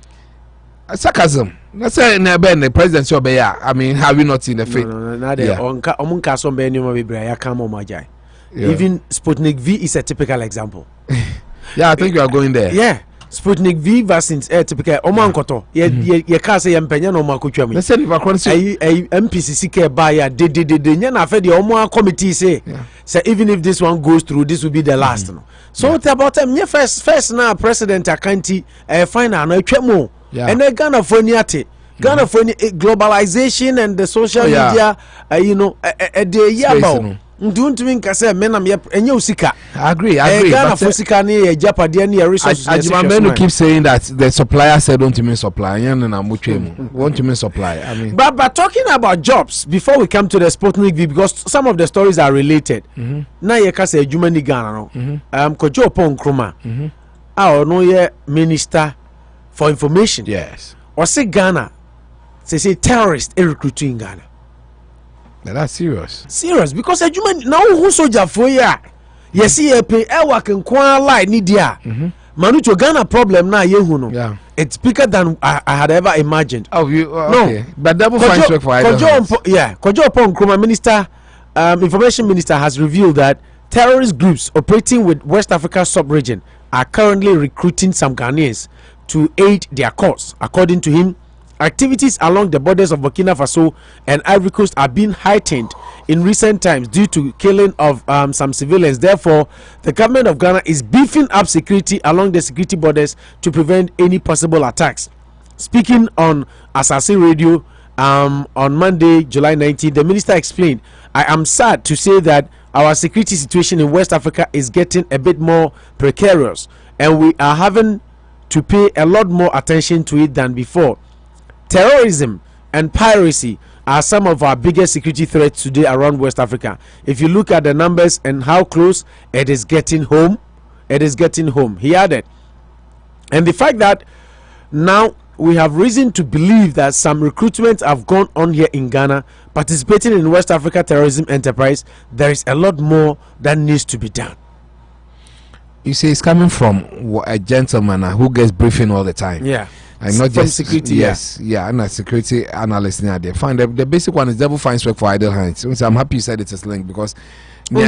Sarcasm. Let's say the presidency of I mean, have you not seen the faith? Even Sputnik V is a typical example. Yeah, I think you are going there. Yeah. Sputnik V vaccines typical omankoto ye ka say yempenya no makotwa me say liver chronic MPCC ke ba ya de nya na fe de omo committee say even if this one goes through, this will be the last no. So what about them first now president akanti final no twemo and then Ghana for niate Ghana for globalization and the social media the year don't mean kase menam enye usika. I agree. Ghana for sika ni Japadia ni resources. Ajimamenu keep saying that the supplier said don't mean supply. Want to mean supply. I mean, but talking about jobs before we come to the Sputnik V, because some of the stories are related. Na ye kase ejuma ni Ghana no. Kojo Pon Nkrumah. No ye minister for information. Yes. Or say Ghana say terrorists recruiting in Ghana. That's serious. Serious because a human now who soldier for ya. Yes, he pay work and quite lie ni dia. Manucho Ghana problem na yehuno. Yeah. It's bigger than I had ever imagined. Oh, you okay. No, but double fine check for Kojo Pon Nkrumah minister, information minister has revealed that terrorist groups operating with West Africa sub-region are currently recruiting some Ghanaians to aid their cause. According to him, activities along the borders of Burkina Faso and Ivory Coast are being heightened in recent times due to killing of some civilians. Therefore, the government of Ghana is beefing up security along the security borders to prevent any possible attacks. Speaking on Asase Radio on Monday, July 19, the minister explained, "I am sad to say that our security situation in West Africa is getting a bit more precarious, and we are having to pay a lot more attention to it than before. Terrorism and piracy are some of our biggest security threats today around West Africa. If you look at the numbers and how close it is getting home, he added. And the fact that now we have reason to believe that some recruitments have gone on here in Ghana, participating in West Africa terrorism enterprise, there is a lot more that needs to be done. You see, it's coming from a gentleman who gets briefing all the time. Yeah. And not from just security. Yes, yeah, and a security analyst now there. Fine, the basic one is devil finds work for idle hands. So I'm happy you said it is linked because Ghana,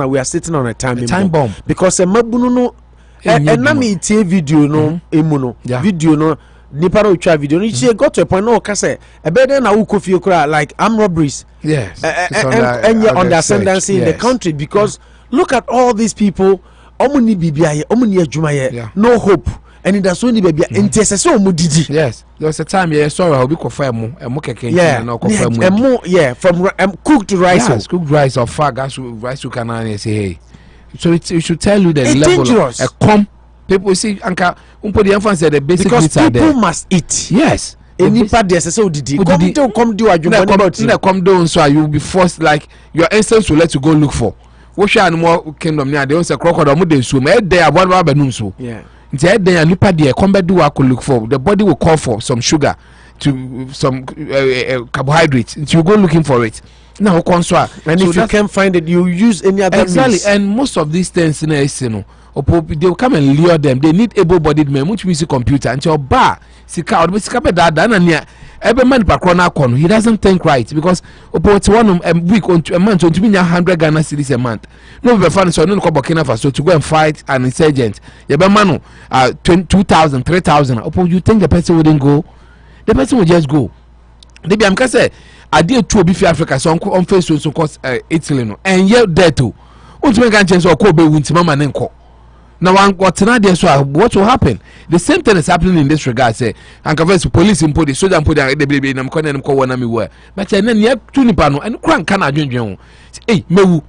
we are sitting on a time bomb because a mabuno enami tie video no emuno video no nipa no twa video no she got to a point no kase e be na wo kofi okra like armed robberies. Yes, and you're on the ascendancy in the country because look at all these people. Omuni bibia omuni adwuma ye no hope and that's only baby intese omudidi. Yes, there was a time sorry I'll be confirm emo keke no confirm from cooked rice. Yes, cooked rice or fag rice you can and say hey. So it should tell you the it's level dangerous. Of come people see anka umpo the Yennfa said the basic needs are there. Because people must eat. Yes. Any part there say odidi come do adwuma come down so you will be forced like your instincts will let you go look for. What shall more kingdom near the also crocodile mude swim a day about benum so. Yeah. It's a day and nipa there come back do what could look for. The body will call for some sugar to some carbohydrates. You go looking for it. Now and so if you can't find it, you use any other means. And most of these things in a they will come and lure them. They need able-bodied men, which means a computer. Until bar, sika or sika that and every man per he doesn't think right because it's 1 week on a month to mean 100 Ghana cedis a month. No be fun so no ko Burkina Faso to go and fight an insurgent. You be manu 2,000, 3,000. You think the person wouldn't go? The person will just go. They be am say I did 2 obi Africa so on face so cause Italy no and yet there too. Ultimate can change or ko be winti mama nenko. Now, what will happen? The same thing is happening in this regard. Say, and converse police in put the soldier and put the baby in them call one me where. But then you have 2 nipano and crank can I join. Hey, me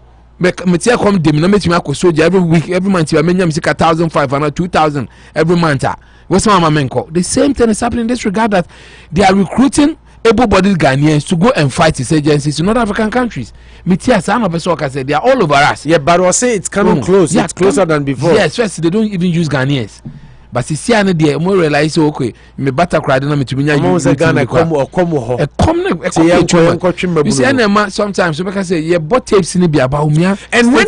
tia come dim no me soldier every week, every month. You are many 1,500, 2,000 every month. What's my menko? The same thing is happening in this regard that they are recruiting able-bodied Ghanaians to go and fight these agencies in other African countries. Mitia Sana Besoka said they are all over us. Yeah, but I say it's coming close. Yeah, it's closer than before. Yes, first they don't even use Ghanaians. But see, I know more realize okay. Me better cry than me to be near you. You see, sometimes you can say yeah, but tapes in the about me. And when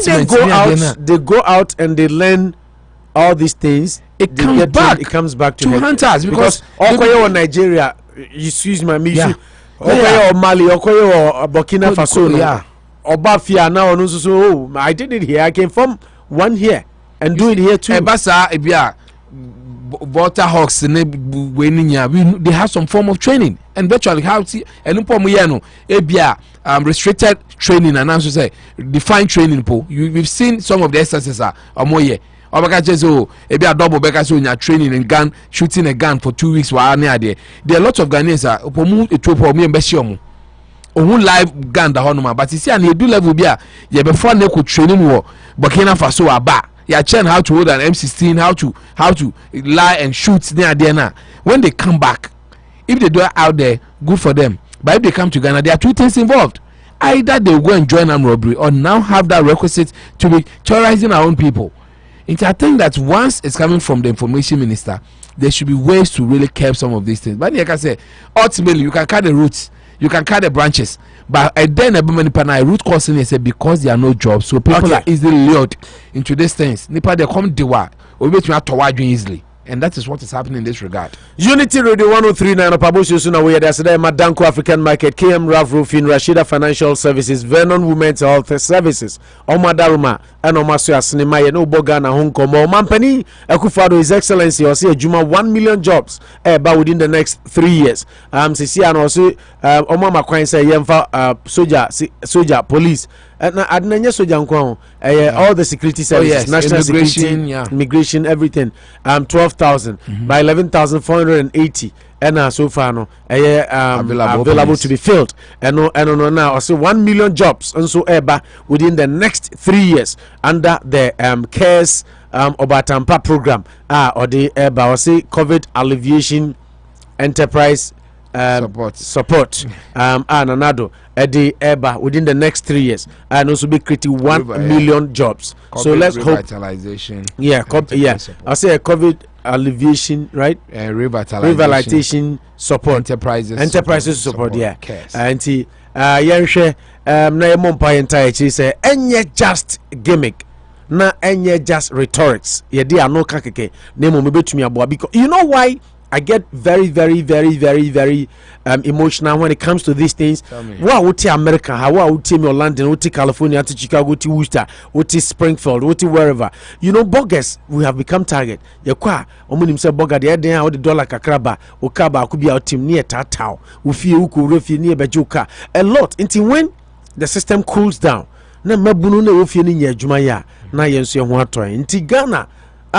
they go out and they learn all these things. It comes back to hunters because Okoye Nigeria. Excuse my mission. Okoye or Mali, Okoye or Burkina Faso. Yeah. Obafia now on so I did it here. I came from one here and do it here too. Ebasa ebia Water Hawks they have some form of training and virtually how see and ebia restricted training and also say defined training po. We've seen some of the exercises are omoye. Maybe a double back so you're training and gun shooting a gun for 2 weeks while near there. There are lots of Ghanaians live gun the honor, but you see, and you do level be before they could training war Burkina Faso are back. You train how to hold an M16, how to lie and shoot near there now. When they come back, if they do it out there, good for them. But if they come to Ghana, there are 2 things involved. Either they go and join armed robbery or now have that requisite to be terrorizing our own people. I think that once it's coming from the information minister, there should be ways to really curb some of these things. But like I say, ultimately you can cut the roots, you can cut the branches. But then a root cause in say because there are no jobs, so people are easily lured into these things. Nipa they come dewa, or wait to easily. And that is what is happening in this regard. Unity Radio 103.9 Opabosio Suna we are today Madanko African Market, KM Raf Roofing, Rashida Financial Services, Vernon Women's Health Services, Omadaruma, and Omasu Asinima, and Obogana Honkomo, Mampani, Akufado, His Excellency, or see a Juma 1 million jobs but within the next 3 years. Sisi and also Omama Kwan say Yennfa soldier, police. Adnanya soja nkwa all the security services, national security, immigration, everything. 12,000 by 11,480 and so far no available to be filled and no now I say 1 million jobs and so eba within the next 3 years under the CARES Obatampa program or the eba I say COVID alleviation enterprise support and another the eba within the next 3 years and also be creating 1 million jobs. COVID, so let's hope I say a COVID alleviation, right? Revitalization support enterprises support and Yennfa na mompa entire say enye just gimmick na enye just rhetorics ye dey ano kakeke na mo betumi aboa because you know why I get very emotional when it comes to these things. Wow, what America, how what me London, what California, what Chicago, what Worcester, what Springfield, what wherever. You know, bogus, we have become target. Yakwa, omunim se boga de den how the dollar kakraba, okaba could be our team near tatao, ufi uku refi near bejuka. A lot until when the system cools down. Na mabunu na ufi ni adwuma ya na yenso ho atoy. Nti Ghana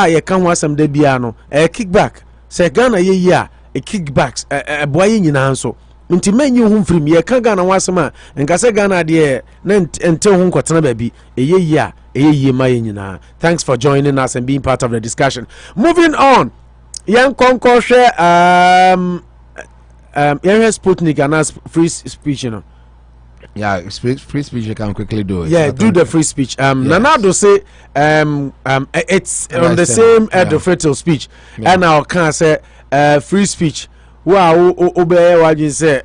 ye kan ho asem da bia no kickback. Say Ghana ye a kickbacks boy nyina nso nti manyi ho mfrim ye ka Ghana wasema nka say Ghana de na ente ho nkotena ba bi ye ma ye nyina. Thanks for joining us and being part of the discussion. Moving on, yan konko share Sputnik and free speech, you know. Yeah, free speech you can quickly do it. Yeah, do the free speech. Yes. Nanado say it's on the same fatal speech. And now can say free speech. Wow, obey what you say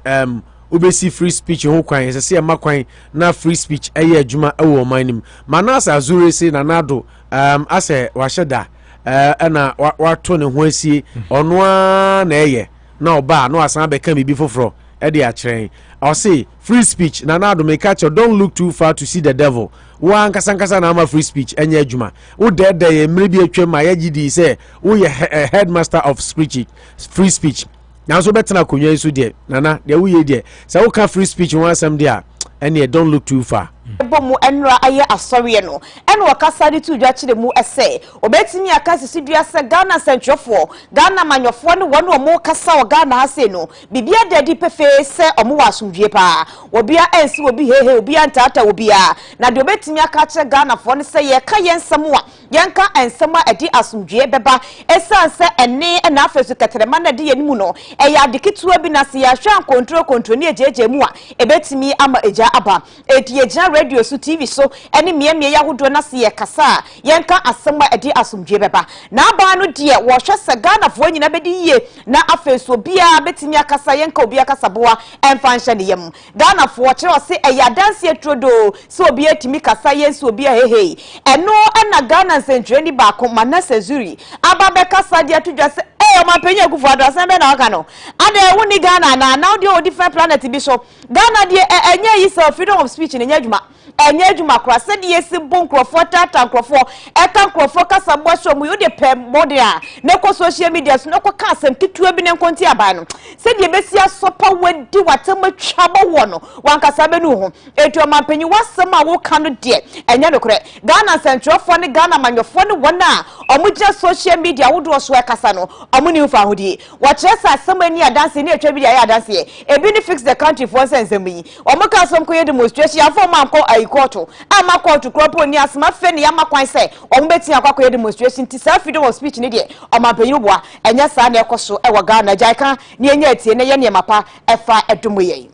obesi free speech ho kwan say makwan na free speech adwuma wo manim. Manasa Azure say Nanado ase washeda na wato ne ho asie ono na eye na oba no asan be kan bibi foforo e de a kyerен. I'll say free speech. Nanado make catch don't look too far to see the devil. One kasankasa na ama free speech enye adwuma. Wo dey maybe atwa ma yagidi say wo ye headmaster of speech free speech. Now so betena konwa isu de nana de wo ye de. Say wo ka free speech one asem de a ene don't look too far. Bomu enra aye asori no ene wakasa de tu dwa kire mu ese obetimi akase sidua se Ghana centrofo Ghana manyofo ne wono mo kasa o Ghana ase no bibia dedi pefe se omo wasumdue pa obia ensi obi hehe obia ntata obia na de obetimi akache Ghana fo ne se ye ka yensem a yenka ensem a edi asumdue beba esan se ene na afesu keterema na de yenimu no eya adeketua bi na se ya hwan control ne ejeje mu a ebetimi ama eja aba edi eja radio so TV so eni miemie yahodo na se ye kasa yenka asema edi asumdwe beba na aba no de wo hwe se Ghana fo nyina bedi yie na afeso bia betimi akasa yenka obi akasa boa emfa ne yem Ghana fo kire se eya dance etrodo so obi etimi kasa yenso obi hehe eno na Ghana centre ni ba ko manase zuri aba be kasa de atudwa se o ma penye kufu ado asembe na waka no ade woni Ghana na now de different planet bi so Ghana de enye yi self freedom of speech ne nyadwuma enye adwuma kra se de yesi bon krofo tata krofo eka krofo kasa bosho mu yode pe mode a ne ko social media so ne ko ka asem titua bi ne nkonti aba no se de besi asopa wadi watama twabo wo no wankasa be nu ho etu ma penyi wasem a wo ka no de enye no kre Ghana central fo ne Ghana manyofo ne wona omugye social media wo do so ekasa no omuni ufa hodi wachesa asema ni adanse ni etwa bi ya adanse ebi ni fix the country for sense yi omuka som ko ye demonstration ya for man ko aikoto ama court kropo ni asema fe ni amakwan se ombeti akwa ye demonstration ti self freedom of speech ni de omapanyi boa enya sa na ekoso e wa Ghana jaika ni enya etie ne ye ne mapa efa edomoye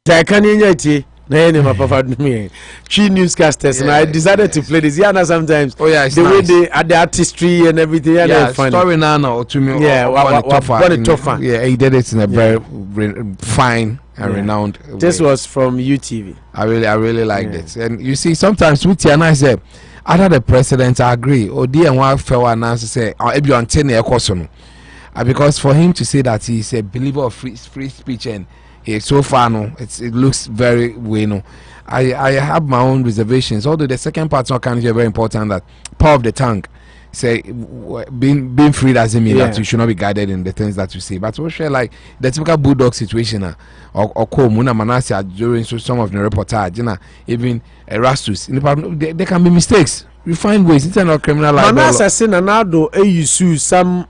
jaika ni enya etie na ye ne mapa fa edomoye chi newscasters and I decided to play this sometimes the way they the artistry and everything funny story now to me he did it in a very fine and renowned this way. Was from UTV. I really liked it. And you see sometimes with and I say other the president I agree or dear one fell announce say everyone 10 year question because for him to say that he's a believer of free speech and so far no it looks very well. I have my own reservations, although the second part not kind of very important, that power of the tongue. say being free doesn't mean that you should not be guided in the things that you say. But we share like the typical bulldog situation or Muna Manasseh during some of the reportage, even Erastus. There can be mistakes. We find ways. It's not criminal liability. Manasseh Sinanado use some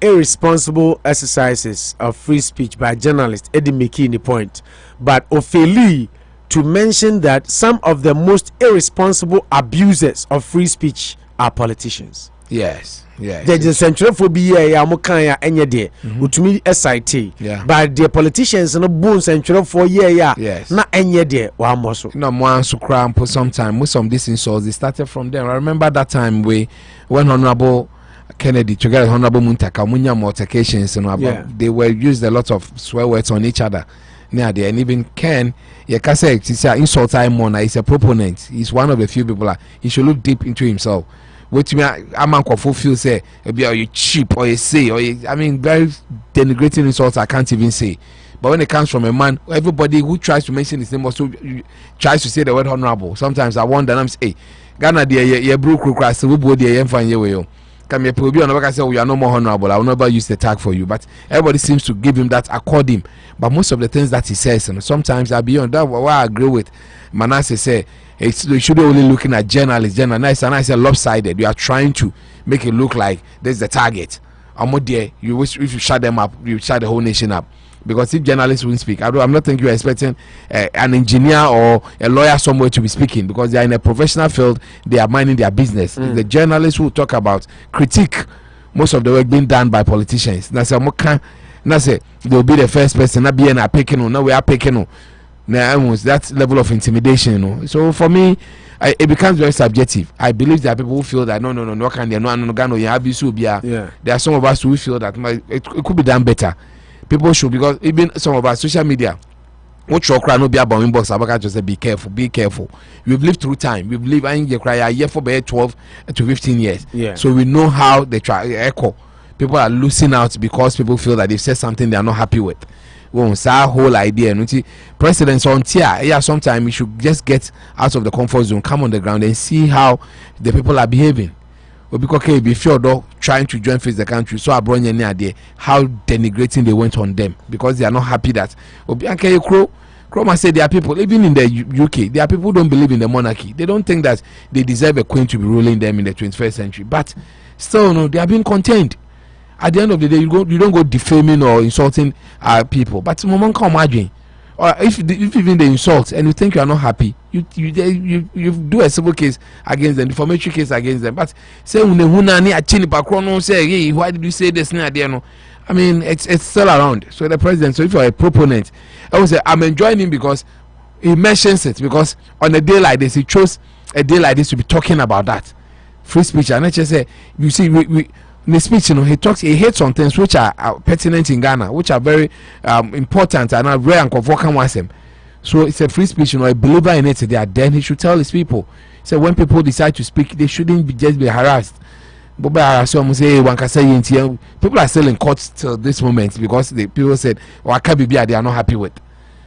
irresponsible exercises of free speech by journalists. Eddie making the point, but Ophélie to mention that some of the most irresponsible abusers of free speech are politicians. Yes. There's a central phobia ya mukanya enye de utumi SIT but the politicians no bone central for year na enye de wa moso no mo so cram for some time. Most of these insults they started from them. I remember that time when Honorable Kennedy together with Honorable Muntaka munya altercations they were used a lot of swear words on each other near there, and even Ken Yakase insult time on is a proponent. He's one of the few people he should look deep into himself. Which me a man can feel say you cheap or you say or I mean very denigrating insults I can't even say. But when it comes from a man, everybody who tries to mention his name also tries to say the word honorable. Sometimes I wonder and I'm say, Ghana dear broke cross we both dear Yennfa and you come here probably on the say we are no more honorable. I will never use the tag for you. But everybody seems to give him that accord him. But most of the things that he says and sometimes are beyond that what I agree with Manasseh say. You should be only looking at journalists. Journalists and I say lopsided. You are trying to make it look like there's the target. There, you wish if you shut them up, you shut the whole nation up. Because if journalists won't speak, I'm not thinking you're expecting an engineer or a lawyer somewhere to be speaking because they are in a professional field. They are minding their business. The journalists who talk about critique most of the work being done by politicians. Now say they'll be the first person. Not be an apicano. Now we are picking. That level of intimidation, So for me, it becomes very subjective. I believe there are people who feel that no, can there are some of us who feel that it could be done better. People should, because even some of our social media, what you cry no be about inbox. I just say be careful. We've lived through time. We've lived a year for 12 to 15 years. So we know how they try echo. People are losing out because people feel that they've said something they are not happy with. It's our whole idea. Presidents on tier, sometimes we should just get out of the comfort zone, come on the ground and see how the people are behaving. Because if you're trying to join face the country, so I brought you there, how denigrating they went on them because they are not happy that Kroma said there are people, even in the UK, there are people who don't believe in the monarchy. They don't think that they deserve a queen to be ruling them in the 21st century. But still, they are being contained. At the end of the day, you don't go defaming or insulting people. But moment come imagine, or if even they insult and you think you are not happy, you do a civil case against them, defamatory case against them. But say say, why did you say this? I mean, it's still around. So the president. So if you are a proponent, I would say I'm enjoying him because he mentions it. Because on a day like this, he chose a day like this to be talking about that free speech. And I just say, you see, we in the speech, he hates on things which are pertinent in Ghana, which are very important and are rare and convoking them. So it's a free speech, a believer in it. Then he should tell his people. So when people decide to speak, they shouldn't just be harassed. People are still in court till this moment because the people said, they are not happy with.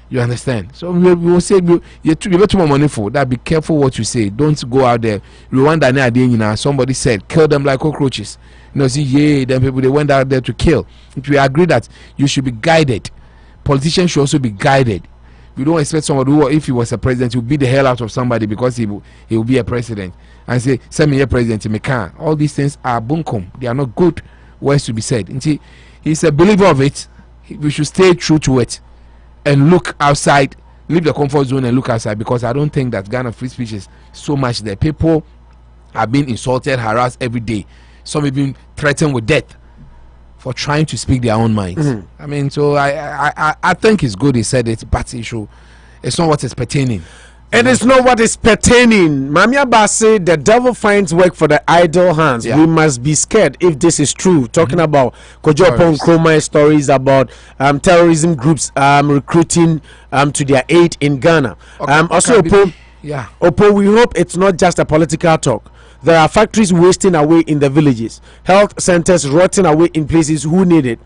You understand? So we will say you get too much money for that. Be careful what you say. Don't go out there. Rwanda, somebody said, kill them like cockroaches. Then people they went out there to kill. If we agree that you should be guided, politicians should also be guided. We don't expect somebody who, if he was a president, he will beat the hell out of somebody because he will be a president and say, send me a president, me can't. All these things are bunkum. They are not good words to be said. And see, he's a believer of it. We should stay true to it and look outside, leave the comfort zone and look outside, because I don't think that Ghana free speech is so much there. People are being insulted, harassed every day. Some have been threatened with death for trying to speak their own minds. I mean, so I think it's good he said it, but it's not what is pertaining. It is not what is pertaining. Mami Abba said the devil finds work for the idle hands. We must be scared if this is true. Talking about Kojo Nkrumah stories about terrorism groups recruiting to their aid in Ghana. Also, Opo, we hope it's not just a political talk. There are factories wasting away in the villages, health centers rotting away in places who need it.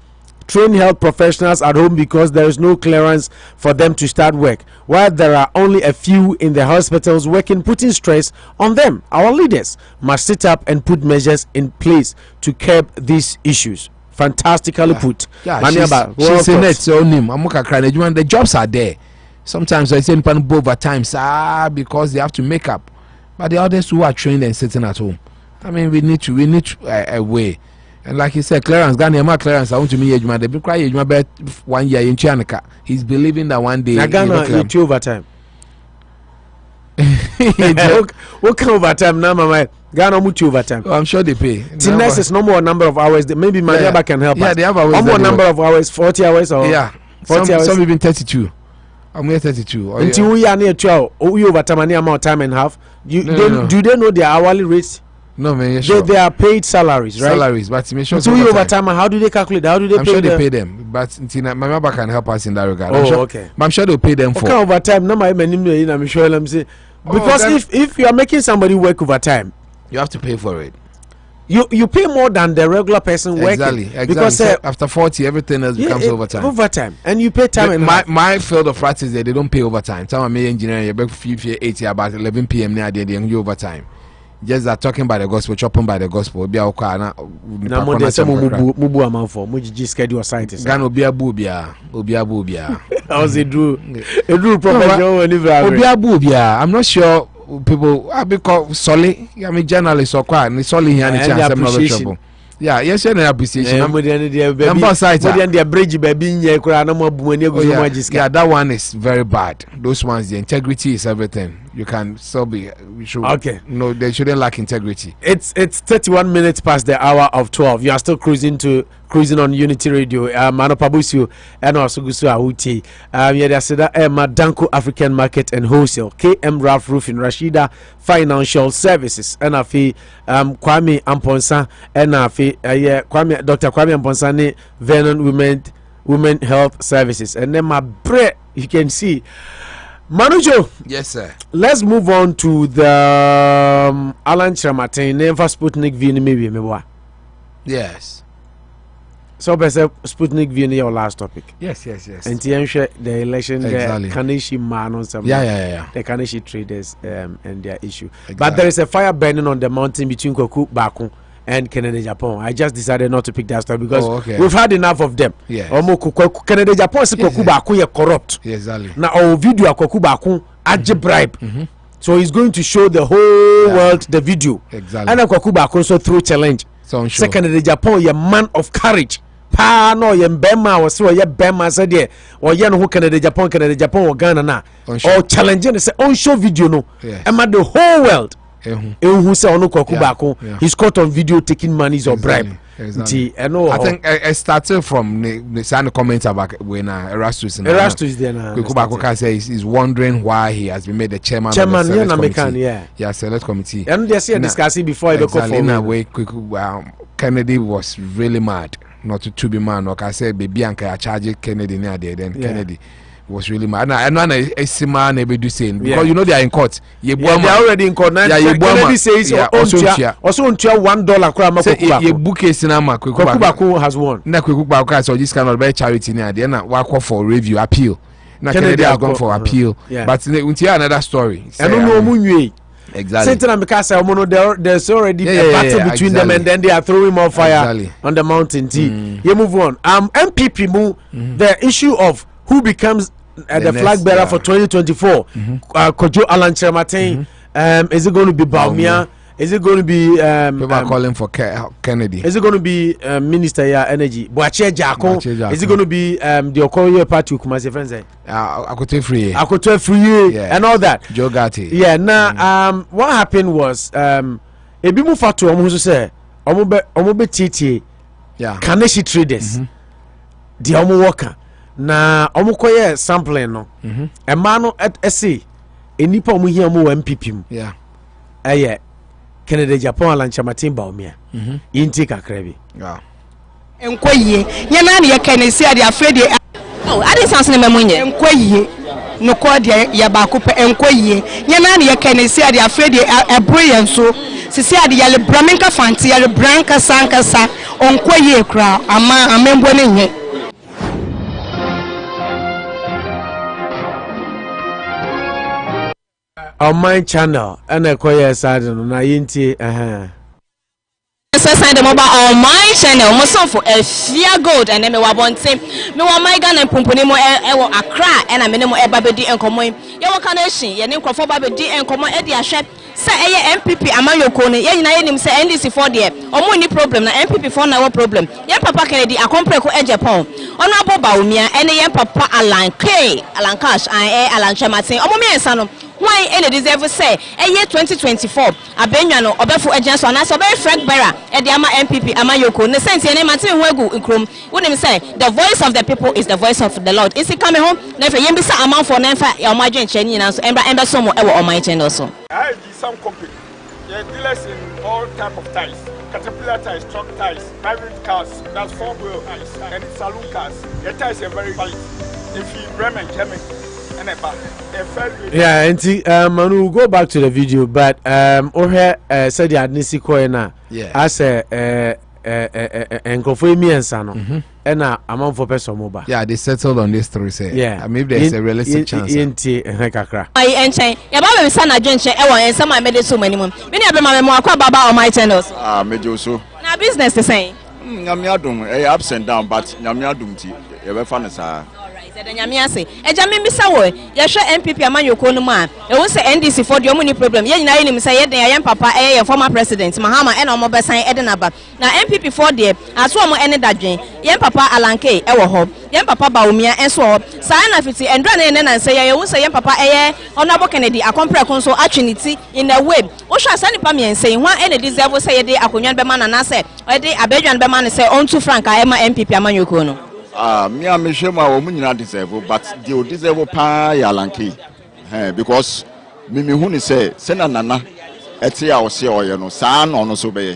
train health professionals at home because there is no clearance for them to start work, while there are only a few in the hospitals working, putting stress on them. Our leaders must sit up and put measures in place to curb these issues. Fantastically put. Yeah, she's in it. So the jobs are there. Sometimes I say over time, because they have to make up. But the others who are trained and sitting at home, I mean, we need a way. And like you said, clearance, Ghana, clearance. I want to meet you. They cry you about 1 year in Chianica. He's believing that one day. Ghana, you two overtime. What kind of overtime now, Mama? Ghana much overtime. I'm sure they pay. Next is no more number of hours. Maybe Mariaba can help us. Yeah, they have hours. No more number of hours, 40 hours or 40 hours. Some even 32. I'm here 32. Until we are near 12, we overtime any amount of time and half. Do they know their hourly rates? No, man. Yeah, sure. They are paid salaries, right? Salaries, but sure. So we overtime. How do they calculate? How do they? I'm pay sure them? They pay them, but Mariaba can help us in that regard. Okay. But I'm sure they'll pay them for. Okay, overtime. No, I'm sure. I'm saying. Because if you are making somebody work overtime, you have to pay for it. You pay more than the regular person working. Exactly. Because so after 40, everything else becomes overtime. Overtime, and you pay time. My field of practice, they don't pay overtime. Some of me engineering, you back 80 about 11 p.m. now they do overtime. Just that talking by the gospel, chopping by the gospel. Be our car na. Na mo de se mubu amanfo. Mo jiji schedule scientist. Gan obi abu bia. How's it do? It professional obi abu bia. I'm not sure people because solely. I mean journalists or kwa ni solely here ni chance I'm not trouble. Yeah, yes, and appreciation. Number site. Bridge baby yeah, that one is very bad. Those ones, the integrity is everything. You can still be. Okay. No, they shouldn't lack integrity. It's 31 minutes past the hour of 12. You are still cruising on Unity Radio. Mano Pabusu and also Gusu Ahuti. Yedasida Danko African Market and Wholesale. KM Ralph Roofing, Rashida Financial Services. And Afi Kwame Amponsa and Afi Dr. Kwame Amponsa Vernon Women Health Services. And then my bread, you can see. Manujo. Yes, sir. Let's move on to the Alan Chamatin, Yennfa Sputnik V. Maybe. Yes. So, Sputnik V. Your last topic. Yes. And the election, exactly. The Kaneshi man on some. Yeah. The Kaneshi traders and their issue. Exactly. But there is a fire burning on the mountain between Koku Baku and Canada, Japan. I just decided not to pick that story because we've had enough of them. Yes. Canada, Japan, Koku Baku is corrupt. Exactly. Now our video Koku Baku aje bribe. So he's going to show the whole world the video. Exactly. And Koku Baku also through challenge. So Canada, Japan, you're man of courage. Pa no ye bema or so ye bema said there or ye no Canada, Japan or Ghana na or challenging say on show video no. Am the whole world. Who say ono Koku Baku he's caught on video taking monies or bribe. Exactly. I think I started from the comments about when Erastus there now. Koku Baku can say he's wondering why he has been made the chairman of the select committee. Select committee. And they see discussing before he exactly. In a way, Kennedy was really mad. Not to be man, like I said, baby, and I charge Kennedy near there. Then Kennedy was really mad. And I see man able to say because you know they are in court. They are already in court. Kennedy says also $1. Say you book a cinema. Koku Baku has won. Na Koku Baku so this kind of very charity near there. Na work for review appeal. Na Kennedy has gone for appeal. But until another story. I don't know. Exactly. Because there's already a battle between them, and then they are throwing more fire on the mountain. You move on. MPP move the issue of who becomes the flag bearer for 2024. Kojo Alan Chamatin. Is it going to be Baumia? Is it going to be people are calling for Kennedy? Is it going to be Minister Energy? Boache Jako? Is it going to be the Okoye Party Kumasi friends? Akoto Free and all that. Joe Gatti. Yeah, now what happened was Ebimu Fatu Omusu say Omobe TTA Kaneshi traders the Omo worker na Omokoye sampling no Emano at SC enipa omu here omo MPP mu Canada, Japan, Alan Chamatin Baumia. Inti kakrebi. Enkoye. Yana ni Kennedy ade afredi. Oh, ade sans ne memunye. Enkoye. No ko de ya ba ko pe enkoye. Yana ni Kennedy ade afredi ebroye nso. Sisi ade ya le bramenka fanti ya le branka sankasa. Onkoye kra ama amembo ne nye. on my channel and a choir side on Yinti. Sign the mobile on my channel. Most for a sheer gold and then me want team. Me want my gun and Pumpunimo Accra and a minimum Babadi and Comoy. Your connection, your name for Babadi and Comoy Eddie Ashet. Say MPP Amayo Kone, yen say NDC for there. Or money problem, na MPP for now problem. Yen Papa Kennedy, a compreko Ejapon. Honorable Baumia, and yen Papa Alan K. Alan Cash, Alan Chamatin, Omomi and Sano. Why any deserve say a year 2024 abenyano obefu agents on us obey Frank Berra at the Ama MPP Amayoko ne sense any Martin Wegu ikrum wouldn't say the voice of the people is the voice of the Lord. Is he coming home? Never yembisa amount for Yennfa your margin changing and so ember some on my channel also. I have some company. They dealers in all type of ties. Caterpillar ties, truck ties, private cars, that's 4-wheel ties, and saloon cars. The ties are very valid. If you Bremen, Germany. Yeah, and Manu, go back to the video, but Ohe said the Adnisi Koena as a Nkofemi and Sano, and amount for person mobile. Yeah, they settled on this story. Say, yeah, maybe there's a realistic chance. Yenti and Hekakra. I enchain. Your Baba son a gentle, and some I made it so many more. Many of them are more Baba on my channels. Ah, Mejoso. Now, business the same. Yamiadum, ups and down, but Yamiadum tea, ever fun. Nyamiase ejame mbisa wo yehwe MPP Amayoko no ma e won se NDC for the omuni problem ye nyina yenim se ye den yen papa ye former president Mahama e na omo besan e den aba na MPP for the aso omo ene dadwen yen papa Alanke e wo ho yen papa Baumia enso ho saa na fiti endra na ene na se ye won se yen papa ye Honorable Kennedy akompre konso atwiniti in a way wo hwa sa nipa miense hwan ene deserve se ye de akonwan be ma na se e de abedwan be ma ne se onto frank a e ma MPP Amayoko no. Me and Mishema woman deserve, but they deserve pa yalanki. Because Mimi Huni say, Sena Nana, Etia or say, or you know, San or no so be,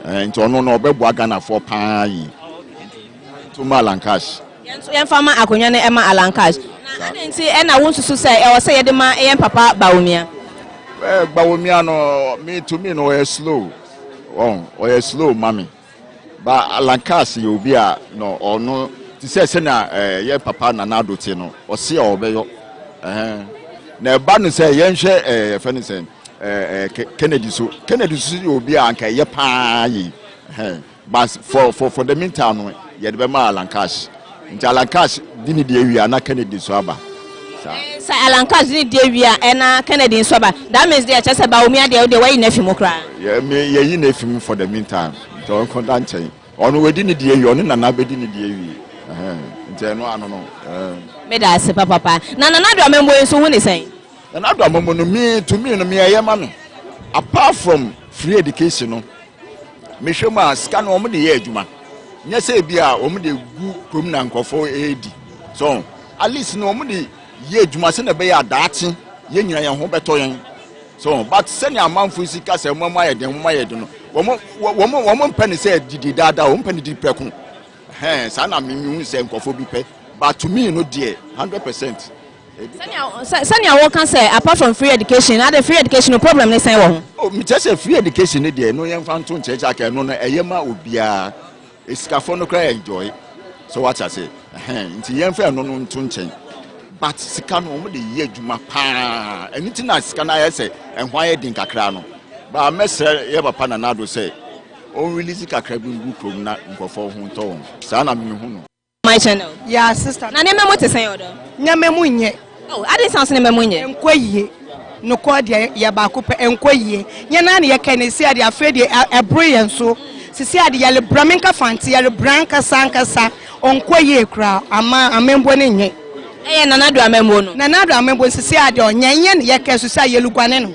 and to no Bewagana for pa to Malancash. Young farmer Akunyane Emma Alancash. I didn't see, and I want to say, I was saying the man and Papa Baumia. Baumiano, me to me, no, a slow, or a slow mammy. But Alancash, you'll be a no or no. Ti say na ye papa na nado ti no o se obeyo na ba no say ye nhwe fe ni say Kennedy so obi anka ye pa yi but for the meantime no ye de ma Alancash nti Alancash di ni de ewia na Kennedy so aba say Alancash di de ewia e na Kennedy so aba that means they just about me de way na fimu kra ye yi na fimu for the meantime so on contant chain ono we di ni de ewia ono na be di ni de ewia me da se papa na do amembo enso hu ni sen na do amembo no me to me no me ayema no apart from free education no me hwema scan o mo de ye adwuma nya se bia o mo de gu krom na nkofo edi so at least no mo de ye adwuma se na be ya daachi ye nyina ye ho beto yen so but send your man for sika se mo ma ye den no wo mo mpani se didi dada wo mpani di preku sana me say nkofo bi pe but to me no dear 100%. Sanya what can say apart from free education other free education no problem ne say wo oh me just say free education there no yen fan to church aka no eyema obia esikafo no cry enjoy so what I say nti yen fa no to nchen but sika no mo de ye adwuma pa anything na sika na say enhwa ye din kakra no ba mesre ye papa na nado say on release kakra bi ngu krom na nkofo ho to sa na me hu no my channel yeah sister na ne memo te say odo nyame munye oh I didn't sound ne memo nye enkoyie no ko de ya ba ko pe enkoyie nya na ne ye kanesi ade afede ebro yen so sisi ade ya le bramenka fanti ya le branka sankasa onkoyie kra ama amembo ne nye na do amembo no na do amembo sisi ade onyenye ne ye kesu sa ye lugwane no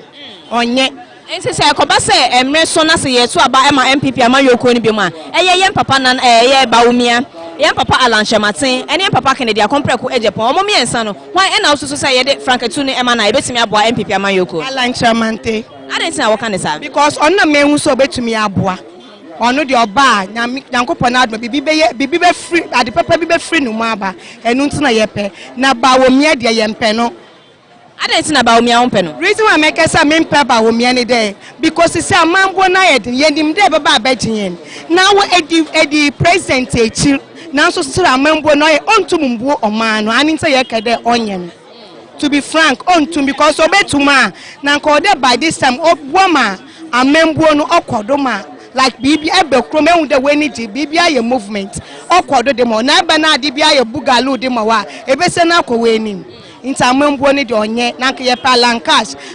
onye Ense say akoba say emre so na say yetu aba ema MPP Amayoko ni bi ma yen papa na ye Baumia yen papa Alan Chamatin yen papa Kennedy akompreko ejepon omo miensa no why e na osusu say ye de Franketu ni ema na ebetimi aboa MPP Amayoko Alan Chamante adenti na woka ne sa because onna mehu so obetumi aboa ono de oba nyankopon na adma bibi be free ade papa bi be free no mu aba enu ntina ye pe na Baumia de ye mpe no adenti na Baumia umpe no reason why make say me mpe Baumia ni there because say amambo na ye yenim de baba abegyen na wo edi president echi na so sira amambo na ye ontumumbu oman no ani say ye kede onye no to be frank ontum because obetuma na nka by this time obwama amembuo no okodoma like bibi ebe krom ehu de weni di bibi aye movement okodo de mo na ebe na ade bia ye bugalu de mo wa ebese na akọwe nim nti amembuo ne de onye na nka ye pa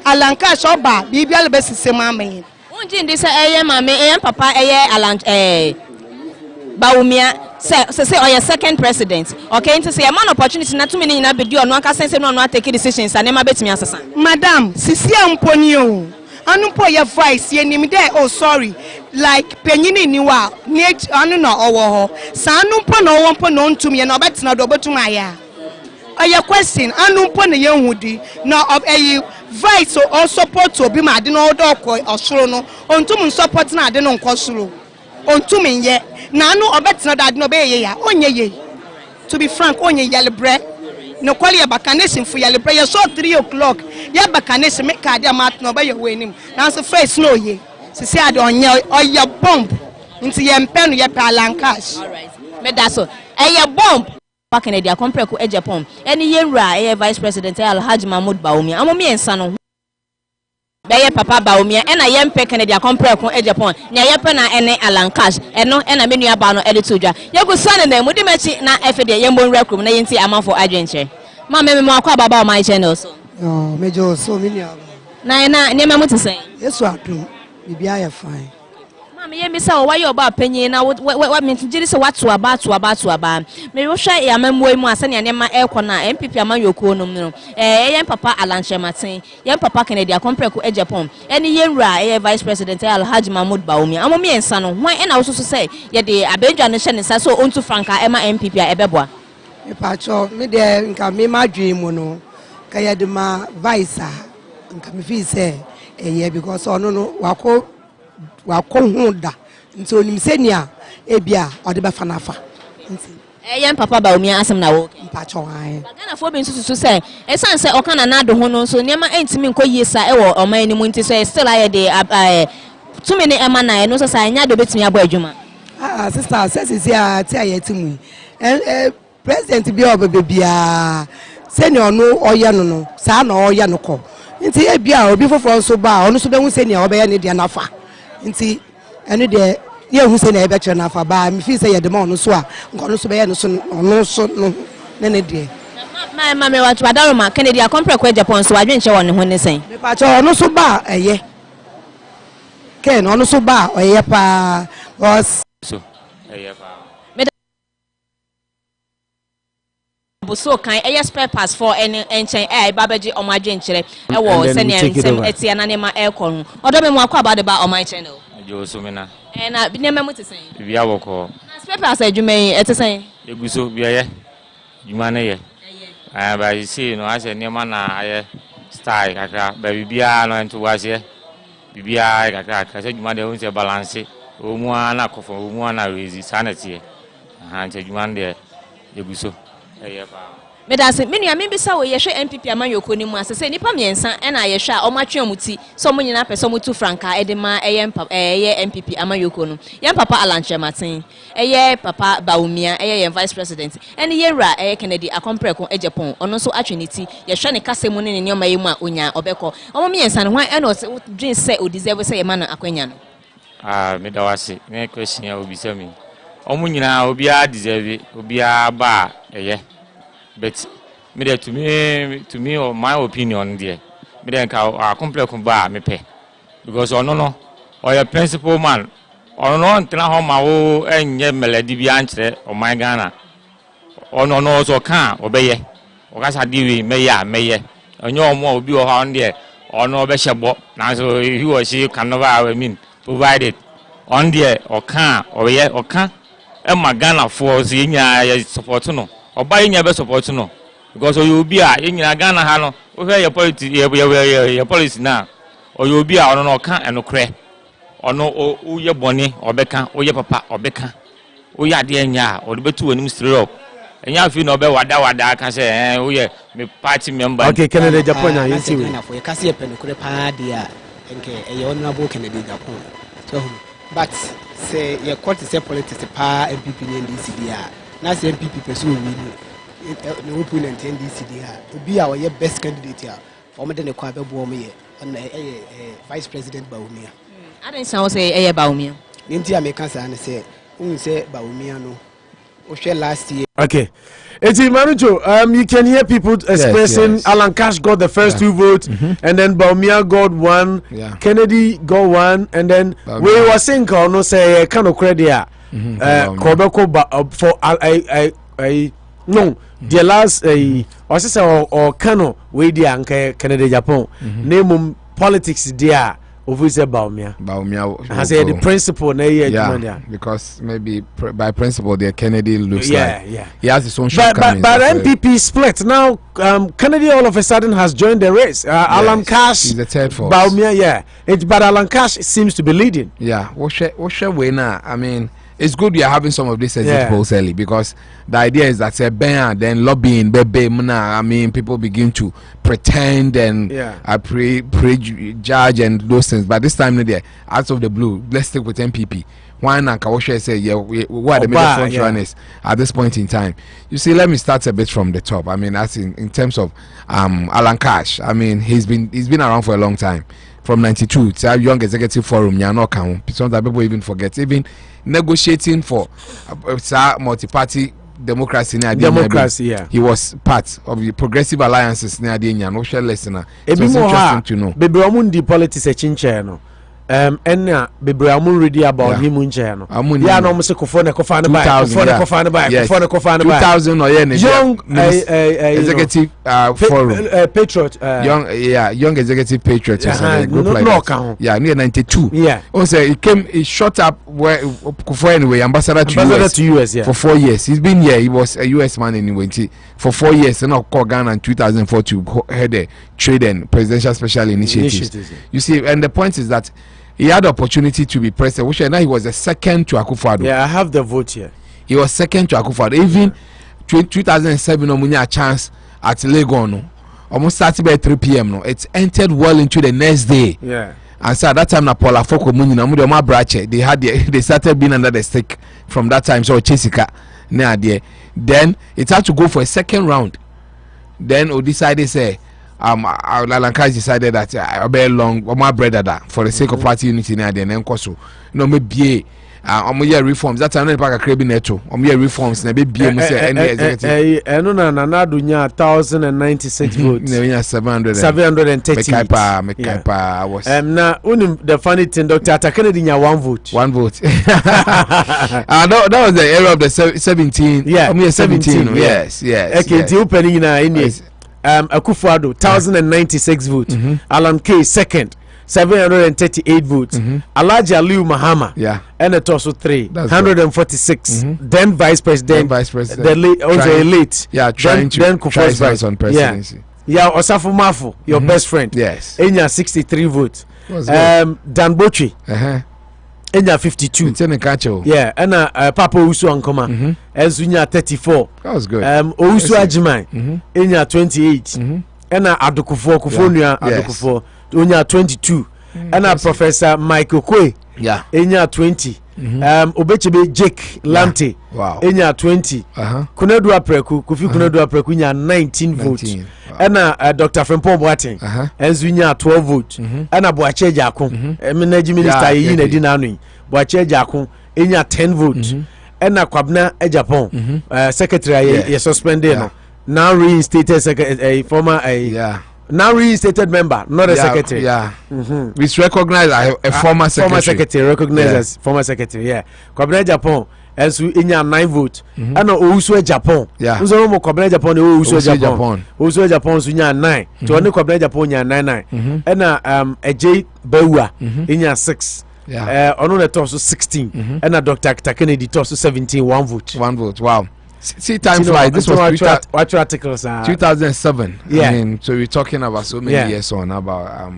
alankash oba bibi ale besise mamen unji ndi se eye mame eye papa eye Baumia say or your second president. Okay, to say a man opportunity not too many in a video no can say no take decisions and never bet me as Madam, Sisia Mponio. Anumpo your voice, ye name there, oh sorry. Like Penini Niwa, Nate Anuna or Sanumpo no one pon on to me and no bet not over to my ya. Your question, Anumpo the young woody, now of a vice or support to be my dinner dog or solono, on to support na denon cosuro. On to me yet. Nano obetna that no be ya onye ye. To be frank, onye yellow bread. No quality a bacanessin for yellow bread. You saw 3 o'clock. Ya bacanessin make cardia mat no by your winning. Now the face no ye. Se say I don't or your bomb into your pen your palancash. Alright. But that's so. A bomb. Back in India, compare to Japan. Any year, Vice President Alhaji Mahmoud Baumia. I'm a me and son. Beye papa Baumia and I am pecking their compare con Japan. Nyayapana and Alancash, and no and a menu abano edituja. You go son and then would you match na FD Yambon Recrum, Nayanti amount for agency. Mamma Maka about my channel. Oh, Major, so many. Nana, Nema to say. Yes, what do? Maybe I am fine. Mamma, Miss, why you about penny now? What means to what to about? May you share a memoir, Massan and Emma Elkona, MPP among your corner. Eh, Papa Alan Martin, young Papa Canada, compare to Japan. Any year, Vice President Alhaji Mahmoud Baumia. I'm a me and son. Why and also say, yet the Abejan and so on to Franca Emma MPP at Ebeboa. A patch of me there in my dream, mono, Kayadima Vice, and Kamifi say, a year because I don't know, Wako. Wakonda nso nim senia ebia ode be fanafa Yem papa Baumia asem na wo mpacho an Gana fo be nsusu say esan say okana na do ho no so niam entimi nko yesa e wo oman ni mu nti so still aye de too many ema na no so say anya do betimi abo adwuma sister says here ti aye timu president bi obebe bia senia no oye no sa na oye no ko nti ebia obi foforo so ba ono so be hu senia obe ye ne dia nafa nti ene de ye hu se na ebe kire na fa ba mi fi se ye de ma ono so a nko so be ye no so ono so no ne de ma me wat wadaro ma Kennedy a compare kwa Japan so adwen che won ne ho ne sen me pa che ono so ba eye ken ono so ba eye pa was so eye pa so kan spare pass for any enchen babaji o ma adwen kire e wo se ne ensem etia na ne ma e ko no odo me mu akwa about the ba on my channel jo so me na na bi ne memu te sen bia woko na spare pass adwuma yi ete sen eguso bia ye dwuma ne ye ba you see no ase ne ma na aye style kaka ba bibia no ento wase bibia kaka ka se dwuma de o se balance o mu ana kofo o mu ana rezi sanity nche dwuma de eguso me da se menu me bisa wo ye hwe MPP amanyoko ni mu asese nipa miensa e na ye hwe a o ma twamuti so mo nyina pese mo tu franka e de ma ye MPP amanyoko no ye papa Alan Martin ye papa Baumia ye vice president ene ye ra ye Kennedy akompre ko Japan ono so atweniti ye hwe ne kasemu ne ne nyoma ye mu a onya obeko o mo miensa no hwan e no dream say o deserve say ye ma no akwanya no me da wase me question ya obi se mi omo nyina obi a deserve obi a ba eye but me there to me or my opinion there me there ka complex ba me pe because ono or your principal man ono ntina ho ma wo enye melody bi ankyere o my Ghana ono no so kan obeye o ka sa diwi meye onye omo obi o ha on there ono be shebo na so he or she can never I mean provided on there o kan obeye o kan e ma Ghana for so nya support no oba nya be support no because you be a nya Ghana ha no wo hwe your policy na o you be a ono no kan enokre ono o ye bone obeka o ye papa obeka o ya de nya o de betu wanim straight up enya afi no be wada ka say o ye me party member okay Kennedy Japan na yiti we na for ye kase ye penokre pa dia enke e honorable Kennedy Japan so but say ye court say politics pa MPP ni NDC dia na say MPP person win the opponent NDC there to be our best candidate here. Former than the Quabe Bomia and Vice President Baumia. I didn't sound say a Baumia. India make us say, who say Baumia no. Last year. Okay. It's Marucho. You can hear people expressing Alan Cash got the first 2 votes, and then Baumia got 1, Kennedy got 1, and then we were saying no say kind of credit Kobeko for I no the last or Kano we the anke Kennedy Japan name politics there. Baumia has the principle because maybe by principle the Kennedy looks he has his own shortcomings. But MPP split now. Kennedy all of a sudden has joined the race. Alan Cash is the third force. Baumia but Alan Cash seems to be leading. What's your way now? I mean, it's good we are having some of these exit polls early because the idea is that then lobbying, I mean, people begin to pretend and prejudge and those things. But this time, out of the blue, let's stick with MPP. Why not? Kawoshe say, what are the major front runners at this point in time? You see, let me start a bit from the top. I mean, that's in terms of Alan Cash. I mean, he's been around for a long time. From 92, it's a young executive forum. Sometimes people even forget. Even negotiating for multi-party democracy. He was part of the progressive alliances. It's interesting to know. Baby, politics a chincheno. And baby, I'm ready about him uncheno. Yeah, no, Mr. Kofone Kofane by 2000 or young executive forum. Patriot. Young executive patriot. Near 92. Yeah. Also, he shot up where Kofone anyway, ambassador to US for 4 years. He's been here. He was a US man anyway for 4 years. And now called Ghana in 2004 to head a trade and presidential special initiatives. You see, and the point is that he had the opportunity to be president, which now he was the second to Akufo-Addo. Yeah, I have the vote here. He was second to Akufo-Addo. Even 2007, a chance at Legon, almost started by 3 p.m. No, it's entered well into the next day. Yeah. And so at that time, Napola Foko Muni, they started being under the stick from that time. So Chesika, then it had to go for a second round. Then we decided say. Alan Cash decided that I bear long my brother that for the sake of party unity and then so no maybe reforms that time pack a crabby neto reforms na be executive no na dunya 1096 votes 730 I was na the funny thing Dr. Kennedy nya 1 vote that was the era of the 17 17 yes okay the opening na in Akufo-Addo 1096 votes. Alan K second 738 votes. Alhaji Aliyu Mahama and it also 146. Then vice president the late also late trying to try vice on presidency. Osafo Mafo your best friend Enya 63 votes. Dan Bochi Enya 52. Yeah, and Papa Usu Ankoma Ezunya 34. That was good. Ousu Ajimai Enya 28. And Adokufo Kufonia Adokufo Onya 22. And Professor Michael Kwe Enya 20. Obechebe Jake Lante Enya 20. Kunedu Apreku Kufi Kunedu Apreku nya 19 votes. And Dr. Frempong Boateng Ezunya 12 votes. And Boache Jakun Energy Minister Yine Dinanu Boache Jakun Enya 10 votes. And Kwabna Japan secretary suspended now reinstated a former now reinstated member, not a secretary. It's recognized a former secretary. Recognized as former secretary. Kwabna Japan as we in 9 votes. And also Japan. Uzo mo Kwabna Japan also Japan. Also Japan sunya 9. To only Kwabna Japan nya 99. And J Bewa in 6. On the top 16. And Dr. Kennedy top 17 1 vote. 1 vote. Wow. See, time flies. This was what articles 2007. I mean, so we're talking about so many years on, about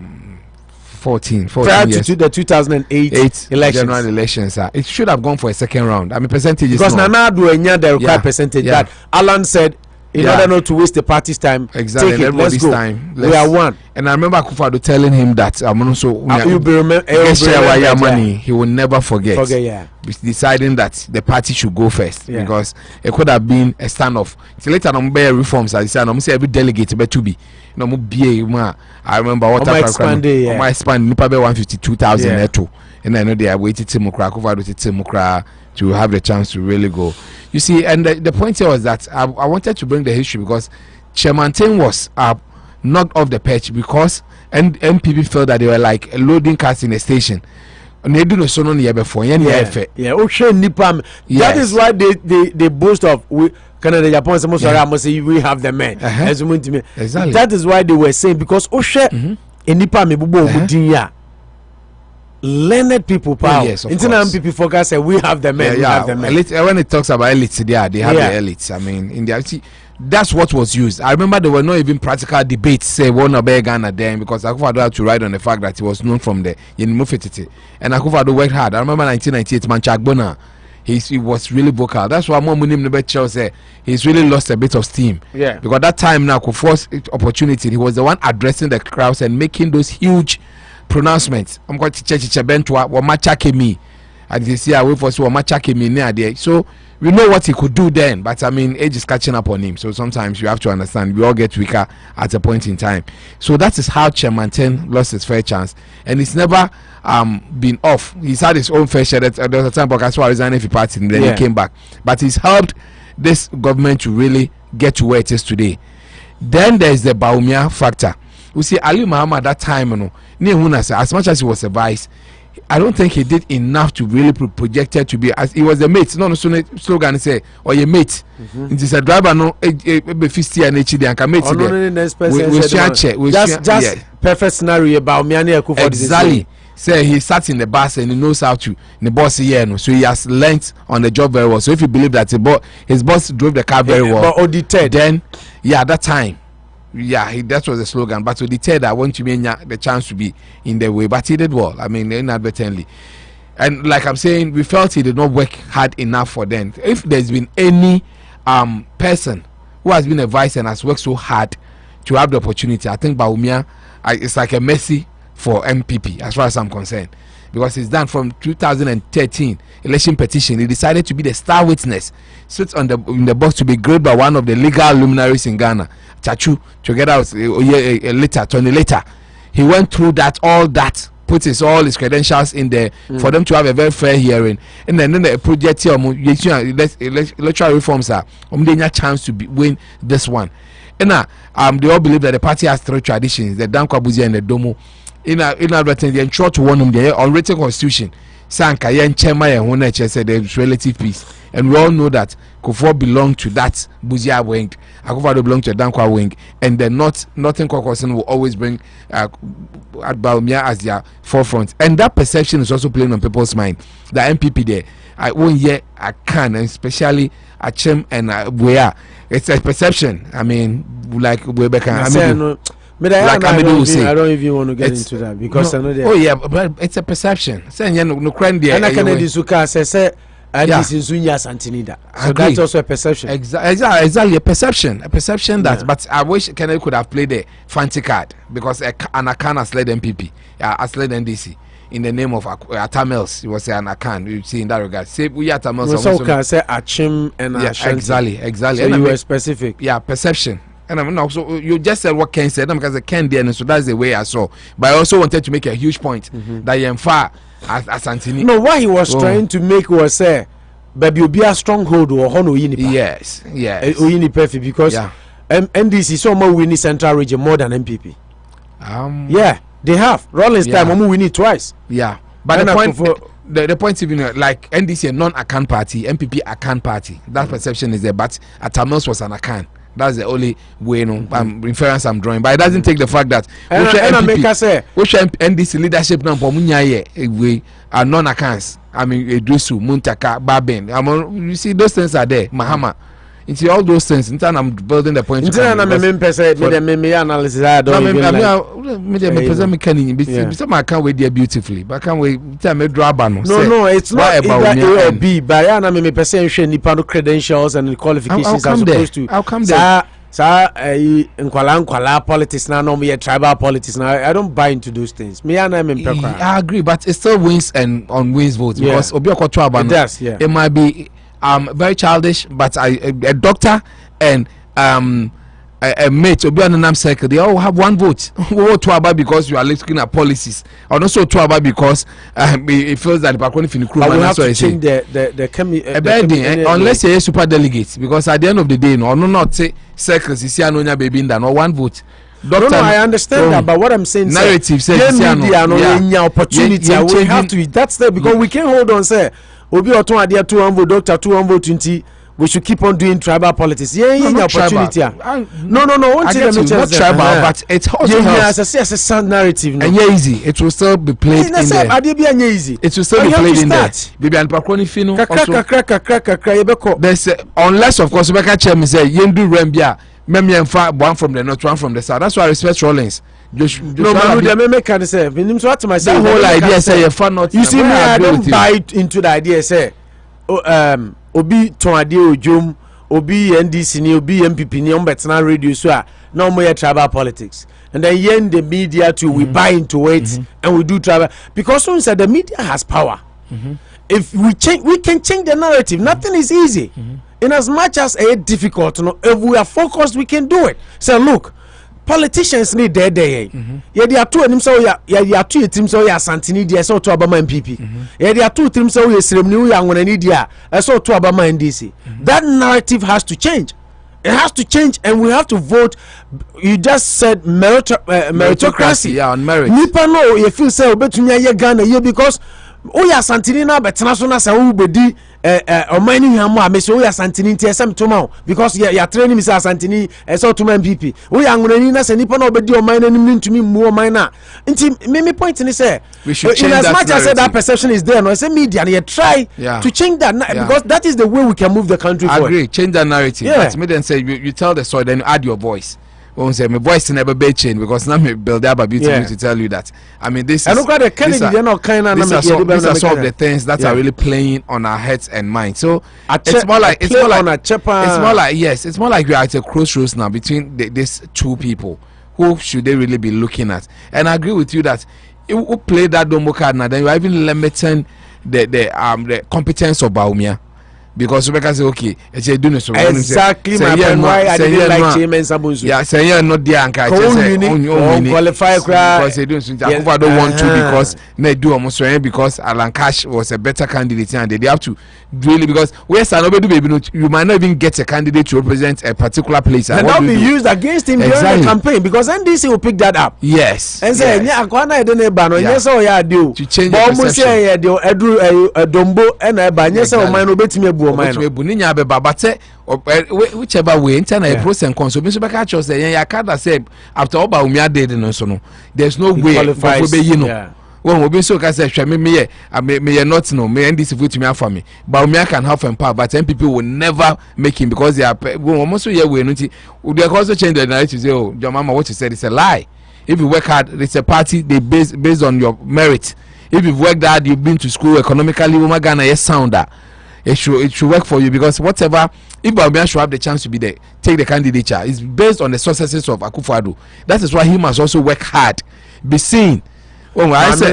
14 prior years. to the 2008 elections. General elections. It should have gone for a second round. I mean, percentages. Because Nana Adwene the required percentage. But Alan said in order not to waste the party's time. Exactly. Take it. Let's go. Time. We are one. And I remember Akufo-Addo telling him that you'll be remember money. He will never forget. Yeah. Deciding that the party should go first because it could have been a standoff. So later on, reforms. I said, I'm every delegate be to be. No more BA. I remember what I expand. My expand. Nipa be 152,000 too. And I know they are waiting to Mukra to have the chance to really go. You see, and the point here was that I wanted to bring the history because Chairman Ten was knocked off the perch because MPP felt that they were like loading cars in a station. And they do not so on the before. That is why they boast of Canada, Japan, say we have the men. Exactly. That is why they were saying because learned people power. Yes, internal people focus say we have the men. We have the men. When it talks about elites, they have the elites. I mean, in the that's what was used. I remember there were not even practical debates. Say one of Ghana then because Akufo-Addo had to write on the fact that he was known from the Yenmufetiti, and Akufo-Addo worked hard. I remember 1998 Manchagbona. He was really vocal. That's why more money never say he's really lost a bit of steam. Yeah. Because that time now Kufuor's opportunity, he was the one addressing the crowds and making those huge pronouncements. I'm going to church Bentwa or Machakemi. And you see, I wait for so Machakemi near there. So we know what he could do then, but I mean, age is catching up on him. So sometimes you have to understand we all get weaker at a point in time. So that is how Chairman Ten lost his fair chance, and it's never been off. He's had his own fair share. There was a time Bokaswa resigned from the party, and then he came back. But he's helped this government to really get to where it is today. Then there is the Baumia factor. We see Ali Muhammad at that time, as much as he was a vice, I don't think he did enough to really projected to be as he was a mate. No, slogan say or your mate. It is a driver no be 50 and HD and can mate just perfect scenario about me and exactly. Say he sat in the bus and he knows how to the boss here no, so he has learnt on the job very well. So if you believe that his boss drove the car very well, but deterred, then that time. That was the slogan. But to deter that, I want to be the chance to be in the way. But he did well. I mean, inadvertently. And like I'm saying, we felt he did not work hard enough for them. If there's been any person who has been a vice and has worked so hard to have the opportunity, I think Baumia it's like a mercy for MPP as far as I'm concerned. Because he's done from 2013 election petition. He decided to be the star witness, sits in the box to be grilled by one of the legal luminaries in Ghana, Chachu, together with Tony later. He went through all that, put all his credentials in there for them to have a very fair hearing. And then the project here, electoral reforms are a chance to win this one. And they all believe that the party has three traditions: the Dankwa Buzia and the Domo. In advertising, and short to one of the unwritten constitution, Sanka Yen Chema and Honache said there's relative peace. And we all know that Kufuor belonged to that Buzia wing, Akufo-Addo belonged to the Dankwa wing, and then nothing Kokoson will always bring Baumia as their forefront. And that perception is also playing on people's mind. The MPP there, I won't hear I can, and especially Achem and Buea. It's a perception. I mean, like Rebecca. But I don't even want to get into that because I know that. Oh yeah, but it's a perception. Saying no crime there. And I can do suka say this is Zunya Santinida. So that's also a perception. Exactly a perception that. But I wish Kennedy could have played the fancy card because Anakan has led MPP, has led NDC in the name of Atamels. It was an Akan. You see in that regard. Say we Atamels. So can say Achim and Ashanti. Exactly. So you were specific. Yeah, perception. And I mean, also you just said what Ken said because Ken did, and so that's the way I saw. But I also wanted to make a huge point that Yennfa Asantini. No, what he was trying to make was say, "Baby, you be a stronghold or Hono Yinipa." Yes. Oyini perfect because NDC so more winning Central Region more than MPP. Yeah, they have. Rollins time, we win it twice. Yeah, but the point even like NDC a non-Akan party, MPP Akan party. That perception is there, but Atamels was an Akan. That's the only way, inference I'm drawing. But it doesn't take the fact that NDC leadership now we are non-accounts. I mean, Edrisu, Muntaka, Baben. You see, those things are there. Mahama. Into all those things, in time I'm building the point. Into I'm analysis. I don't I can't wait there beautifully, but I can't wait. No, it's not either A or B. But I am percent credentials and qualifications as opposed to. I'll come there. Nkwala politics now, no me tribal politics now. I don't buy into those things. Me and I agree, but it still wins and on wins votes because Obiako Tribal. It does, yeah. It might be very childish, but a doctor and a mate Obi Ananam circle, they all have one vote. Vote Tribal because you are looking at policies, and also Tribal because it feels that the Pakoni Fini crew. I will have to change the unless you're a super delegate, because at the end of the day, no not say circles is here no baby in that or one vote. No, I understand that, but what I'm saying narrative says opportunity. We have to. That's there because we can't hold on. Say Obi Oton Adia 2 vote, Doctor 2 vote 20. We should keep on doing tribal politics. Opportunity. No. Not tribal, but it also helps. As a sound narrative. And easy. It will still be played in there. It will still be played in there. Baby and Pakoni Fino. There's unless of course Rebecca Chairman say Yendu Rembia, Yennfa, one from the north, one from the south. That's why I respect Rollins. No, man, they make kind of say. That whole idea say you're fun not. You see me, I don't buy into the idea say. Obi Tonade Ojum, Obi NDC ni, Obi MPP ni, betna radio so no more tribal politics. And then yen the media too, we buy into it and we do tribal because someone said the media has power. If we change, we can change the narrative. Nothing is easy. In as much as it's difficult, if we are focused, we can do it. So look. Politicians need their day. Yeah, there are two teams. So yeah, two teams. So yeah, Santini. There so two Obama MPP. Yeah, there are two teams. So yeah, Sremni. Yeah, Angona Nidia. So two Obama NDC. That narrative has to change. It has to change, and we have to vote. You just said meritocracy. Yeah, on merit. Nipa no, you feel say obetunya ye Ghana ye because oya Santini na betena so na say ubedi omani hwamu a me so oya Santini nti esem toma because ya training Mr. Santini so toma MPP oya Angona na say nipa na obedi omani nim ntumi mu omani na nti me point ni say we should change that. In as much as that perception is there, no, say media and you try to change that because that is the way we can move the country forward. I agree, change that narrative. But me then say you tell the story, then you add your voice. Won't say my voice never be changed because now me build up a beauty to tell you that. I mean this is these are some of the things that are really playing on our heads and minds. So it's more like we are at a crossroads now between these two people. Who should they really be looking at? And I agree with you that you play that Dombo card now, then you are even limiting the competence of Baumia. Because Rebecca say okay, exactly my point. Why I didn't like Chairman Sabunsu. Yeah, say you're not there and qualify because they don't want to because they do almost because Alan Cash was a better candidate and they have to really because where's nobody baby you might not even get a candidate to represent a particular place. And that will be used against him during the campaign because NDC will pick that up. Yes. And say yeah, Akwana don't ban yes or yeah do to change the perception. Dombo and yes or mine obetime whichever way internet pros and cons so me so be catch us say ya kada say after all Baumia did no so no there's no way for be you know when we be so can say me not no me NDC vote me for me Baumia can have and power but some people will never make him because they are almost so yeah we no they also change the narrative say oh your mama what you said is a lie. If you work hard it's a party they based on your merit. If you've worked hard you've been to school economically woman Ghana yes sounder. It should work for you because whatever if Baumia should have the chance to be there, take the candidature. It's based on the successes of Akufo-Addo. That is why he must also work hard, be seen. Oh, I say,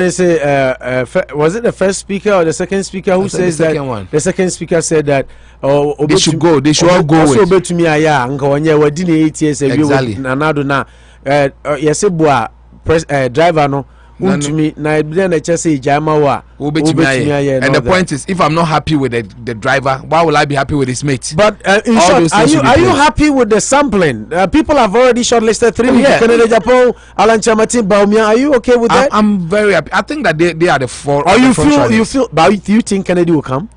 was it the first speaker or the second speaker who says that? The second speaker said that they should go. They should all go. So to me, exactly. Driver no. And the point is, if I'm not happy with the driver, why will I be happy with his mate? But in short, are you happy with the sampling? People have already shortlisted 3 Canada, Japan, Alan Chamatin, Baumia. Are you okay with that? I'm very happy. I think that they are the four. Or you feel? But do you think Kennedy will come?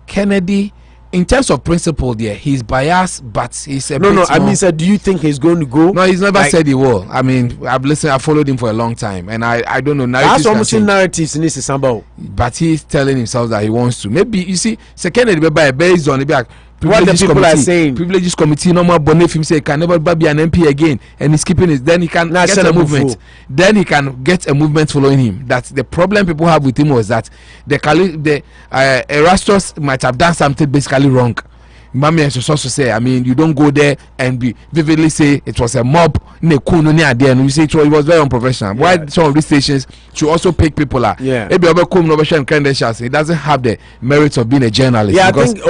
Kennedy. In terms of principle, there he's biased, but he's a no. I mean, sir, do you think he's going to go? No, he's never said he will. I mean, I've followed him for a long time, and I don't know. That's almost narratives in this sample. But he's telling himself that he wants to. Maybe you see, second based on the back. what the people are saying. Privileges committee, no more Bonnet him say can never be an MP again, and he's keeping it. Then he can get a movement. Then he can get a movement following him. That's the problem people have with him, was that the Erastus might have done something basically wrong. Mami and also say, I mean, you don't go there and be vividly say it was a mob, and you say it was very unprofessional. Yeah. Why some of these stations should also pick people out? Yeah. It doesn't have the merits of being a journalist. Yeah, I think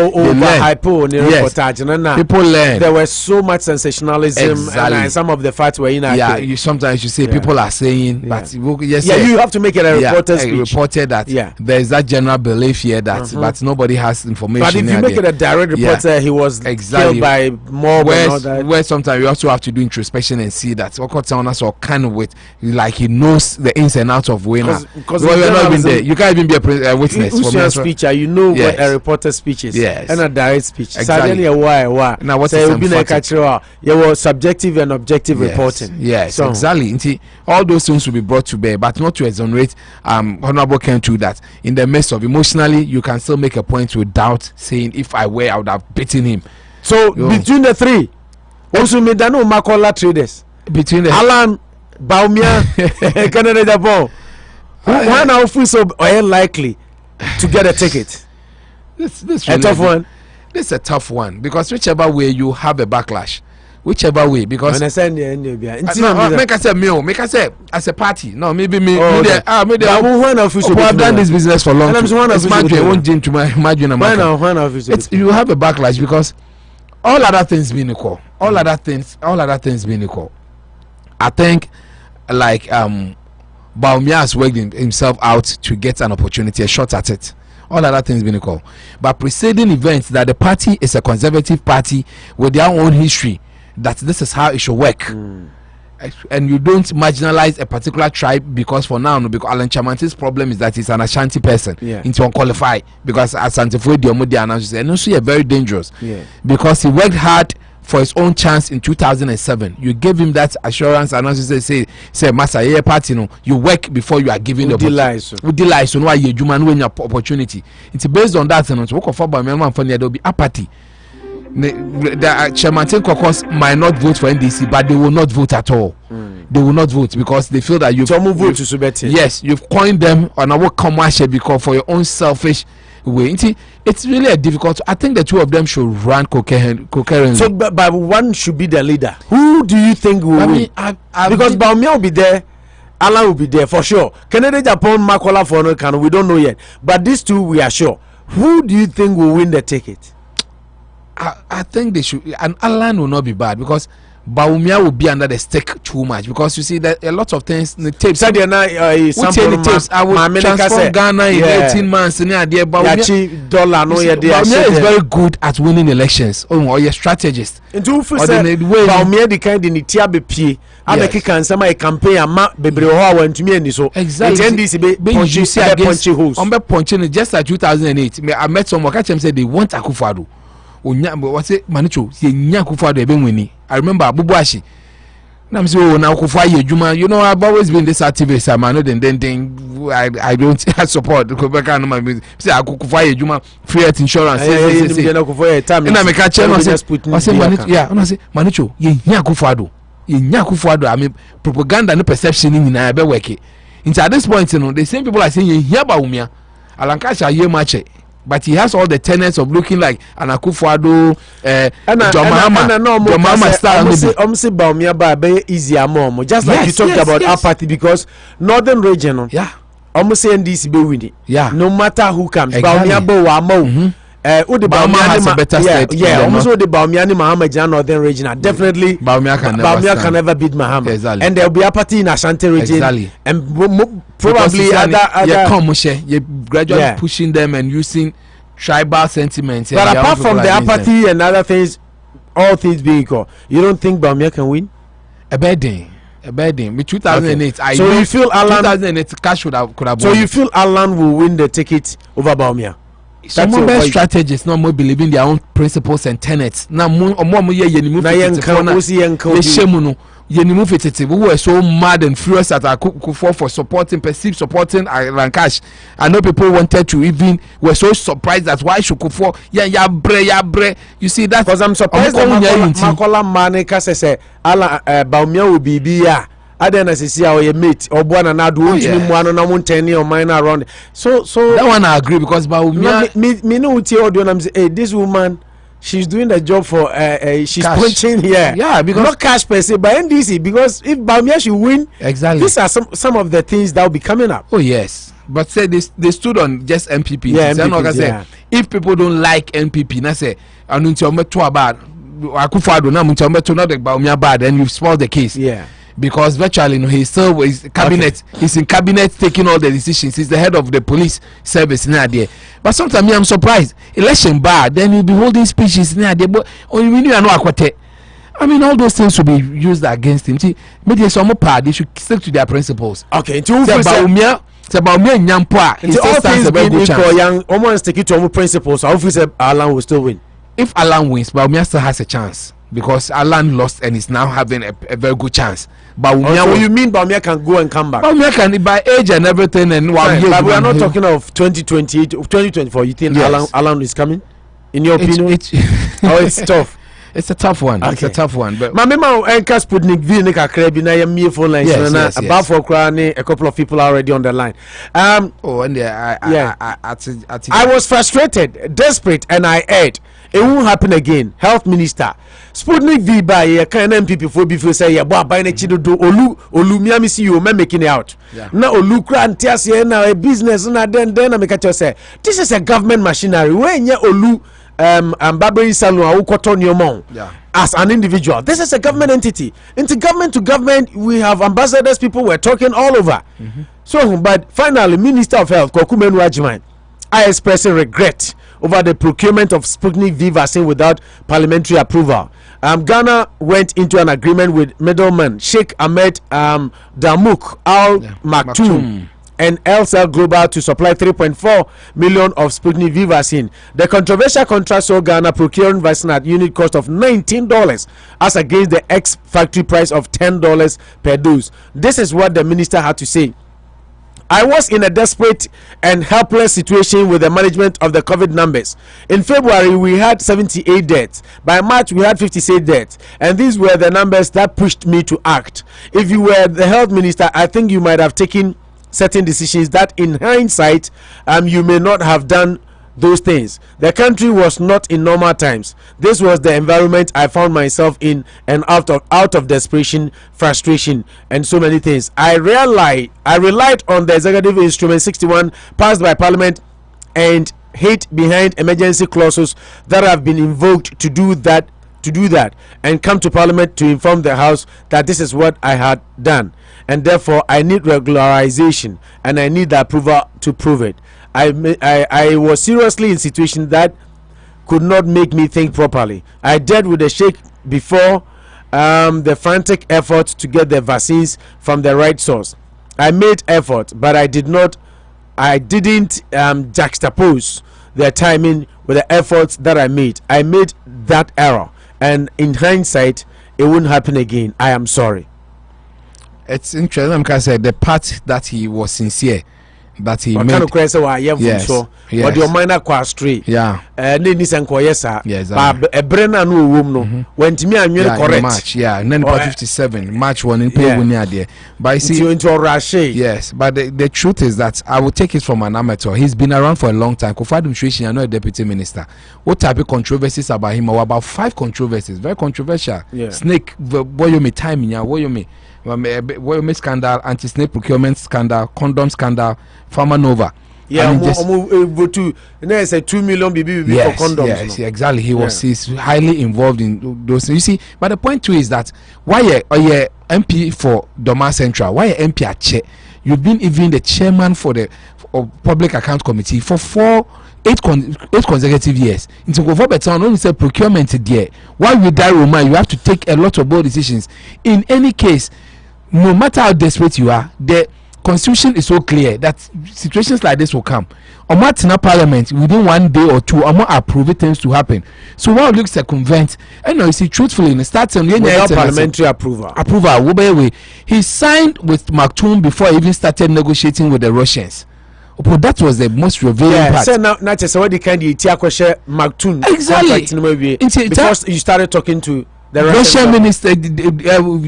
people learn. There was so much sensationalism, and some of the facts were inaccurate. Yeah, sometimes you say people are saying, but you have to make it a reporter's speech. Reported that there is that general belief here that, but nobody has information. But if you make it a direct reporter, he was killed by mob where sometimes you also have to do introspection and see that us or kind of with like he knows the ins and outs of winner. Because you're not even there. You can't even be a witness. Who's your speech? You know what a reporter's speech is. Yes. And a direct speech. Exactly. Now what's subjective and objective reporting. Yes, exactly. All those things will be brought to bear, but not to exonerate Honorable Ken to that. In the midst of emotionally, you can still make a point without saying, if I were, I would have beaten him. So between the three, also Medano Makola traders, between the Alan Baumia, Canada Japan, one of who so likely to get a ticket. This a tough one. This is a tough one because whichever way you have a backlash. Whichever way, because make I say as a party. No, maybe me. I've done this business for long. You have a backlash because all other things being equal. All other things being equal. I think like Baumia has worked himself out to get an opportunity, a shot at it. All other things being equal. But preceding events that the party is a conservative party with their own history. That this is how it should work, and you don't marginalize a particular tribe because for now, because Alan Chamante's problem is that he's an Ashanti person, into unqualified because Asante Fuedi announced and also very dangerous, because he worked hard for his own chance in 2007. You gave him that assurance, and also say Master, yeah, party, no, you work before you are given the opportunity. So no, you when your opportunity. It's based on that, and work for man for there will be apathy. The Chairman caucus might not vote for NDC, but they will not vote at all. They will not vote because they feel that you've coined them on our commercial because for your own selfish way. It's really a difficult. I think the two of them should run concurrently. So, but one should be the leader. Who do you think will win? Because Baumia will be there. Alan will be there for sure. Canada, Japan, Makola for no can. We don't know yet. But these two, we are sure. Who do you think will win the ticket? I think they should, and Alan will not be bad because Baumia will be under the stake too much because you see that a lot of things the tapes. I will transform Ghana in 18 months. Baumia is very good at winning elections. Or your strategist. Baumia the kind in the TABP. I can some campaign so exactly. You see against punching just like 2008. I met someone catch him said they want Akufo-Addo. What's it, Manicho? I remember Abubuashi. Now I'm saying, now Akufo-Addo, you know, I've always been this activist. I'm not then I don't support. Say Akufo-Addo, free health insurance. And I make a channel. I say Manicho, Akufo-Addo. I mean, propaganda and perception in I working. At this point, you know, the same people are saying, "Here, Baumia, Alankasha, ye match." But he has all the tenets of looking like an Akufo-Addo, John Mahama style. Baumia by easier mom. Just like you talked about apathy because Northern region, almost saying this be winning. No matter who comes, Baumia Bo Baumia has a better state. Almost the Baumia Mahama Northern region. Definitely, Baumia can never beat Mahama. Exactly. And there will be apathy in Ashanti region. Exactly. And probably you're gradually pushing them and using tribal sentiments. But apart from the apathy and other things, all things being equal, you don't think Baumia can win? A bad day. With 2008, okay. So you feel Alan 2008 cash could have won. So you feel Alan will win the ticket over Baumia? Some of their strategists not more believe in their own principles and tenets. Now more we were so mad and furious at Akufo for perceived supporting Rankash. I know people wanted to even were so surprised that why should Kufo bre. You see that? Because I'm surprised that Makola Maneka says Ala Baumia will be Adena says our mate or one another one on one 10 or mine around. So that one I agree because Baumia me know I'm saying, hey, this woman. She's doing the job for she's cash. Punching here. Yeah, because not cash per se, but NDC. Because if Baumia should win, exactly, these are some of the things that will be coming up. Oh yes, but say they stood on just MPP. Yeah, MPP, if people don't like MPP, na say anunti bad, Akufo-Addo na munti not the Baumia bad, and you've spoiled the case. Yeah. Because virtually, he's still is cabinet. Okay. He's in cabinet taking all the decisions. He's the head of the police service near there. But sometimes I'm surprised. Election bad, then you'll be holding speeches near there. But when you are not aquate, I mean, all those things will be used against him. See, maybe some part they should stick to their principles. Okay, it's about me and Yennfa. It's all things being equal. Young, almost stick it to our principles. I hope Alan will still win. If Alan wins, Baumia still has a chance. Because Alan lost and is now having a very good chance. But so you mean Baumia can go and come back? Baumia can by age and everything and but we are not talking of 2028, 2024. You think Alan is coming? In your opinion? It's tough. It's a tough one. Okay. It's a tough one. But Mama Enka Sputnik V Nika Krebi na your phone line. Yes. About for Krani, a couple of people are already on the line. I was frustrated, desperate, and I heard it won't happen again. Health Minister Sputnik V by a kind MPP for before say ya boy by nechido do olu miami see you making it out. Now olu grant na a business na then I make it say this is a government machinery. When ya olu Barbary Salon as an individual. This is a government entity. Into government to government, we have ambassadors, people were talking all over. So, but finally, Minister of Health, Kokumen Wajiman, I express regret over the procurement of Sputnik V vaccine without parliamentary approval. Ghana went into an agreement with middleman Sheikh Ahmed Damouk Al Maktoum and LCL Global to supply 3.4 million of Sputnik V vaccine. The controversial contract saw Ghana procuring vaccine at unit cost of $19 as against the ex-factory price of $10 per dose. This is what the minister had to say. I was in a desperate and helpless situation with the management of the COVID numbers. In February, we had 78 deaths. By March, we had 56 deaths. And these were the numbers that pushed me to act. If you were the health minister, I think you might have taken certain decisions that in hindsight you may not have done those things. The country was not in normal times. This was the environment I found myself in, and out of desperation, frustration, and so many things. I relied on the executive instrument 61 passed by Parliament and hid behind emergency clauses that have been invoked to do that and come to Parliament to inform the House that this is what I had done, and therefore I need regularization and I need the approval to prove it. I was seriously in situation that could not make me think properly. I dealt with the Sheikh before the frantic effort to get the vaccines from the right source. I made effort, but I didn't juxtapose the timing with the efforts that I made. I made that error, and in hindsight it won't happen again. I am sorry. It's interesting because the part that he was sincere, that he made. Yes. But your mind are straight. Yeah. Yes. But a Brenna no womb no. When to me I'm correct. March, yeah. And then 57 March 1 in pay there. But I see into Russia. Yes. But the truth is that I will take it from an amateur. He's been around for a long time. Kofadu Mshishi, I know a deputy minister. What type of controversies about him? Or about 5 controversies. Very controversial. Yeah. Snake, what you may timing, yeah, what you may. Scandal, anti-snake procurement scandal, condom scandal, Pharma Nova. Yeah, there's a 2 million BB for condoms. Yes, exactly. He's highly involved in those things. You see, but the point too is that why a MP for Doma Central, why a MP at Che? You've been even the chairman for the Public Account Committee for 8 consecutive years. Into go for better, only say procurement there. Why with that Roma, you have to take a lot of bold decisions. In any case, no matter how desperate you are, the constitution is so clear that situations like this will come. Omatina parliament within 1 day or two, Omo approve things to happen. So what looks circumvent, and you see, truthfully, in the starting without parliamentary approval. He signed with Maktoum before he even started negotiating with the Russians. But that was the most revealing part. So now just what the kind of Maktoum exactly because you started talking to the Russian minister,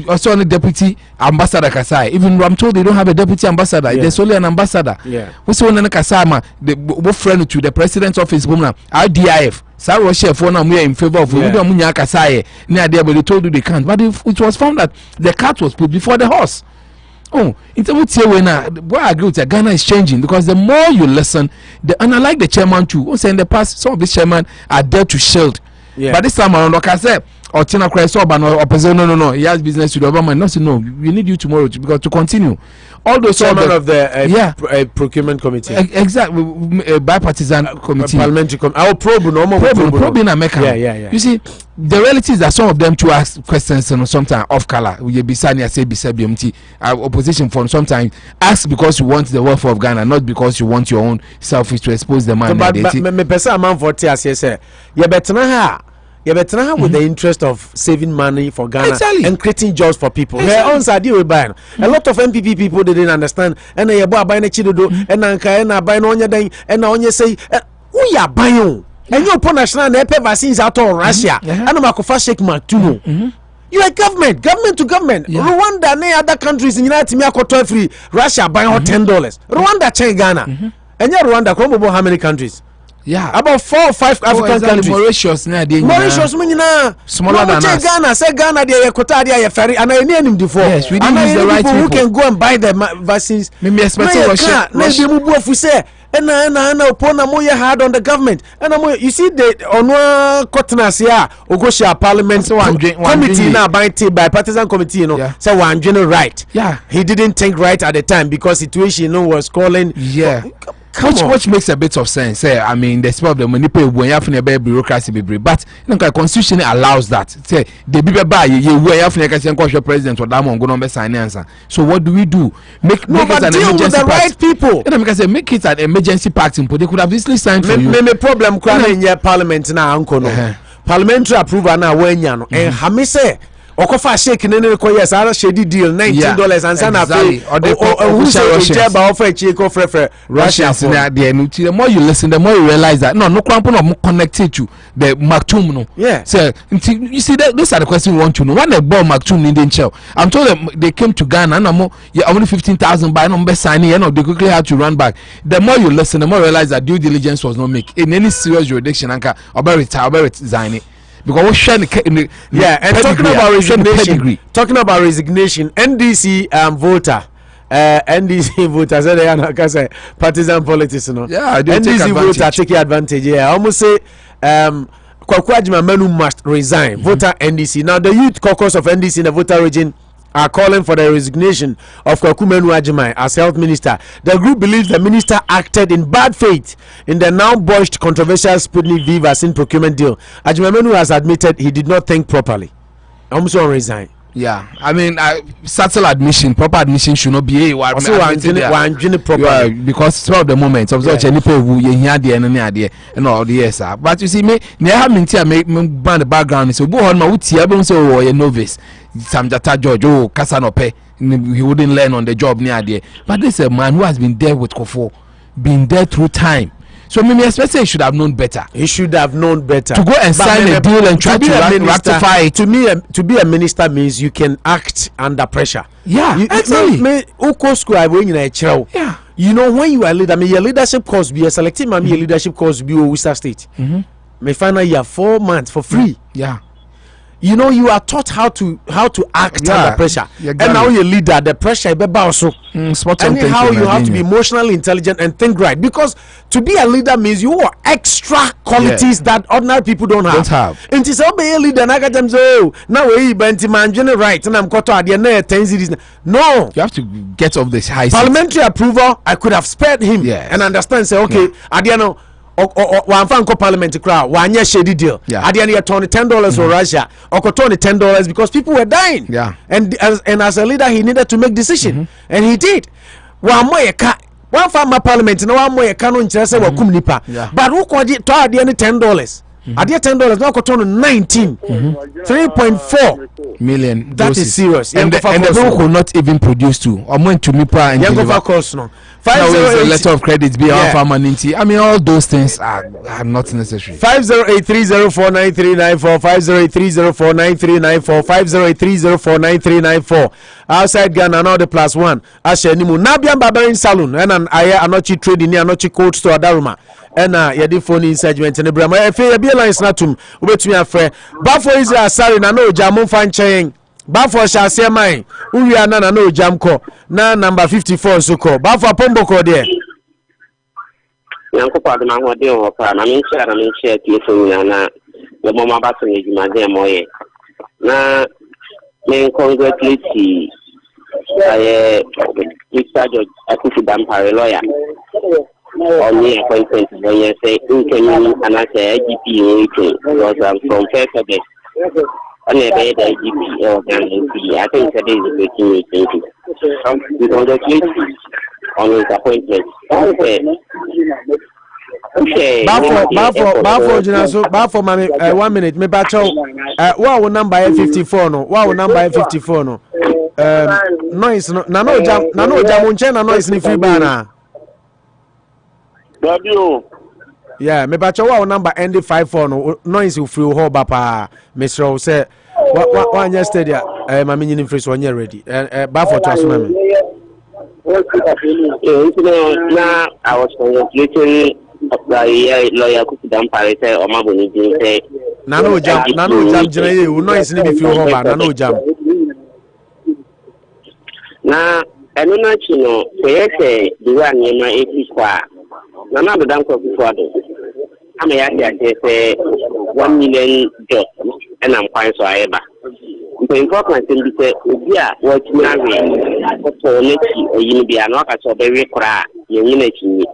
also the deputy ambassador Kasai. Even I'm told they don't have a deputy ambassador. There's only an ambassador. We saw one Kasama, the friend to the president's office, RDIF. So Russia for now we are in favor of we don't munya Kasai. Near there, but they told you they can't. But it was found that the cart was put before the horse. Oh, in terms of when I agree with Ghana is changing because the more you listen, and I like the chairman too. Also in the past, some of these chairmen are there to shield. But this time around, like I said, or Tina Christ or opposition, no, he has business to the government. Not no, we need you tomorrow because to continue. All those chairman of the procurement committee, exactly, bipartisan committee, parliamentary committee. Probe in America. You see, the reality is that some of them to ask questions sometimes off color. We be saying say BMT opposition for sometimes ask because you want the welfare of Ghana, not because you want your own selfish to expose the man. But me person man for tears say you better with the interest of saving money for Ghana and creating jobs for people. A lot of MPP people they didn't understand. And they buy a chidodo and anka buy no nya and only say we are buying. And you put national vaccines out of Russia. And I'm a shake Maktoum. You are government to government. Rwanda and other countries in United States free. Russia buying $10. Rwanda change Ghana. And Rwanda come about how many countries? About 4 or 5 African countries. Mauritius smaller than us. Ghana say Ghana they quota they ferry and I name before. Yes, we need the right people who can go and buy the vaccines. Maybe expect Russia. And upon a more hard on the government. And you see the on Cottonas here, Ogosha Parliament committee now by partisan committee, you know, say one general right. He didn't think right at the time because situation was calling. Which makes a bit of sense. I mean, the spell of the manipulate when you have a bureaucracy, but the constitution allows that. Say the people buy you have a president or that one go on sign answer. So what do we do? Make it an emergency with the right people. And I say make it an emergency pact. They could have easily signed for you. Me problem in your parliament now, uncle. Parliamentary approval now when you know. And Hamise. Okofa shake nene ko yes ara shady deal $19 and sana pay who say offer check offer Russia for the more you listen the more you realize that no crampo no connected to the Maktoum no so you see that those are the questions we want to know when they bought Maktoum in the show. I'm told them they came to Ghana and only 15,000 by number signing and they quickly had to run back. The more you listen the more you realize that due diligence was not made in any serious jurisdiction anka or resign because we're sharing and talking about resignation, NDC voter NDC voters say partisan politics, you know. NDC voter taking advantage. Almost say Kwaku Agyeman must resign. Voter NDC. Now the youth caucus of NDC in the voter region are calling for the resignation of Kwaku Agyeman as health minister. The group believes the minister acted in bad faith in the now botched controversial Sputnik V vaccine procurement deal. Agyeman has admitted he did not think properly. Almost resign. I mean, subtle admission, proper admission should not be proper because throughout the moment of such any people you hear the enemy and all the yes, but you see me, near me the background so go on my would so a novice. Some Jata George, Casanope, he wouldn't learn on the job near there. But this is a man who has been there with Kofo, been there through time. So maybe especially he should have known better. He should have known better. To go and sign a deal and try to rectify it. To me, to be a minister means you can act under pressure. Exactly. You know, when you are a leader, your leadership course be a selective, your leadership course be Worcester State. My final year 4 months for free. You know, you are taught how to act under pressure. And now you're leader, the pressure be also. And how you have to be emotionally intelligent and think right. Because to be a leader means you have extra qualities that ordinary people don't have. And to say, be a leader, now we right, and I'm caught at the end. No, you have to get off this high. Parliamentary approval, I could have spared him and understand. Say, okay, at the end. One Franco Parliament crowd, 1 year shady deal. At the end, you turn $10 for Russia, or turn $10 because people were dying. And as a leader, he needed to make decision, and he did. wa moye ka one farmer parliament na wa moye ka no nkyerɛ sɛ wa kum nipa but wo kɔgye tɔ adeɛ ne $10 adeɛ $10 na kɔtɔ no 19 3.4 million. That doses. Is serious. And the people could not even produce two. I went to MIPA and deliver. Cost no. A letter of credit be our farmer ninety. I mean, all those things are not necessary. 508304939 508304939 508304939 outside Ghana now the +1 ashe nimu Nabian Barbering Salon and an aya anochi trading near anochi cold store Daruma and yedi phone in segment and Brahma efe be lines natum ubetumi afre Bafo Israel sorry na no jamu fan chain Bafo shall say mine uwi anana no jamko na number 54 so call Bafo pombo ko there yanko pa na ho de o pa na min share tie so na le mo ma ba so ni juma de moye na men congratulate Mr. George Akufu Dampare lawyer on the appointment when you say and I say IGP because I'm from Fairfax on a bed IGP organization. I think that is a good thing. We congratulate on his appointment. Okay. Bafo Jinaso, Bafo mami 1 minute. Me bacho. What will number 54 no? What will number 54 no? Noise no. Nano jam unche na noise ni free bana. Radio. Yeah, me bacho what will number end 54 no? Noise you free ho bapa. Mr. say what yesterday mami nyini free so nye ready. Bafo to aso mami. Now I was congratulating lawyer Akufu Dampare say o ma boni din say nano jam jina ye wo noise ni bi fi ho ba nano jam na eno na chi no say the one yema eti kwa na do dan ko fu ado ama ya say 1 million job and am kwan so ayeba the important thing be say obi a wo tuna we ko le chi oyin bia na ka so be we kra ye nyina chi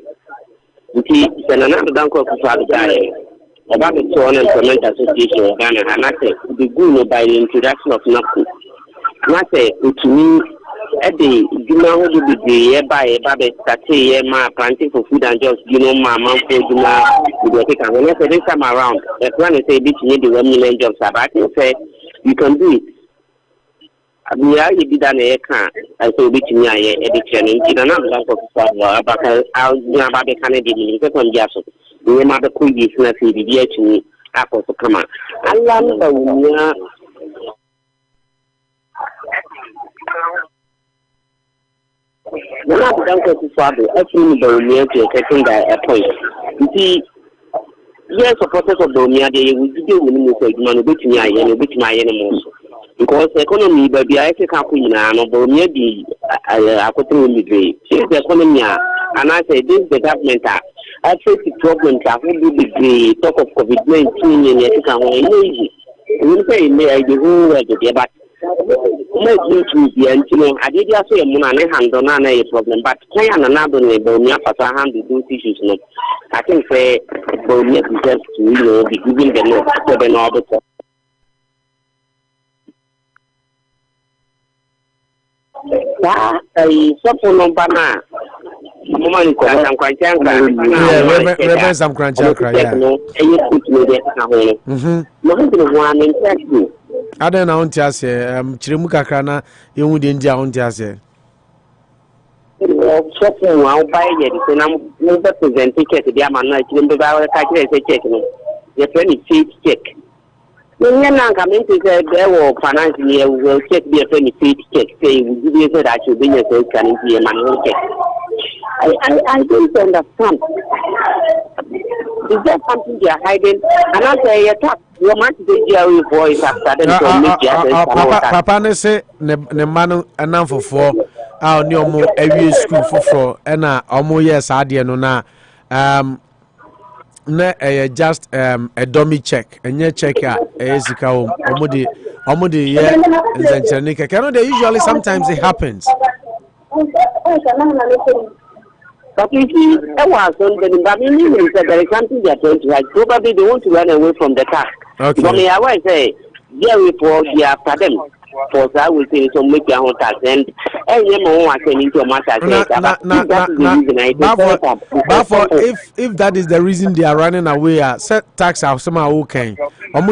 nti senana dan ko kufa dai about the Employment Association of Ghana and I say the good by the introduction of NAPU. And I say to me at the Juma who be the by Babe State ma planting for food and jobs, ma man for Juma will take and when I say this time around, the plan is say this need the 1 million jobs. But I can say you can do it. We are you done a car, I say which me I edition in another about how Babe Canadian from Jasso. We are the cool is not the DH Apple to come on. I love the we're not done to father, actually, the near to taking that point. You see, yes, supporters of the Omia, they will do when which me I and which my animals. Because the economy, but the African company now, but maybe I could tell you the economy, and I say this the government. I face the problems that will be the talk of COVID-19 in the economy. We say the whole world, but let's do to the end. I did just say a hand on a problem, but play another neighbor, me up as a hand to do issues. I think say Bolivia deserves to be giving the note to the north. Something on banana. Some crunch, I don't know, Chirimu Kakana, you would in Jauntiase. Something I'll buy it, and I'm never present ticket to the Amana, check. The 20 check. When you're not coming to say there were financially, will check the 20 check, say, we give you that you bring yourself can be a manual check. I don't understand. Is there something they are hiding? And I say, you might be the voice after them. Papa, say, Nemano, and now for 4, our new more every school for 4, and almost yes, I didn't know now. Just a dummy check, and your checker is Omudi, yeah, and Zanika. Cannot they usually sometimes it happens. But you see, there was something, but there is something they are going to like. Probably they want to run away from the task. Okay. But I always say, yeah, we for the after them. for that will say so make your own tax and you know what I into a matter. If that is the reason they are running away, set tax out somehow okay.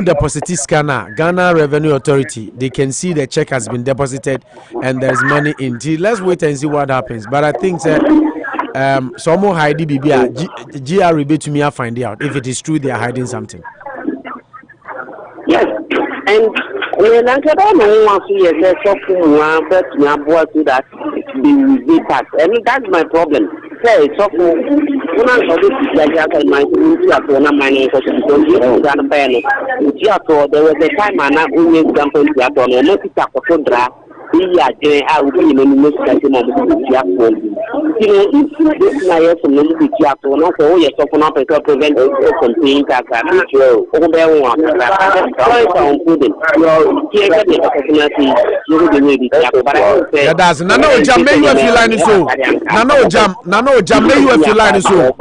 Deposit scanner, Ghana Revenue Authority, they can see the check has been deposited and there's money in. Let's wait and see what happens. But I think that some more hiding GRB to me I find out if it is true they are hiding something. Yes, and when I don't know what you say, so that the tax, and that's my problem. Say so when I saw this like my community at one mining because there was a time and I only example that on a multi-tap I will be in the most you know, if this is from the chapter, not all your stuff on to prevent from paying tax. Over there, one. That's Nano Jam, may you feel like so. Nano Jam, may you feel like so.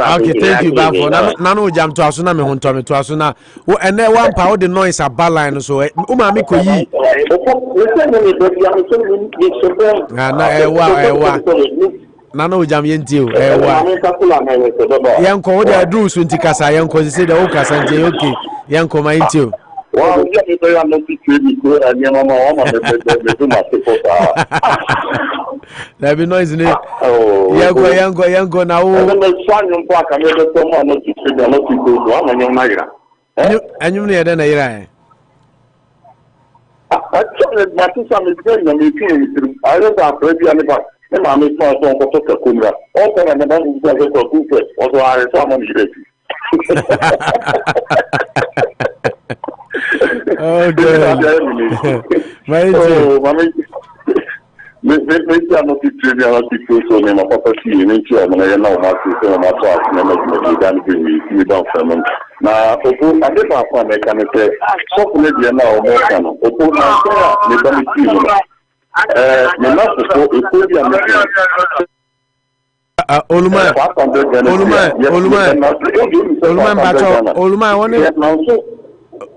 Okay, thank you, Bafo. Nano jam to asuna me honto me to asuna. Wo ene one power the noise abaline so. Uma me koyi. Na Nano jam yentio. Yanko wo dey do so ntikasa yanko say the wo kasa ntie okay. Yanko ma yentio. Well, I'm not good and your mama, there be noise in it. Oh, Yango now. And you near then I don't have ready and back. And I'm a small song for Kumra. Also, and the man who does it for Cooper, also are someone. Oh, good. Maybe I'm not trivial so my papa see in each other, and I know how to say my thoughts, and I'm going to be down for them. Now, I get off on the can say, so maybe now more can.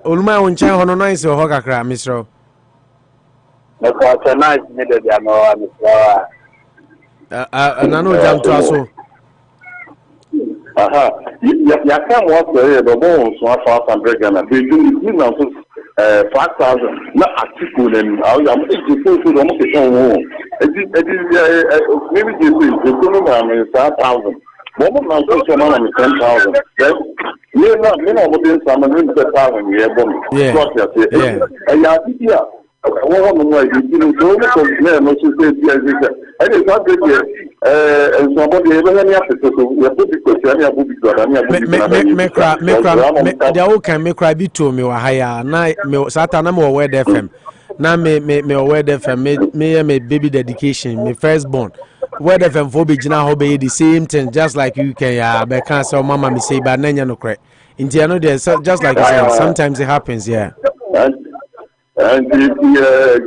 Oluma wonche hono nice ho kakra misro. Na kwa nice me de dia no misro. Nano jam to aso. Aha. Ya kan what say the bon so 500 Ghana. They do me now 5,000 na article and I am just so do mo ke so. Maybe they go no 5,000. Moment now so man 10,000. Then you know what is some in 10,000 year bomb. Yeah. And yeah. One way you know so no so say and it's not good and somebody even any after so we put the question ya bubi go me they all can make cry be to me wa higher na me Satan na me word FM na me word FM me baby dedication me firstborn word FM for be gina ho be the same thing just like you can ya be can say mama me say but nanya no correct into you know there just like you said sometimes it happens yeah. And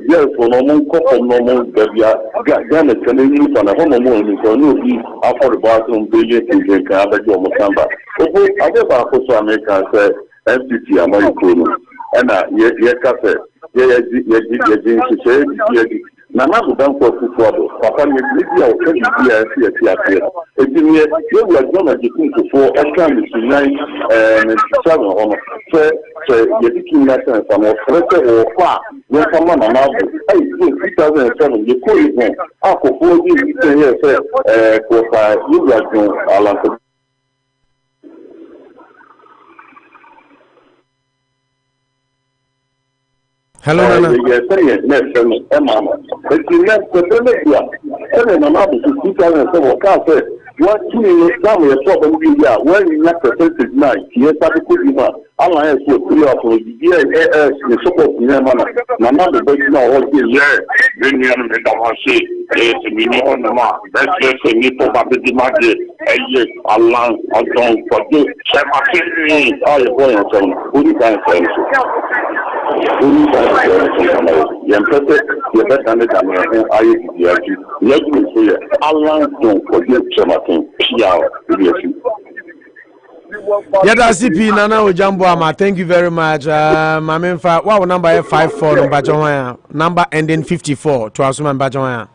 yes, for normal couple normal Ghana can use on a home so no be after the bathroom billion can have a job number. Okay, I guess I also American say MCT American and Nana would done for trouble. Papa, maybe I'll tell you here. It's in here, you were going to get into 4 extra tonight and 7 on you're taking that and some of or far when someone announced, hey, 2007, you call it home. After 4 years, you say, you were going to hello, Nana. Yes, Mama. But you left the Venezuela. And I'm 2007. Can't say, what 2 years down with a problem when you left the percentage 9, yes, I could be man. Allah has to 3 or 4 years, the support in your manner. Nana, the baby now, what is there? Then you have to say, it's a million man. That's just a nipple of the magic. And yes, Allah, I don't forget. All your boy and son, who you can say? Yennfa you better than the IEDG. Let me say, Allah don't forget something. Yada CP Nana Ojambo Ama, thank you very much. Yennfa, what number 54 number ending 54 to Asuma Bajonaya.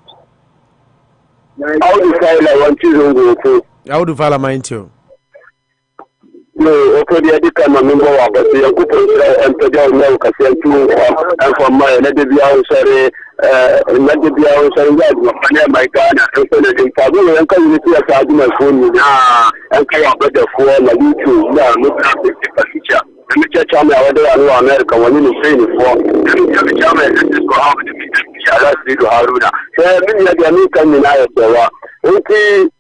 How do I want you? How do I mind you? No, okay, the other time I remember about the and Pedro now can to and from my maybe outside maybe outside my Ghana and so they can and come to a argument for me and come up with the form of YouTube now look at the picture. Let me check on the America when you say it for let me tell me this go out to me that's the Haruna. So many of the American in Iowa okay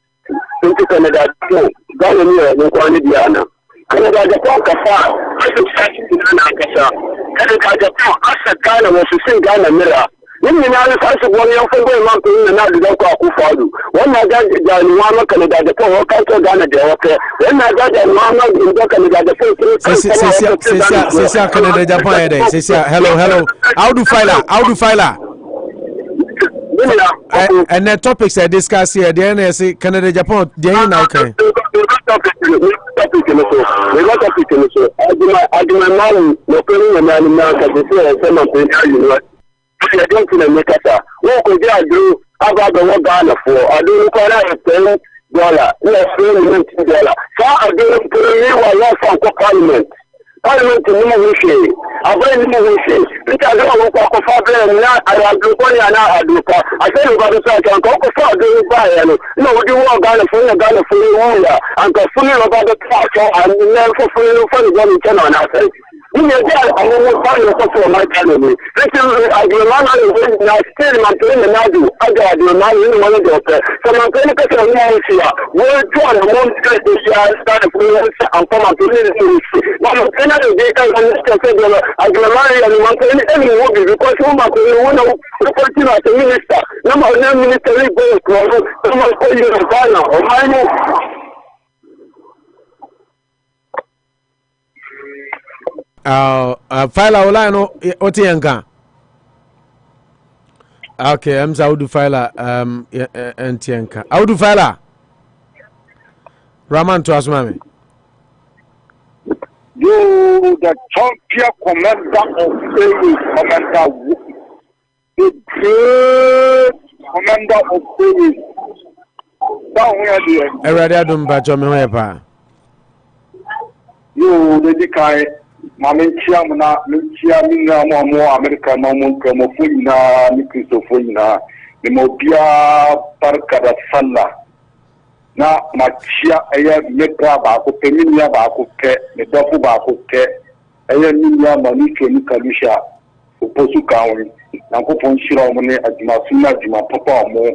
into Canada too Ghana no Canadiana. Canada Japan kafa asu sashi na kasa Canada Japan asa Ghana wasu sin Ghana mira yin na ne sashi gwani yan fango man ko na da ko aku fadu wannan ga jani wa ma Canada Japan wa kan to Ghana da wata wannan ga jani wa ma da Canada Japan c'est Canada Japan dai c'est hello how do filer and the topics I discuss here the NSA Canada Japan they now okay Parliament ni mo wishe abai ni mo wishe nta ga wo ko fa be na ara du ko ya na adu ka ase lo ba do sa kan ko fa do ba ya no no wo di wo ga na fun wo ya an ka fun lo ba do ta so an na ko fun lo fa go ni kana na sai ni ne ga awon wo fa lo ko so ma ka ni nti agreement na still man to na du aga agreement ni mo do pe so man ko ni ka so ni mo si ya wo to na mo ka de ya sta na fun an ko ma to ni ni they can understand the agreement and one any work because you must know reporting as a minister. Number one ministry goes to number call you Ghana or mine. File Olano Otianka. Okay, I'm Saudu File and Tianka. Audu File Raman to Asmami. You, the champion commander of Aries, Commander the great commander of Aries. Down here, dear. Everybody, don't batch on me, pa. You, the guy, Mamentia, Minna, more American, no more Camofuina, Nicosofuina, the Mobia Parcada Sala. Na machia aya meka ba ko peminia ba ko ke ne dofu ba ko ke aya minia mani ke ni kalisha oposu kawo na ko pon shira mo ne aduma sunna aduma papa mo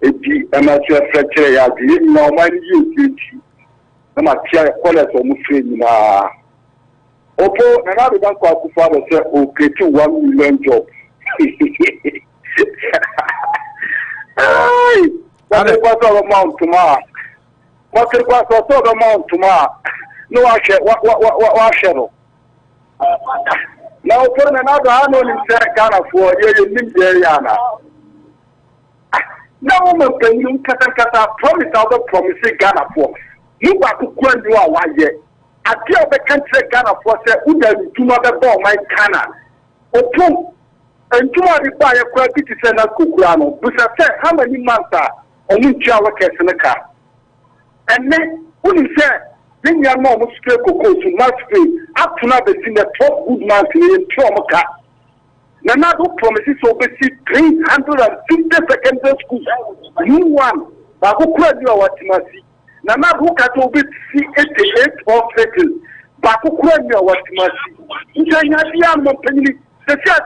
ebi amateur fracture ya di na o mani yi na machia ko le so mu fe ni na opo na be dan ko akufa be se o create 1 million job ai na ko so amount ma what was also the amount tomorrow? No, I share what shadow. Now, for another, I know in Ghana for you, Indiana. Now, when you Kata promise other promising Ghana for you back to Queen, you are 1 year. I tell the country Ghana for say, who does do not ball my Ghana? Open and do not require quality to send a Kukurano, but I said, how many months are only Jawa case in the car? And then, when you say, then you are not straight to match free, up to now, the top good man in Tromaka. Now, now, promises over 350 secondary schools. New one, but who could you what you must see? Now, now, who can over 88 hospitals, but who could you what you must see? You can have the arm of penny. The Sia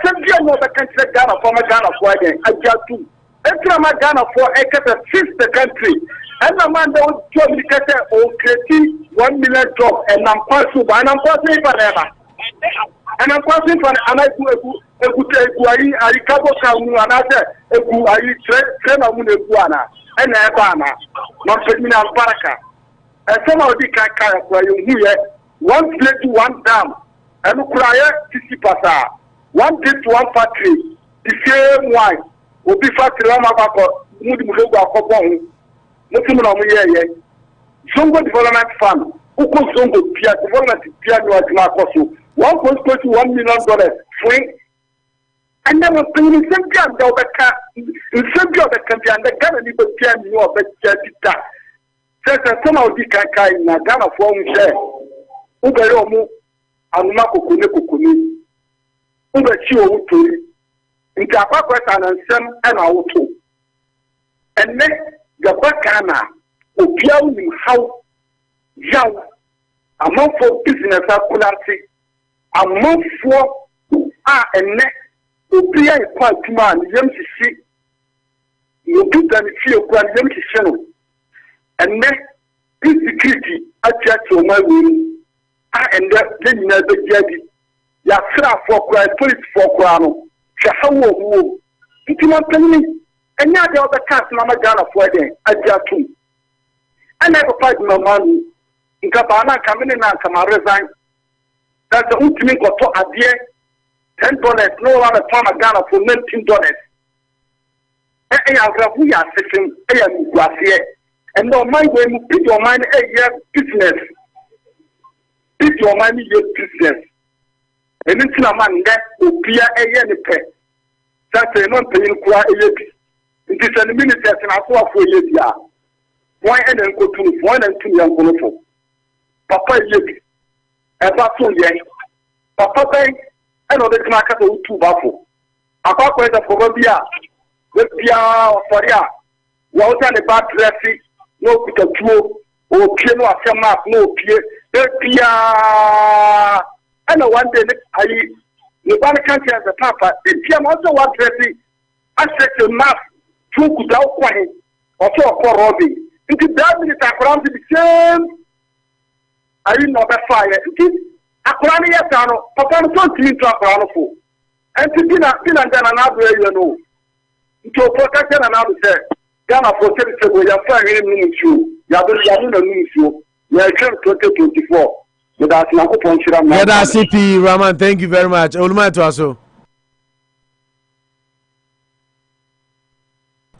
no the country Ghana from a Ghana for again. I just do. Every man Ghana for a the country. And the man that was job or creating 1 million job and I'm passing by and I'm passing forever. And I'm passing for and I do a good I recover and I said I train a Muneguana and Abana, Montpellier and Paraka. And some of the Kaka where you hear 1 plate to 1 dam and cry 50 pasa. one day to one factory, the same wine. Will be factory on my back or Mudimulogo Akopon. Nothing on me. Zongo Development Fund, Uko Zongo Pia Development Piano at Marcoso, $1.21 million free. And then when you send Pian Delbeca, you send your country and the Ghana people Pian you of the says that some of the Kaka in Ghana form share. Uberomu, and Mako Kunekuni. Ubechio Uturi. In Kapakwatan and Sam and Auto. And then the Bakana. Obiawu how young among for business quality among for and Obia quite man yam to see you do than feel quite yam to channel and insecurity at your my wing and then you never get it. Yasra for cry police for crown Shahawo Pitiman and now the other cast Mama Ghana for them at Jatu. I never fight my money. In Cabana, coming in and come resign. That's the ultimate got to adhere $10, no other time a Ghana for $19. We are sitting, and no mind when you put your mind a year business. Put your money your business. And it's a man that will be a year pay. That's a non paying cry a year. It is a minute and a half for years. Why and then go to 1 and 2 young women? Papa Yeti, a baffle yang. Papa Bank, and other knackers of 2 baffle. A papa is a Probabia, with Pia or Faria. Well done a bad dressing, no put a tool, or piano at some map, no Pia, Pia. And one day the Banner country as a papa, the Pia also was dressing. I said to map, 2 could out quiet, or so a Robbie. It is that minute around the same. I didn't know that fire. It is a Kurani Yatano, Papa don't mean to a Kurano. And to dinner, and then another way, you know. To protect another say, Ghana for 37, you are firing in you. You are doing you. You are 2024. That's CP Raman, thank you very much. Oluma to aso.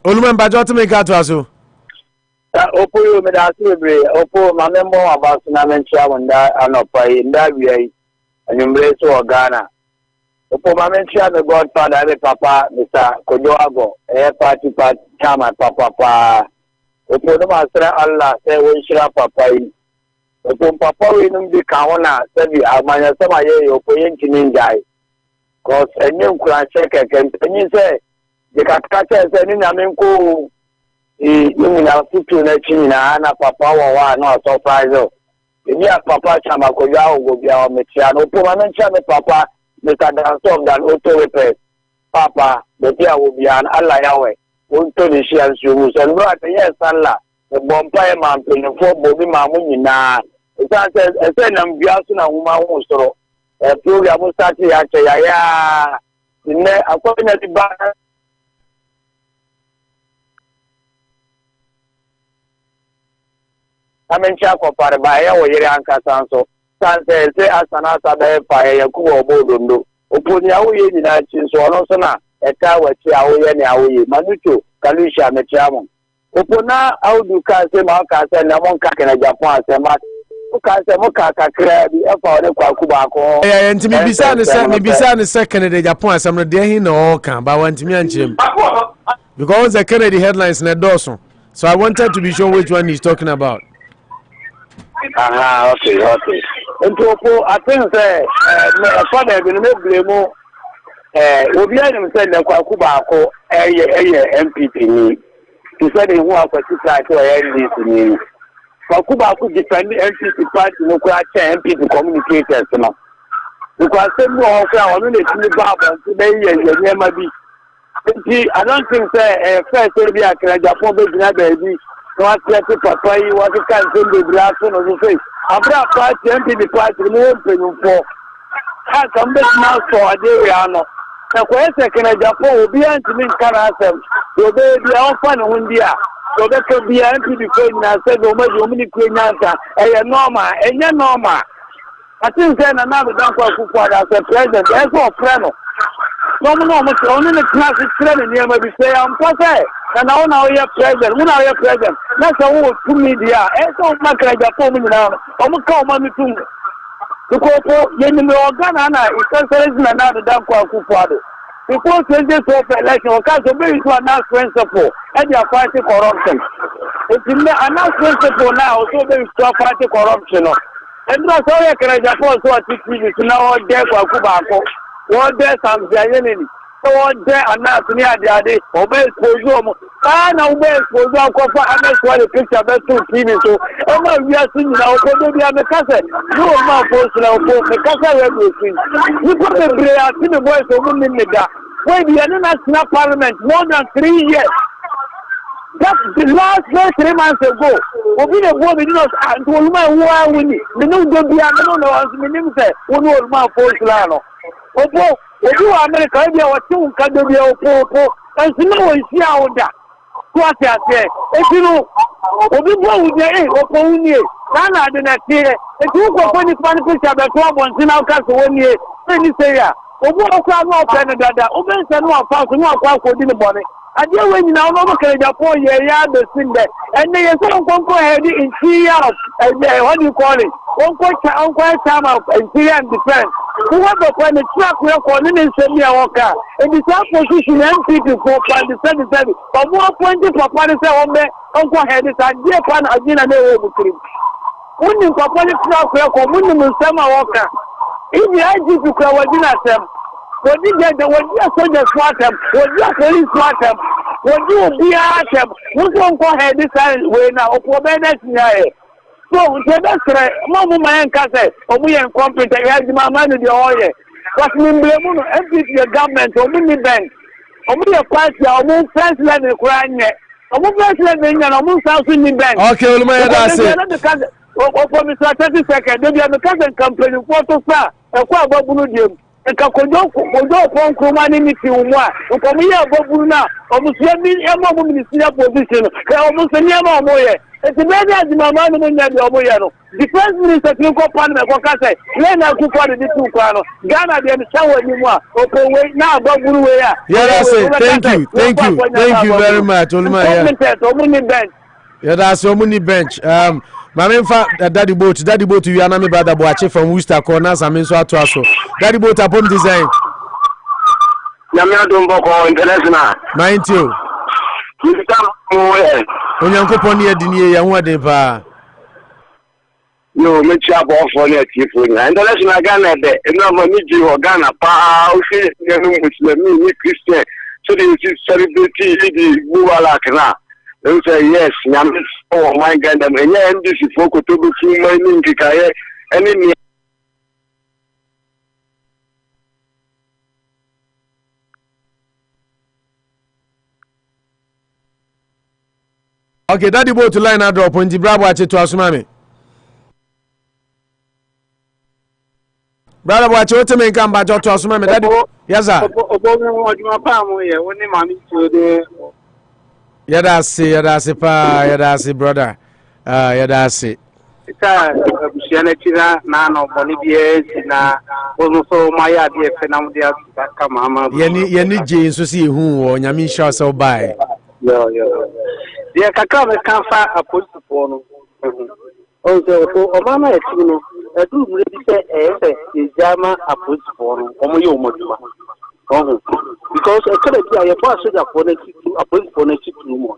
Oluma Bajo to make out to aso. Opo yo me da celebrate opo ma member about na mentia wanda anopa nda wi anyumbre so Ghana opo ma mentia me godfather me papa Mr. Kojo Ago party chama papa opo no ma sra Allah say won shira papa yi opo papa we num di ka wona sabi amanya sama ye opo yenkini njai cause enyem kura check enyi say de kakata say ni na menko you na futu na china na papa wa no surprise ebi a papa chama ko ya go bia o metia no po ma mentia me papa Mr. Dansom dan auto repair papa de bia wo bia Allah yawe won to ni shi ansu so no atenye sanla e bompa e ma mpeni fo bobi ma mu nyina e say na mbia so na huma hu soro e program start ya che ya ne akwanya di ba Amencha ko pare ba ya wo yire anka sanso sanse se asana sabe fa ya ku obodondo oponi awo ye ni na chi so ono so na eka wachi awo ye ni awo ye manucho kalusha mechiamo opona audu ka se ma ka se na mon ka na Japan se ma ka se mo ka kakra bi e fa one kwa ku ba ko ntimi bisa ne se Canada Japan asem no de hin na o kan ba wantimi anchirem because the Kennedy headlines na doso, so I wanted to be sure which one he's talking about. Okay. Into I think say father be no blame obi anim say na kwa kuba ko MPP ni to say the who akwati to NDC ni kwa kuba ko defend MPP party no kwa cha MPP communicators no because say no kwa onu le tini ba to dey ye ma bi I don't think say first will be a Japan be na baby what let papa you what can send the glass no say abra party MPP party no open for ha come be now so ade we ano na kwa ese kana Japan obi antimi nkara asem so be bia ofa ne hundi a so be ka bia MPP ko na say go ma jo mini ko nyansa normal enye normal I think say na do dan kwa kufu as a president e so friend no only the class is training near maybe say I'm process and now you're president when are you president that's all to media and so much like a 4 million now I'm call money to go yen me organa na is na na da kwa kufuado because when this election or cause very to announce principle and they are fighting corruption it's in the announce principle now so very to fighting corruption and that's all you can just so at TV now there kwa kubako what there some enemy so what there announce near the other obey exposure now obey exposure ko fa announce what the picture be to TV so we are seeing now ko be am kase no ma post now ko me kase we go see you go be prayer see the boys so mun me da when the national parliament more than 3 years that's the last 3 months ago obi the boy be not and to ma wo wini me no do bia me no was me nim say wo no ma post la no obo America bia wo ti un ka do bia opo and see no we see how da to ase etinu obi bo wo je opo uni na de na tie etu ko ko ni pan picture be to abon tin na ka so woni ni say ya obo okwa no ope ne dada obi nse no afa so no akwa akodi ne bone ade we nyina no mo kere japo ye ya the sin there and they so nkonko head interior of what do you call it onko time of interior and defense who want to play the track record in the same year worker in the top position MPP for the 77 but more pointing for party say onko head is a dear plan agina na we bukiri woni ko police track record woni mo sama worker if the IGP kwa wajina sem what did the soldier swat them? What did police swat them? What do be at them? Who don't go ahead this way now? Or so, that's right. Mamma, my cousin, or we are competent. I had my money the oil. What's the MPP government or mini bank? Or we are quite your own first level crying. Or we first level and almost South Indian bank. Okay, that's it. For Mr. 30 seconds, there be a cousin complaining for to far. A quite blue. Nka kojo pon kroma ni miti umwa nko mi ya boburu na omusia bi ema mo ministerial position ka omusia ni ema omoye eti be dia di mama no nya bi omoye no defense minister tin ko pan me ko ka say le na ku ko di tu kwa no Ghana de mi sawo ni mu a opo we na boburu we ya thank you very much Oluma yeah that's omuni bench Mamemfa daddy boat you are my brother Boache from Worcester corner Samin so ato aso daddy boat upon design Yamia Domboko international 90 Onyankopon ye dinie ya ho ade pa yo me chia bo for na tifo nya international Ghana de eno ma mi ji ho Ghana pa o se no Muslim ni Christian so they celebrate the Buwala kana. They say yes, oh my God, and this is for to be free mining kikaye any. Okay, daddy boat to line drop on the bravo at to asumame. Brother watch what me come back to asumame daddy. Yes sir. Yadasi pa yadasi brother yadasi ita busiana tira na no boni bie na ono so maya de fe na mdia ka mama yeni je so si hu wo nyame sha so bai yo de kaka me kan fa apostle no o so mama e ti no edu mu bi se e jama apostle no omo ye omoduma because I could have a boss for the more.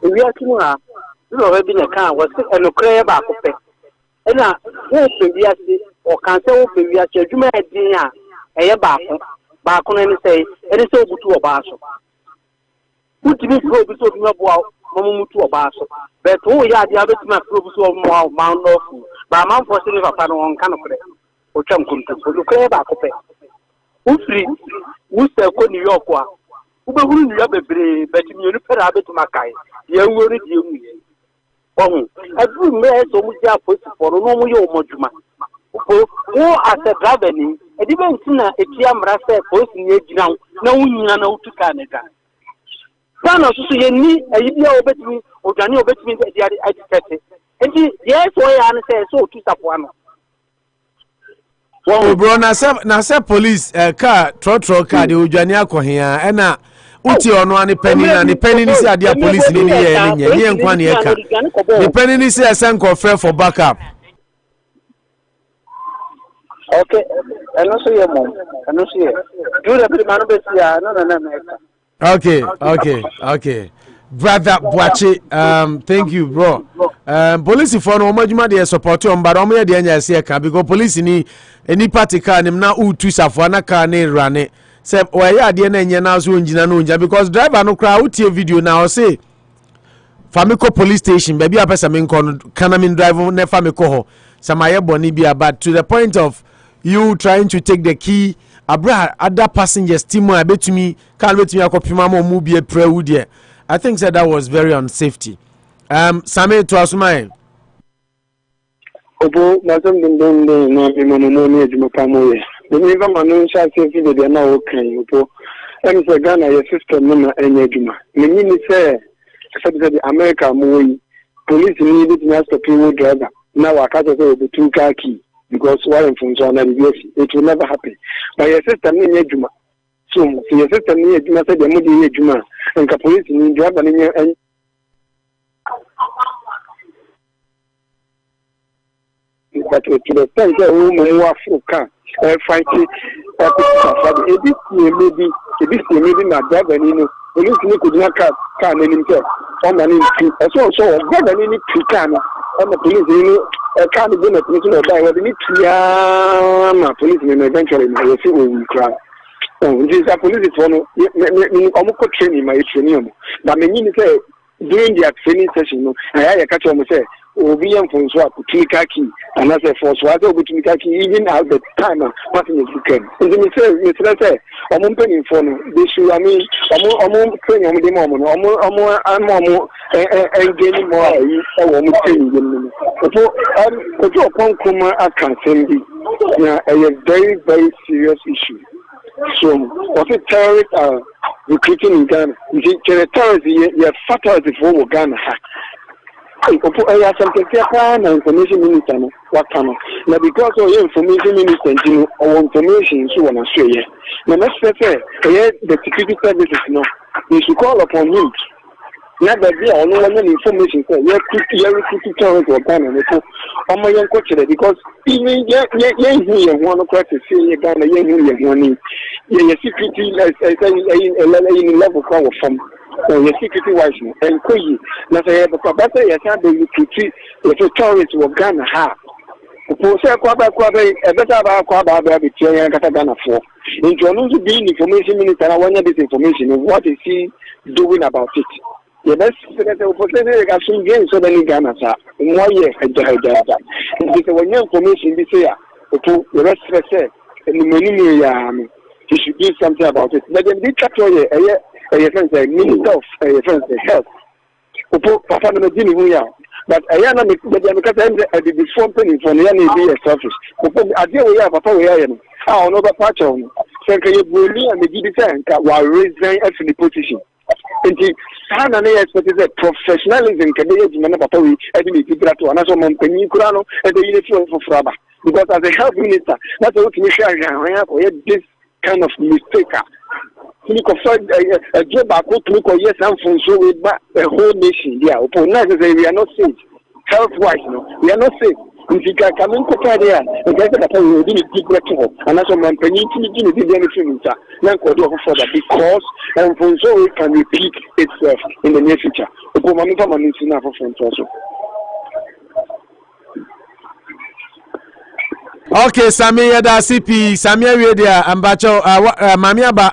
We are to have been a car was and a cray back. And now, or cancel we are judgment dinner, a back on any say, and it's over to a basso. Put me through between your bow, Mamu to a basso. But we are the other to my proof of Mount North, by Mount for Silver on Canopy, or Chum to cray back. Ufri wusa ko New York wa ubehuru New York bebre betimi oni pera betu makai ye wori die mu ohun adu me so mu ja post for no mu ye omoduma wo as a driver ni edi be ntina etia mra se post ni ejina na wunyina na utuka ne ga sana susu ye ni ayi bia obetimi odwane obetimi de adi tete enti yes wo ya ne se so tu sapo ano Oh bro, na se police car trotro car de odwane akohia e na uti ono ani penny ni se ade police ni ye ni enkwa ni eka the penny ni se esen ko for backup. Okay, and also your mom, and also do the man of the okay. Brother Boache, thank you, bro. Police for no majuma de support on but omo de anya se ka because police ni any party car nim na utu safo na car na rane. Say oya ade na enye na so ngina no nja because driver no cry utie video na o say Famiko police station baby apesa me nko kana me drive na famiko ho samaye boni bia but to the point of you trying to take the key abra other passengers team abetumi kan betumi akopima ma mu bia prawu de I think that was very unsafety. Same to Asumai. Obo mazam dindin na mama ni ejuma pamoye. The neighbor manu sha safety de na okay obo. Em se Ghana your system na enye ejuma. Meni ni say the America moyi police need to stop you driver. Now I can't say the two car key because one from Zona it will never happen. But your system ni ejuma. So your system ni ejuma say the mudi ejuma. And the police need to have an but to the extent that women who are fighting maybe not driving police could not can himself on an industry. So government need to can on the police can't be a police or die. We need to policemen eventually will see we cry. This is a police almost training my training. But many say during their training session, I catch them say, "Obi and Fonso to Kaki," and I say, "For Swazo to Kaki, even at the time, what is weekend?" And then Mr. Say, "I'm opening for they should. I mean, I'm training on the moment. I'm gaining more. I'm training. So, upon Kuma, I can send you. A very, very serious issue." So, what if terrorists are recruiting in Ghana? You see, terrorists, you're fatality for Ghana. I have something to information minister. What kind of? Now, because of your information minister, or information, so on Australia. Now, let's say, the security services, you should call upon him. Now that they are no one information, you're recruiting terrorists or Ghana. I'm my young coach because even one of to see Ghana, your security, in level power from your security wise and Koyi. Now, I have a better, yes, I do recruit the terrorists of Ghana. For say, a better about Kwaba, Ghana for. In Johnson to be information minister, I want this information of what is he doing about it. The best opportunity I should gain so many Ghana, sir. One year, and it's when your information be say, to the rest of the and the many he should do something about it. But then, the chapter, a friend, the Minister of Health. Papa, no, but I am not because I did this company for the NAB office. I deal with Papa, we are another patch on. Secretary Bully and the GDP while raising the position. And the expect professionalism can be Papa, to another company, Kurano, and the uniform for Fraba. Because as a health minister, that's what we share this kind of mistake. A job I could look or yes, I'm from so with a whole nation. Yeah, upon that, we are not safe. Health wise, we are not safe. If you can come in there, and get the people will be deep and that's what I'm penny to do anything because and from so it can repeat itself in the near future. Upon my also. Okay, Samia da CP, Samia Wedia, Ambacho, Mamiaba,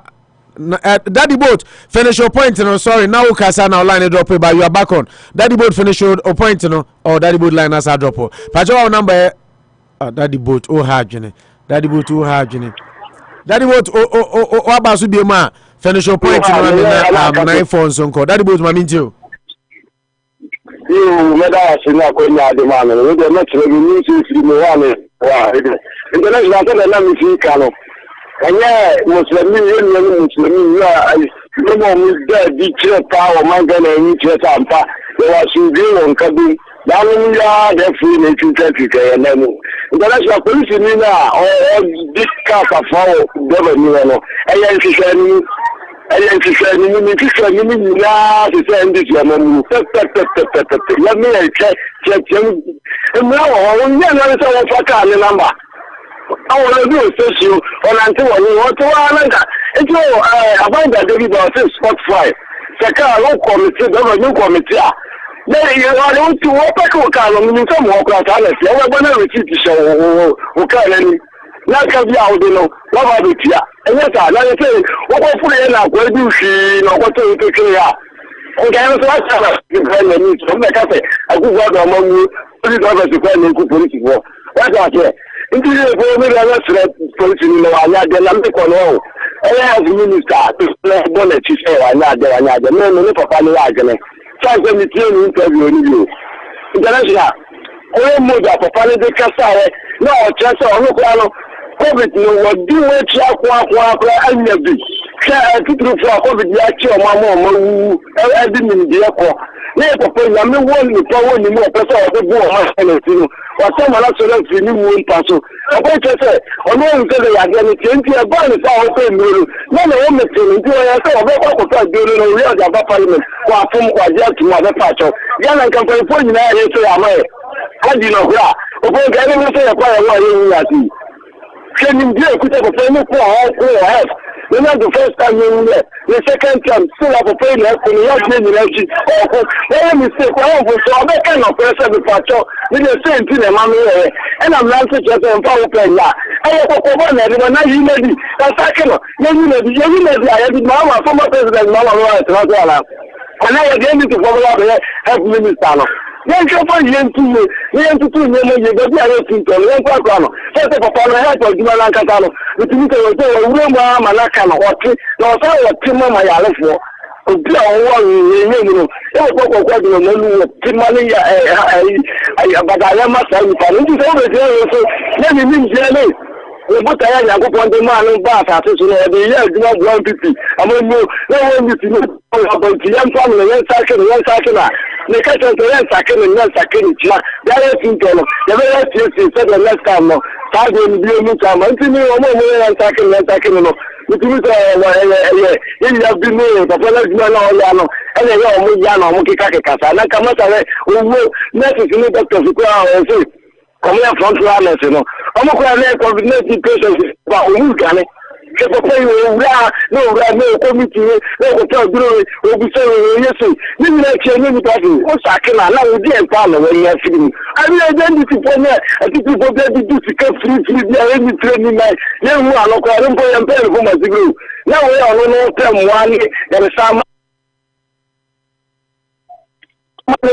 Daddy Boat, finish your point, sorry, now Kasa now line drop it, but you are back on. Daddy Boat finish your point, or Daddy Boat line as a drop. Pacho number, Daddy Boat, Daddy Boat, Daddy Boat, Abasu Bioma, finish your point, 9 phones on call. Daddy Boat, Maminto. You made us in a good demand, with the next revolution, international let me see Kano. And yeah, was a million Muslim. No more dead, teacher power, Mangan and Tampa. There was you on Kabin. Down the free nature and then international police ni na or this car for government no eyan sisani eyan sisani ni sisani ni na sisani ndi ya mamu let me check emra o nya na so wo faka ni number awon do social on anti woni won to wa nanka ejo abanda david about spot 5 seka lo committee government committee a na you want to work ko ka lo mi so mo ko ta na se wa bana receipt show o ka na ni na ka bi awde no wa ba bi tia enye ta na se wo ko fure na ko edu shi no ko to to ke ya o ga no so wa sa na na ni so me ka se agugu do mo mu ri do ba se ko na ku police wo wa ta ke nti le ko mi la na sre police ni wa nya de na me ko no as minister to bonnet chief wa nya de me no papa ni wa je Change me training interview ni yo. International. Oye moja papa ni de kasa e na o chese o ko ano COVID no wo di we ti akwa anya bi. Ka titru for COVID ya chi o ma wu e di ni de ko. Na papa ya me won ni pa won ni mo pesa o de bu o ma se ti no. Wa se ma la so na fi ni wu npa so. Papa chese o no nse de ya ge ni tenti e ba ni sa o pe mi ru. Na na o me ti ni o ya se o be ko ta de no ri o ja ba parliament. Kwa fun kwa je tu ma be pa cho. Ya na kan pa fo ni na ye so ya ma e. Adi no hura. O bo ga ni so ya pa ya wa ye ni ati. Training dey ku te ko fe ni ko ha. When the first time you there, the second time still have a pain left in the yard in the oh, when you say, well, so I can't of person before with the same thing, and I'm not such as a power play. I have a woman, and now you may be a second, you may be, I have Mama, former president, Mama, and I again to follow up here, help Minister. Yan ko fa yen tu ne mo ye ga bi are tin to yan kwa kwa no se te papa no help oduma na nkata no bitimi to wo wure mo ama na ka no oti na o sa wo ti mo ma ya lefo obi a wo ye mu no e wo kwa di no lu ti ma ni ya ai abada ya ma sa ni pa ni ti so be je so ne ni je le o buta ya ya ko ponde ma no ba sa so no de ya aduma bu MPP amonu na wo ni ti no ba ti yan fa no yan sa ke na ne ka to yan sa ke ni tla ya le tin to no ya be ya ti se the next time no sa de ni bi mu ka ma ti ni o mo yan sa ke no ni ti mi to ya bi no pa la juma na o ya no ele ya o mo ya no mo ki ka sa na ka ma sa le o wo na ti ni doctor su ko a o se come here front runners no omo ko na COVID-19 patients ba o mu gane ke ko pe no committee no ko to duro o bi se yesu ni na che ni ta fi o sa ke na o di en pa no we ya fi ni abi identity for me ati ti go be di ti ka free bi a ni training na ye hu alo ko ro po ya pe ko ma sigro na we ya no tem wa ni ya sa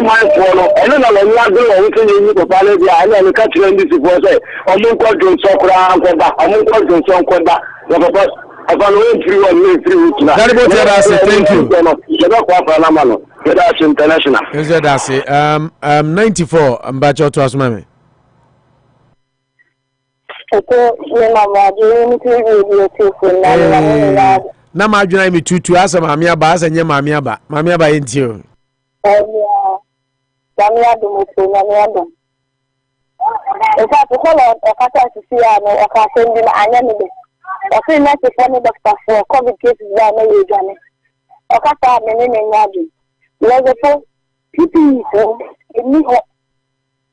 my follow, and then I'm not going to you to Palace, and then catch them this was a Munko Jones Sokra, Munko Jones Konda, I found 3 1 3 thank you. International. Is that 94 Mbacho to us, mammy. Na ma dwena mi tutu asa mami aba asa nye mami aba yentio Damia Dumoto, Namiadum. In fact, the whole of Kata to see a carton in Anamide. I feel like a funny doctor for COVID cases that may be done. Okata, Menin and Yadi. Therefore, people,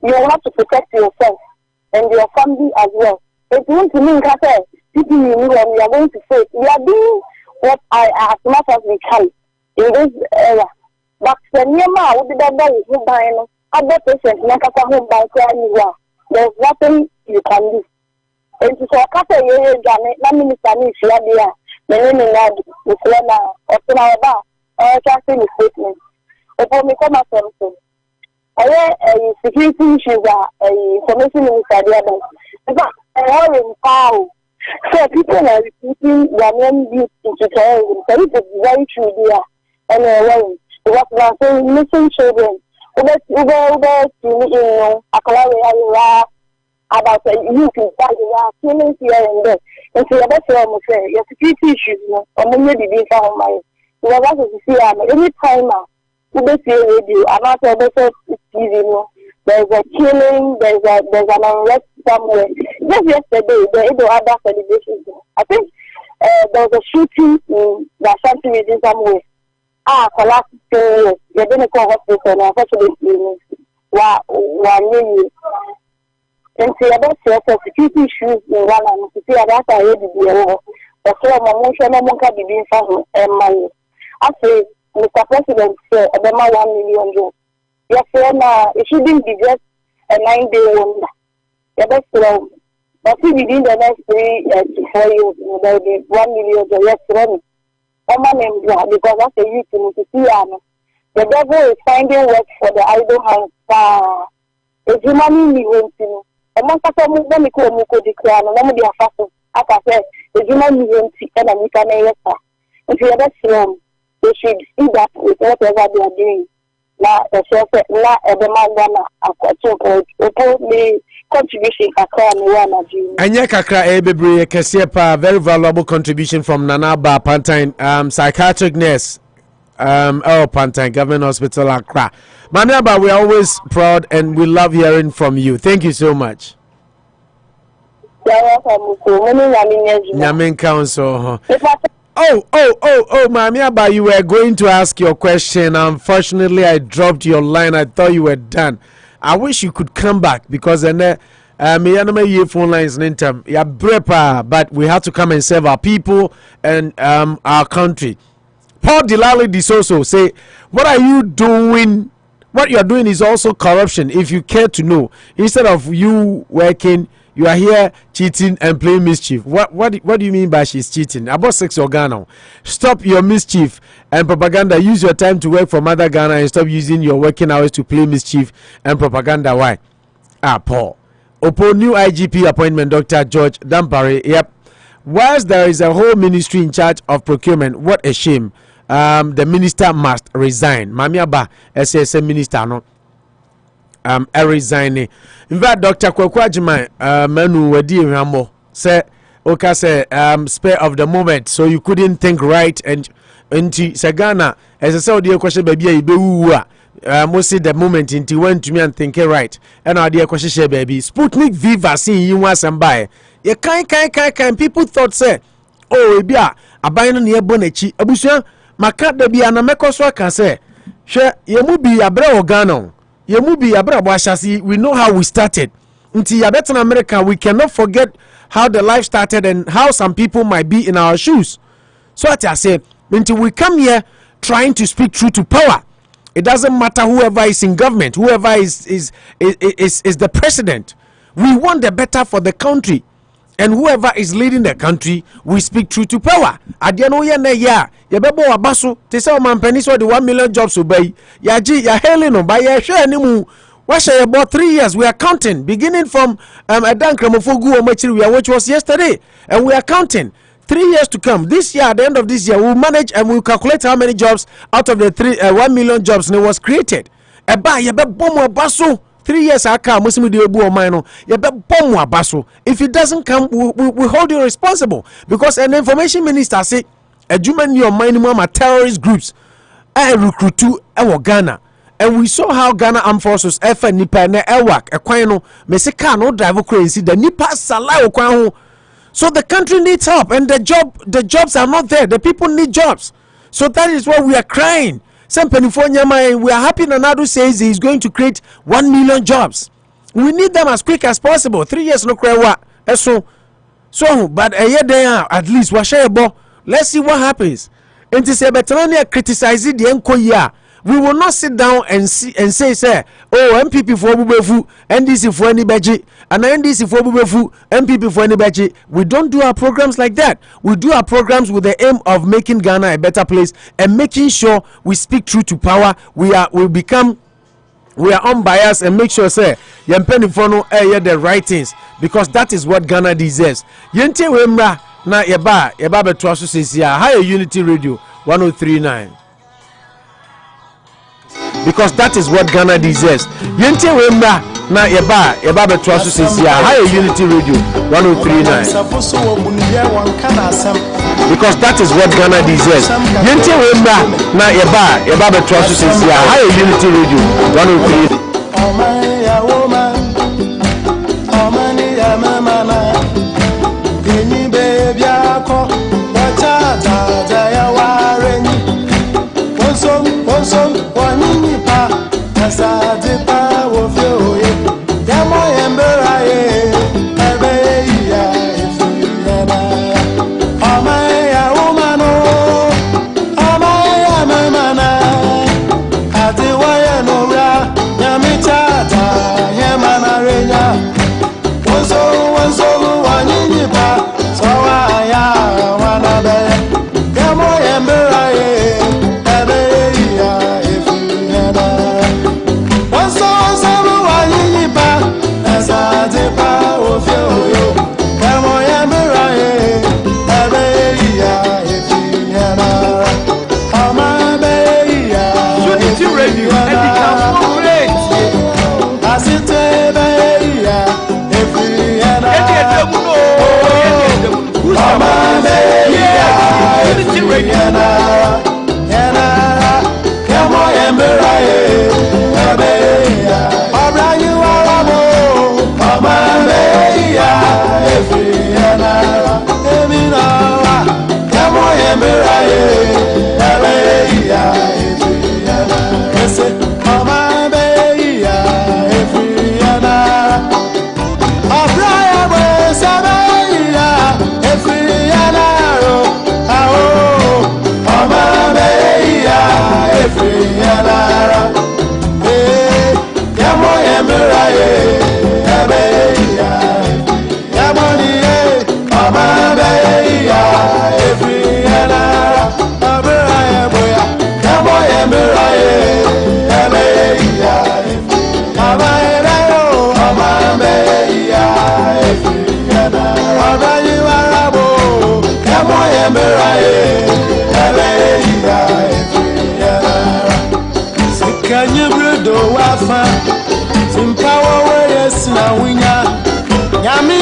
you have to protect yourself and your family as well. It won't mean Kata, people you know, and we are going to face. We are doing what as much as we can in this era. But when you are with the body who buy other patients, not a home by anywhere, there's nothing you can do. And to say, Kata, you are minister, Shadia, Menin, with Lena, or Sinaba, or casting statement. Upon me, come up from a security issues are a information minister, the other. But a in power. So people are recruiting their men youth into terrorism. So it is very true there. And a what we are saying, missing children. Uber, about you can buy the feelings here and there. And so that's what I'm saying. Your security issues, or maybe be found my. You have to see any time, you see radio, I'm not a better TV, there's a killing, there's an unrest somewhere. Just yesterday, the Edo Ada celebrations. I think there was a shooting in the Ashanti region somewhere. Collapsed. You're going to call hospital, and unfortunately, and see about security issues in one and to see about I had the but so my motion no can be being found and money. I say, Mr. President, about 1 million euros. Yes, it shouldn't be just a 9-day wonder. The best but within the next 3 to 4 years, there will be 1 million yes, running. Because that's a youth to see the devil is finding work for the idle hands. It's human being. And once I come when we go declare, no one be a fast. As I said, the human being and we can if you are strong, they should see that with whatever they are doing. Now, the chef, now, the man, contribution Anya kakra ebebre kesepa very valuable contribution from Nanaba Pantine psychiatric nurse Pantine Government Hospital Accra. Manaba, we're always proud and we love hearing from you. Thank you so much. Nyamin Council. Oh, Mamiaba, you were going to ask your question. Unfortunately, I dropped your line. I thought you were done. I wish you could come back because then me phone lines in term but we have to come and serve our people and our country. Paul Dilali Disoso say, what are you doing? What you are doing is also corruption. If you care to know, instead of you working, you are here cheating and playing mischief. What do you mean by she's cheating? About 6 or Ghana. Stop your mischief and propaganda. Use your time to work for Mother Ghana and stop using your working hours to play mischief and propaganda. Why? Paul. Upon new IGP appointment, Dr. George Dampare. Yep. Whilst there is a whole ministry in charge of procurement, what a shame. The minister must resign. Mamiaba, SSM minister, no. Resigning. In fact, Dr. Kwakwajima Manu Wadi Rambo say, okay, say spare of the moment, so you couldn't think right and into Sagana as a Saudi question baby most the moment into went to me and think right. And our dear question baby Sputnik V vaccine you want some buy. You can people thought say, oh bia abino near bonechi abusia maka de bia na mekoswa can say, share ye mu bi abra organo. We know how we started. Until in America, we cannot forget how the life started and how some people might be in our shoes. So as I say, until we come here trying to speak truth to power, it doesn't matter whoever is in government, whoever is the president. We want the better for the country. And whoever is leading the country, we speak truth to power. At the end of the year, Yabebo Abasu, Tessa Mampeni, so the 1 million jobs obey. Yaji, Yahelino, by a share anymore. What share about 3 years? We are counting, beginning from Adan Kramofogu Omachiria, which was yesterday. And we are counting 3 years to come. This year, at the end of this year, we'll manage and we'll calculate how many jobs out of the 1 million jobs was created. Eba, Yabebo Abasu. 3 years if it doesn't come, we hold you responsible because an information minister say a human your minimum are terrorist groups recruit to Ghana, and we saw how Ghana Armed Forces Nipa na Ewak Ekwano Mesika no drive crazy the Nipa Salah Okwaho. So the country needs help and the jobs are not there. The people need jobs. So that is why we are crying. We are happy Nanado says he's going to create 1 million jobs. We need them as quick as possible. 3 years no cry so but a year there at least let's see what happens. And to say Betrania criticizing the enko. We will not sit down and say oh MPP for Bubefu, NDC for any budget, and NDC for Bubefu, MPP for any budget. We don't do our programs like that. We do our programs with the aim of making Ghana a better place and making sure we speak true to power. We are unbiased and make sure say yempeni fono the right things because that is what Ghana deserves. Yente wemra na yeba beto aso sesia higher Unity Radio 1039. Because that is what Ghana deserves. Yente wemra na yeba beto aso sesia higher Unity Radio 1039. Because that is what Ghana deserves. Yente wemra na yeba beto aso sesia higher Unity Radio 1039. Oh my ya woman, oh mani ya mama, any baby ako, wachata ya wareni, wonsom, wanini pa, nasa dipa wofioye, yamo yemberaye, ebe ya ifuyana. Oh my ya woman, oh my ya mama, adiwaya no ra, nyamichata, yemana renya, wonsom, wanini pa, sawa ya wanabe, yamo yemberaye, ebe ya ifuyana. Wonsom, wanini pa, nasa dipa wofioyo, yamo yemberaye, ebe ya ifuyana. Unity Radio, and the corporate. Unity Radio.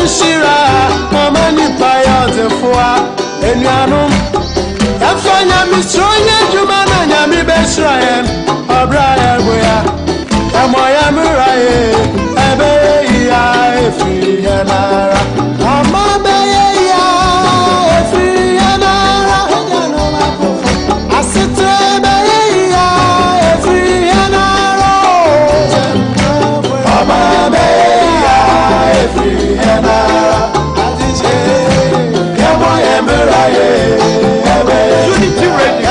Shira, mama ni paya tefua, enyano. Afanya mistronya jumana nyami besrayen, abraya boya. Amoya muraye, ebe ya efi yanara. Amabe ya efi yanara. Asitre be ya efi yanara. Amabe ya efi yanara. Unity Radio.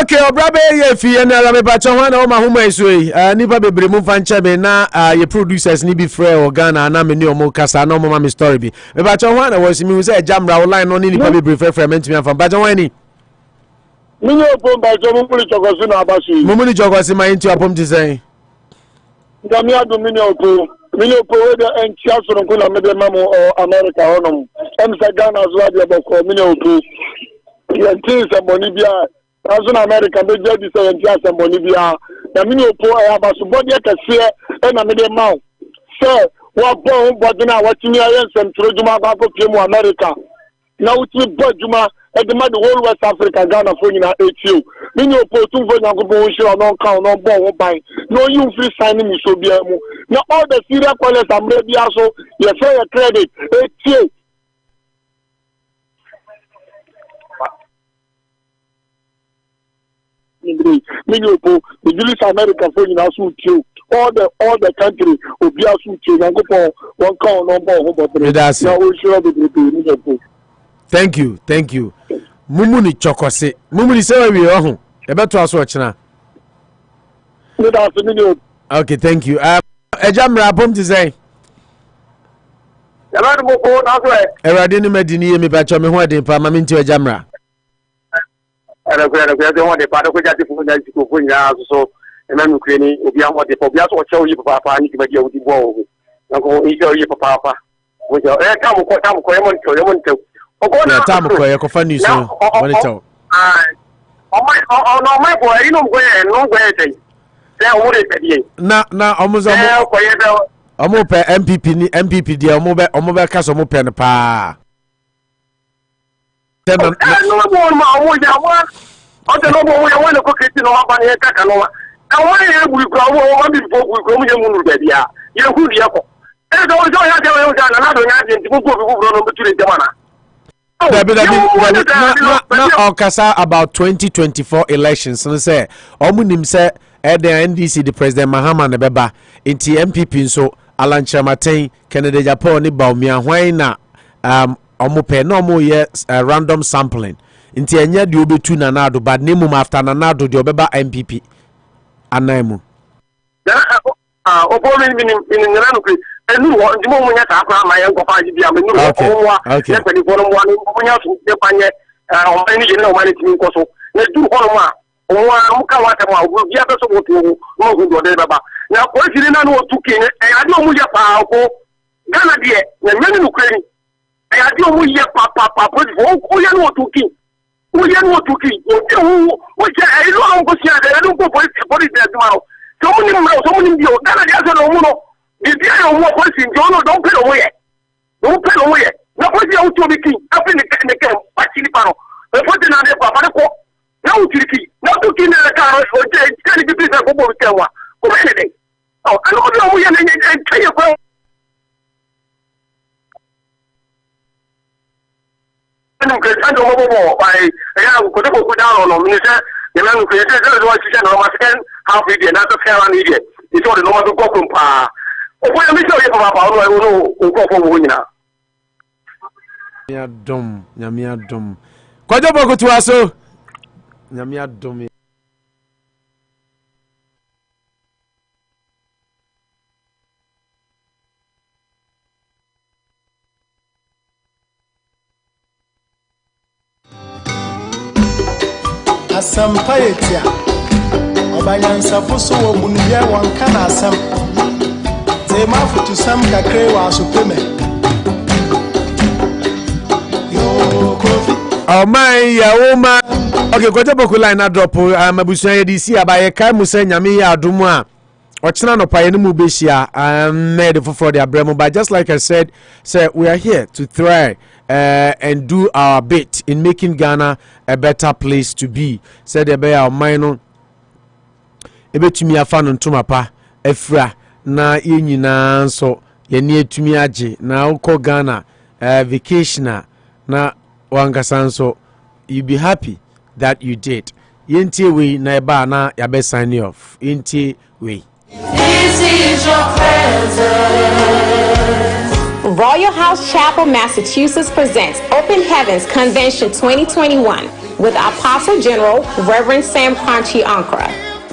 Okay, obrabe ye fi na la me pacho hwana o ma homa esoi. Nipa bebre mu fanche be na ye producers ni bi frɛ o Ghana na me ni o mo kasa na o mo ma me story bi. Me pacho hwana wo simi say jamra online no ni nipa bebre frɛ mentimi afam. Pacho hwani. Minyo pom pacho mu muli chokosi na abasi. Mu muli chokosi ma into apom ti say. Ngami adu minyo po we de entia so nko na me de mamu America honom. Em say Ghana zo ade boko minyo po. Ye tin se boni bia Azun America be jadi se entia se boni bia. Na minyo po e abaso bodi akese e na me de mawo. So wa bo bodi na watimi ayen sentro juma ba ko pie mu America. Na uti bo juma e de ma the whole West Africa Ghana fo nyina etio. Minyo po tum fo nyanko bo hiro no kan no bo wo ban. No you free sign me so bia mu. Na all the serial callers amre bia so ye say your credit etio. Minyopo, the Jewish American for you all the country will be out to go one count number. Thank you. Mumuni chokose. Mumuni say we ohun. E beto aso ochina. Okay, thank you. Ejamra bom ti say. Yaba mo ko na so e. Erade ni medini ye me bacho me ho adin pa ma minti ejamra. Ana ko de won pa ko jati fu na ko fu nya so e na nu kreni obi an wode po bia so chew yi papa ni ti ba dia odi bo o. Na ko e chew yi papa. Wo jo e ta mo ko e mon to. Na time ko ye ko fa ni so. Wani chew. No my boy, you know where no where they. Say o re pedi. Na omuzo omo pe MPP dia omo be ka so omo pe ne pa. No mo ma o ya wa. O de no mo ya wa ne ko kiti no ba ne ka ka no wa. E wo ye guri ko wo ma bi fo guri ko mo ye mu nu be dia. Ye hu dia ko. E do jo ya de wo ja na do nya de nti ko bi no beture de mana. Na okasa about 2024 elections no say omunim say the NDC the President Mahama ne beba nti MPP nso Alan Chamaten Kennedy Japan ni Baumia hwan na omope na omo ye random sampling nti enye de obetu na nado bad name after na nado de obeba MPP anaimu obo mi ngana no kri enu wo ndimo munya ta akwa ma ye nkwa ji bia menu wo wa ye pedi fo no mo anu munya so de panye o ma ni je na o ma ni timi nko so na du ho no ma o wa mu ka wa ta ma o bia be so mo tu no hu do de baba na ko jiri na no tu kin e ade o mu ye pa ko Ghana de na menu no kri e ade o mu ye pa o ye no tu kin o ye no tu kin o de o je e lo an ko si ade e ko police de ma o so mo ni bi o Ghana de aso no mu no Bibi ayo mo kwesi njo no don pelo moye. Don pelo moye. Na kwesi o to biki, afi ne ke pati ni paro. E fote na de pa pa ko. Na o tiriki. Na to ki ne ka o je ka ni bibi se ko bo ke wa. Ko me ne. O ano ko mo ye ne taye ko. Ano ke ando mo bo ba e ya ko de ko da no mi se ye na ko ye se de do si se no ma se half video na to fair one video. It's all the normal go from pa. Oboya mi so ye papa no nkofo wo nyina. Nyame adom. Kwajo bokutu aso. Nyame adom. Asampa yetia. Obanyansa foso wo munubia wanka na asam. Tema futu sam kakre wa asopeme. Yo kofi. Oh my ya woman. Okay, kwaje boku line na drop mabusuan ye DC abaye kai mu se nyame ya adumu a. Ochina no paye no mu behia made for the abremo, but just like I said, we are here to try and do our bit in making Ghana a better place to be. Said the bear mine ebetumi afa no ntoma pa afra na yenyina so yeni etumi age na ukọ Ghana vacation na wangasa so you be happy that you did. Yenti we na eba na yabe sign off. Yenti we. This is your present. Royal House Chapel, Massachusetts presents Open Heavens Convention 2021 with Apostle General Reverend Sam Crunchy Ankara.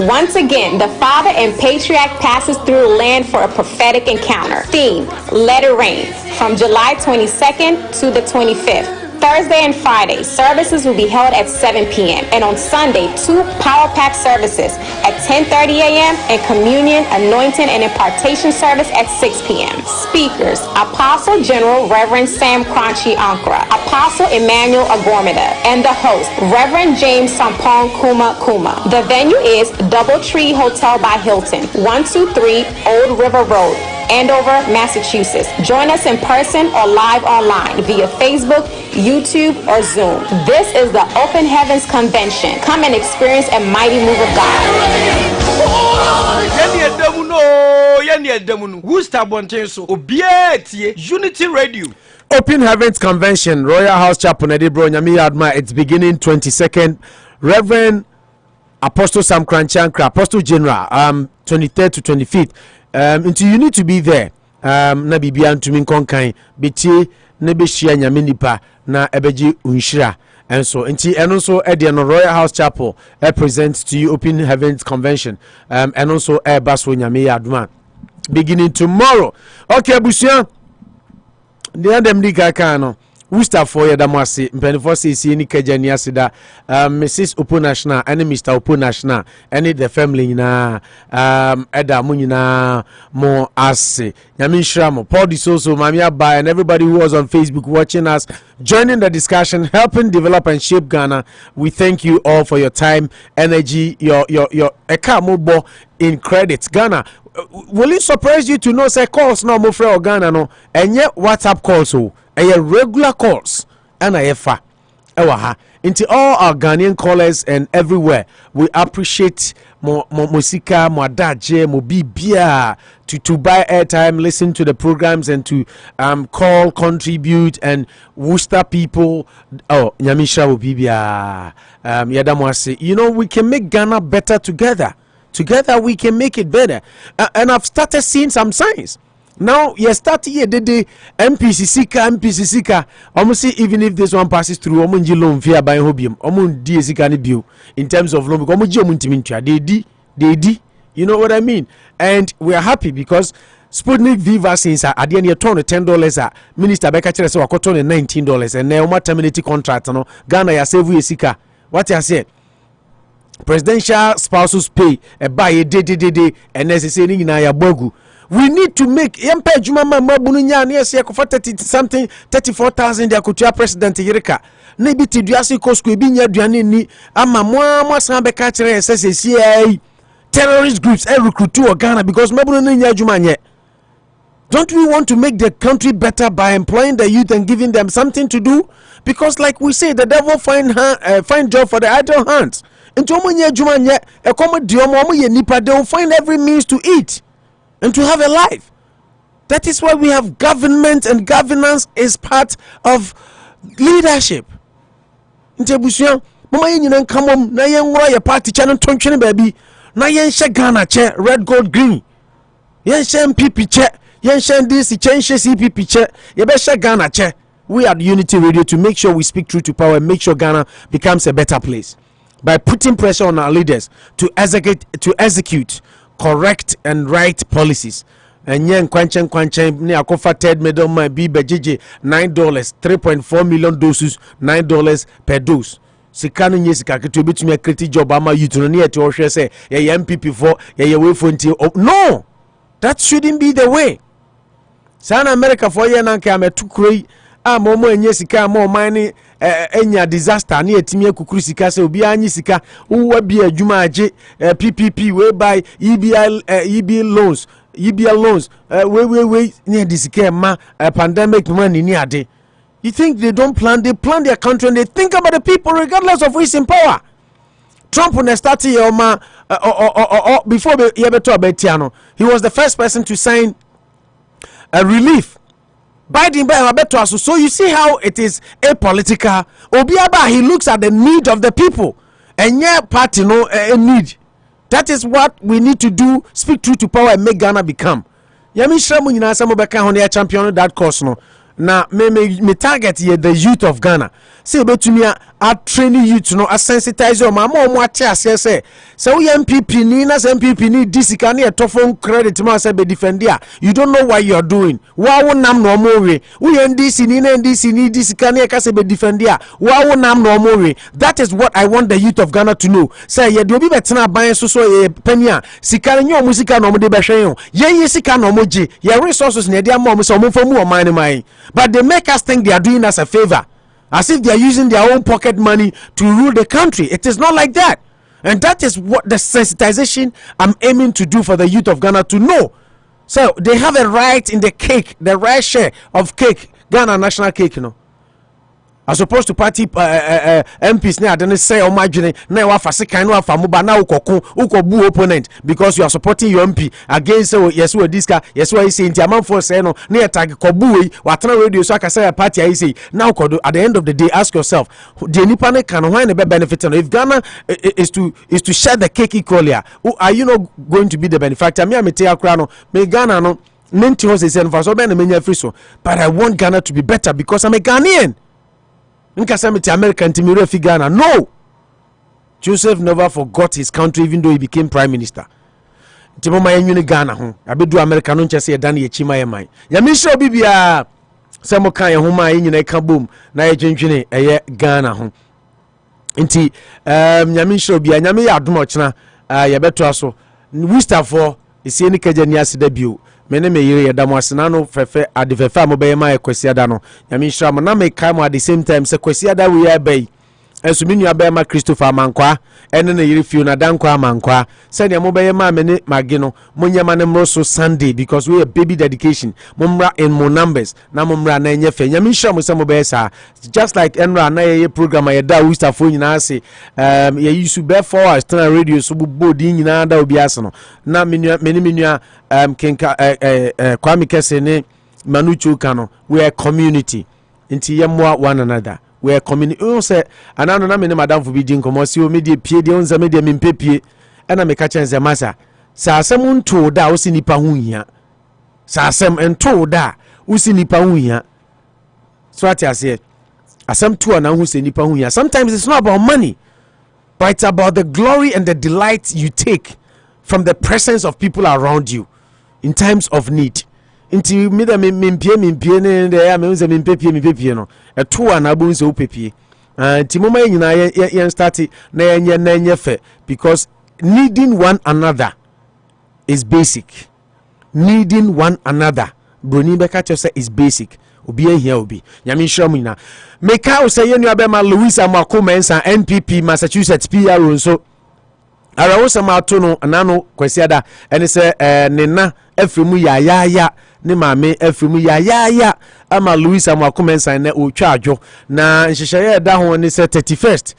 Once again, the Father and Patriarch passes through the land for a prophetic encounter. Theme, Let It Rain, from July 22nd to the 25th. Thursday and Friday, services will be held at 7 p.m. And on Sunday, 2 Power Pack services at 10:30 a.m. and Communion, Anointing, and Impartation service at 6 p.m. Speakers, Apostle General Reverend Sam Crunchy Ankara, Apostle Emmanuel Agormida, and the host, Reverend James Sampong Kuma. The venue is Doubletree Hotel by Hilton, 123 Old River Road, Andover, Massachusetts. Join us in person or live online via Facebook, YouTube, or Zoom. This is the Open Heavens Convention. Come and experience a mighty move of God. Unity Radio. Open Heavens Convention, Royal House Chapel, Edinburgh, Nyame Adma. It's beginning 22nd. Reverend Apostle Sam Crunchy, Apostle General, 23rd to 25th. Until you need to be there. Na bibia ntumi nkonkan betie na behia nyame nipa na ebeji unshira. And so and also at the Royal House Chapel presents to you Open Heavens Convention. And also Baswo Nyame Aduma beginning tomorrow. Okay, Busia. The Adam Dika Kano. Worcester for Yadamasi, Penfosi, Sini Kajani Asida, Mrs. Upo National, and Mr. Upo National, and the family na Eda Munina Mo Ase, Yamin Shramo, Paul Disoso, Mamia Ba, and everybody who was on Facebook watching us, joining the discussion, helping develop and shape Ghana. We thank you all for your time, energy, your Ekamobo in credits. Ghana, will it surprise you to know say calls no more for Ghana no, and yet WhatsApp calls so. Regular calls and Yennfa into all our Ghanaian callers and everywhere. We appreciate more musika, more daje, more bibia to buy airtime, listen to the programs and to call, contribute and Worcester people. Oh, Nyamisha will bibia Yadamwase. You know, we can make Ghana better together. Together we can make it better. And I've started seeing some signs. Now you start here the MPCC almost see even if this one passes through omunji loan fear by hobium omundi esika ni bio in terms of loan because omunji omuntimintua they di you know what I mean. And we are happy because Sputnik V vaccines are at the end of $10 Minister Becca Chere say wakoto $19 and now terminate contract no Ghana ya save esika what I said presidential spouses pay a buy a day and necessary na ya bogu. We need to make Yennfa Jumama Mabunya yes for 30 something 34,000 they could president Yerika. Maybe Tiduasi Kosku Binya Duani ni ama mwa sambe kachere SSCI terrorist groups recruit to Ghana because Mabunya Jumanye. Don't we want to make the country better by employing the youth and giving them something to do? Because like we say, the devil find job for the idle hands. Into Omunye Jumanye, a common diomo nipa, they will find every means to eat and to have a life. That is why we have government, and governance is part of leadership. Intebusia, mama yin come on, na yen wa your party channel tonchene baby, na yen she Ghana che red gold green. Yen she MPP che, yen she this change CPP che, ye be she Ghana che. We are Unity Radio to make sure we speak truth to power and make sure Ghana becomes a better place by putting pressure on our leaders to execute correct and right policies. And yen kwanchen ni akofa third middle man be bejije $9 3.4 million doses $9 per dose. Sikano nye sikake to betumi create job ama youth no near to ohwe say ye MPP for ye way for nti. No, that shouldn't be the way. Sana America for ye nanke ametukroi momo enye sika mo mine enya disaster na etimi akukuru sika se obi anyi sika wo bi adwuma age PPP we buy EBL loans we near this ma pandemic money ni ade. You think they don't plan? They plan their country and they think about the people regardless of who is in power. Trump when started before he was the first person to sign a relief. Biden by so you see how it is apolitical. Obiaba, he looks at the need of the people and yeah party no need. That is what we need to do. Speak truth to power and make Ghana become. Yami Shramu nyina samo beka honia champion that course no. Na me target here the youth of Ghana. Say betumi a train youth no a sensitize o ma mo ate ase say we MPP ni na MPP ni disika na etofon credit ma say be defendia. You don't know what you are doing. Wa wo nam no mo we. We NDC ni na NDC ni disika na ka say be defendia. Wa wo nam no mo we. That is what I want the youth of Ghana to know. Say ye de obi betena ban so ye pania sika nyo mo sika no mo de behwe yo. Ye sika no mo je. Ye resources na de am mo so mo famu o man. But they make us think they are doing us a favor, as if they are using their own pocket money to rule the country. It is not like that. And that is what the sensitization I'm aiming to do for the youth of Ghana to know. So they have a right in the cake, the right share of cake, Ghana national cake, you know. As opposed to party MPs now, then say oh my journey now afase kind of afamuba na uko opponent because you are supporting your MP against yes we this guy yes we say nti amam for say no na tag ko bu we watena radio so aka say party I say now at the end of the day ask yourself the nipa ne can why ne be benefit no if Ghana is to share the cake equally are you not going to be the benefactor me amete akra no me Ghana no nenti ho say Yennfa so be na menya free so but I want Ghana to be better because I'm a Ghanaian. American to Ghana. No, Joseph never forgot his country even though he became prime minister. Timoma Ghana I be do American no chese dan ye chima ye man. Ya mi show bibia sɛ mo kan ho ma nyina ka bom na yɛ dwendwene ɛyɛ Ghana ho nti nyame nhyira obi nyame yɛ adom ɔkyena yɛbɛto aso Worcester for esie ne kagya ni aseda bio mene me yire yɛda mo asena no fɛfɛ ade fɛfɛ a mobɛyɛ ma yɛ kwasiada no nyame nhyira mo na me kai mo at the same time sɛ kwasiada we yɛ bɛyi enso me nua bɛyɛ ma Christopher Amankwa ene ne yire fio na dankwa Amankwa sɛ nea mobɛyɛ ma me ne mage no monyama ne mro so Sunday because we are baby dedication momra in more numbers na momra na enye fe nyame nhyira mo sɛ mobɛyɛ saa just like enra na yɛ program a yɛda Worcester fo nyina ase yɛ use be 4 hours tena radio so bo di nyina da obi ase no na me nua kenka Kwame Kese ne Manucho Kano we are community nti yɛmmoa one another we are community say anano na me ne madam for bi di nkomo si o me die pie die onza me die me mpepie na me ka chense masa sa asem nto da o si nipa hu hia sa asem nto da o si nipa hu hia so ati ase asem to na hu se nipa hu hia sometimes it's not about money but it's about the glory and the delight you take from the presence of people around you in times of need nti me da me mpie ne de ya me unse me mpepie no eto ana bo unse opepie nti moma nyina ye start na enye fe because needing one another is basic. Needing one another broni beka cho say is basic. Obi ehia obi nyame nhira mu nyina meka o say yenu abema Louis Amakomensa NPP Massachusetts PR nso ara wo sama to no anano kwasiada ene se nena afrimu ya ne maame afrimu ya ama Louis Amakomensa na otwa adwo na nhyehyeye da ho ne se 31st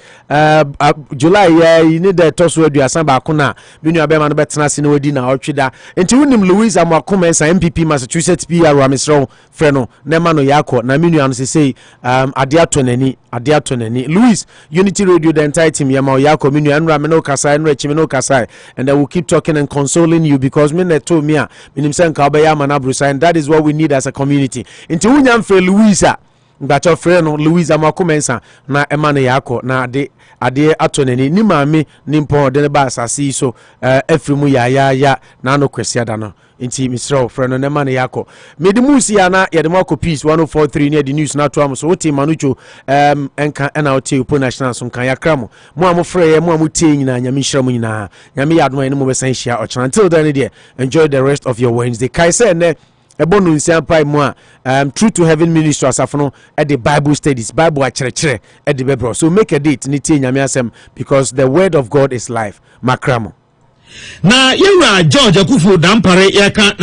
July ya ni da toso aduasa ba ko na binu abema no betena se na wadi na otweda enti wonim Louis Amakomensa MPP Massachusetts PR Ramesro freno ne ma no yakọ na minu anu se sei ade atonani Louis Unity Radio the entire team ya ma yakọ minu anu rameno kasa anu chimeno kasa and I will keep talking and consoling you because me na to me a minim se nka obaya ma na brusa and that is what we need as a community enti wunya mfe Louisa ngacho freno Louis Amakomensa na emane yakọ na ade atonani ni maame ni mpo de ba asase so afrimu ya na no kwasiada no nti misro freno ne mane yakọ medimusi ya na yede mako peace 1043 near the news na to am so wote Manucho enka na wote upo national so kan yakra mo amofre ye mo amutie nyina nyame nhira mo nyina nyame yadoma ne mo besan hia ochana until then there enjoy the rest of your Wednesday kai say ne ebonu nsiampai mu a True to Heaven Ministry asafono at the Bible studies Bible akyerɛkyerɛ at the bebro so make a date ni tie nyame asem because the word of God is life makramo na yewura George Akufo dampare yɛka na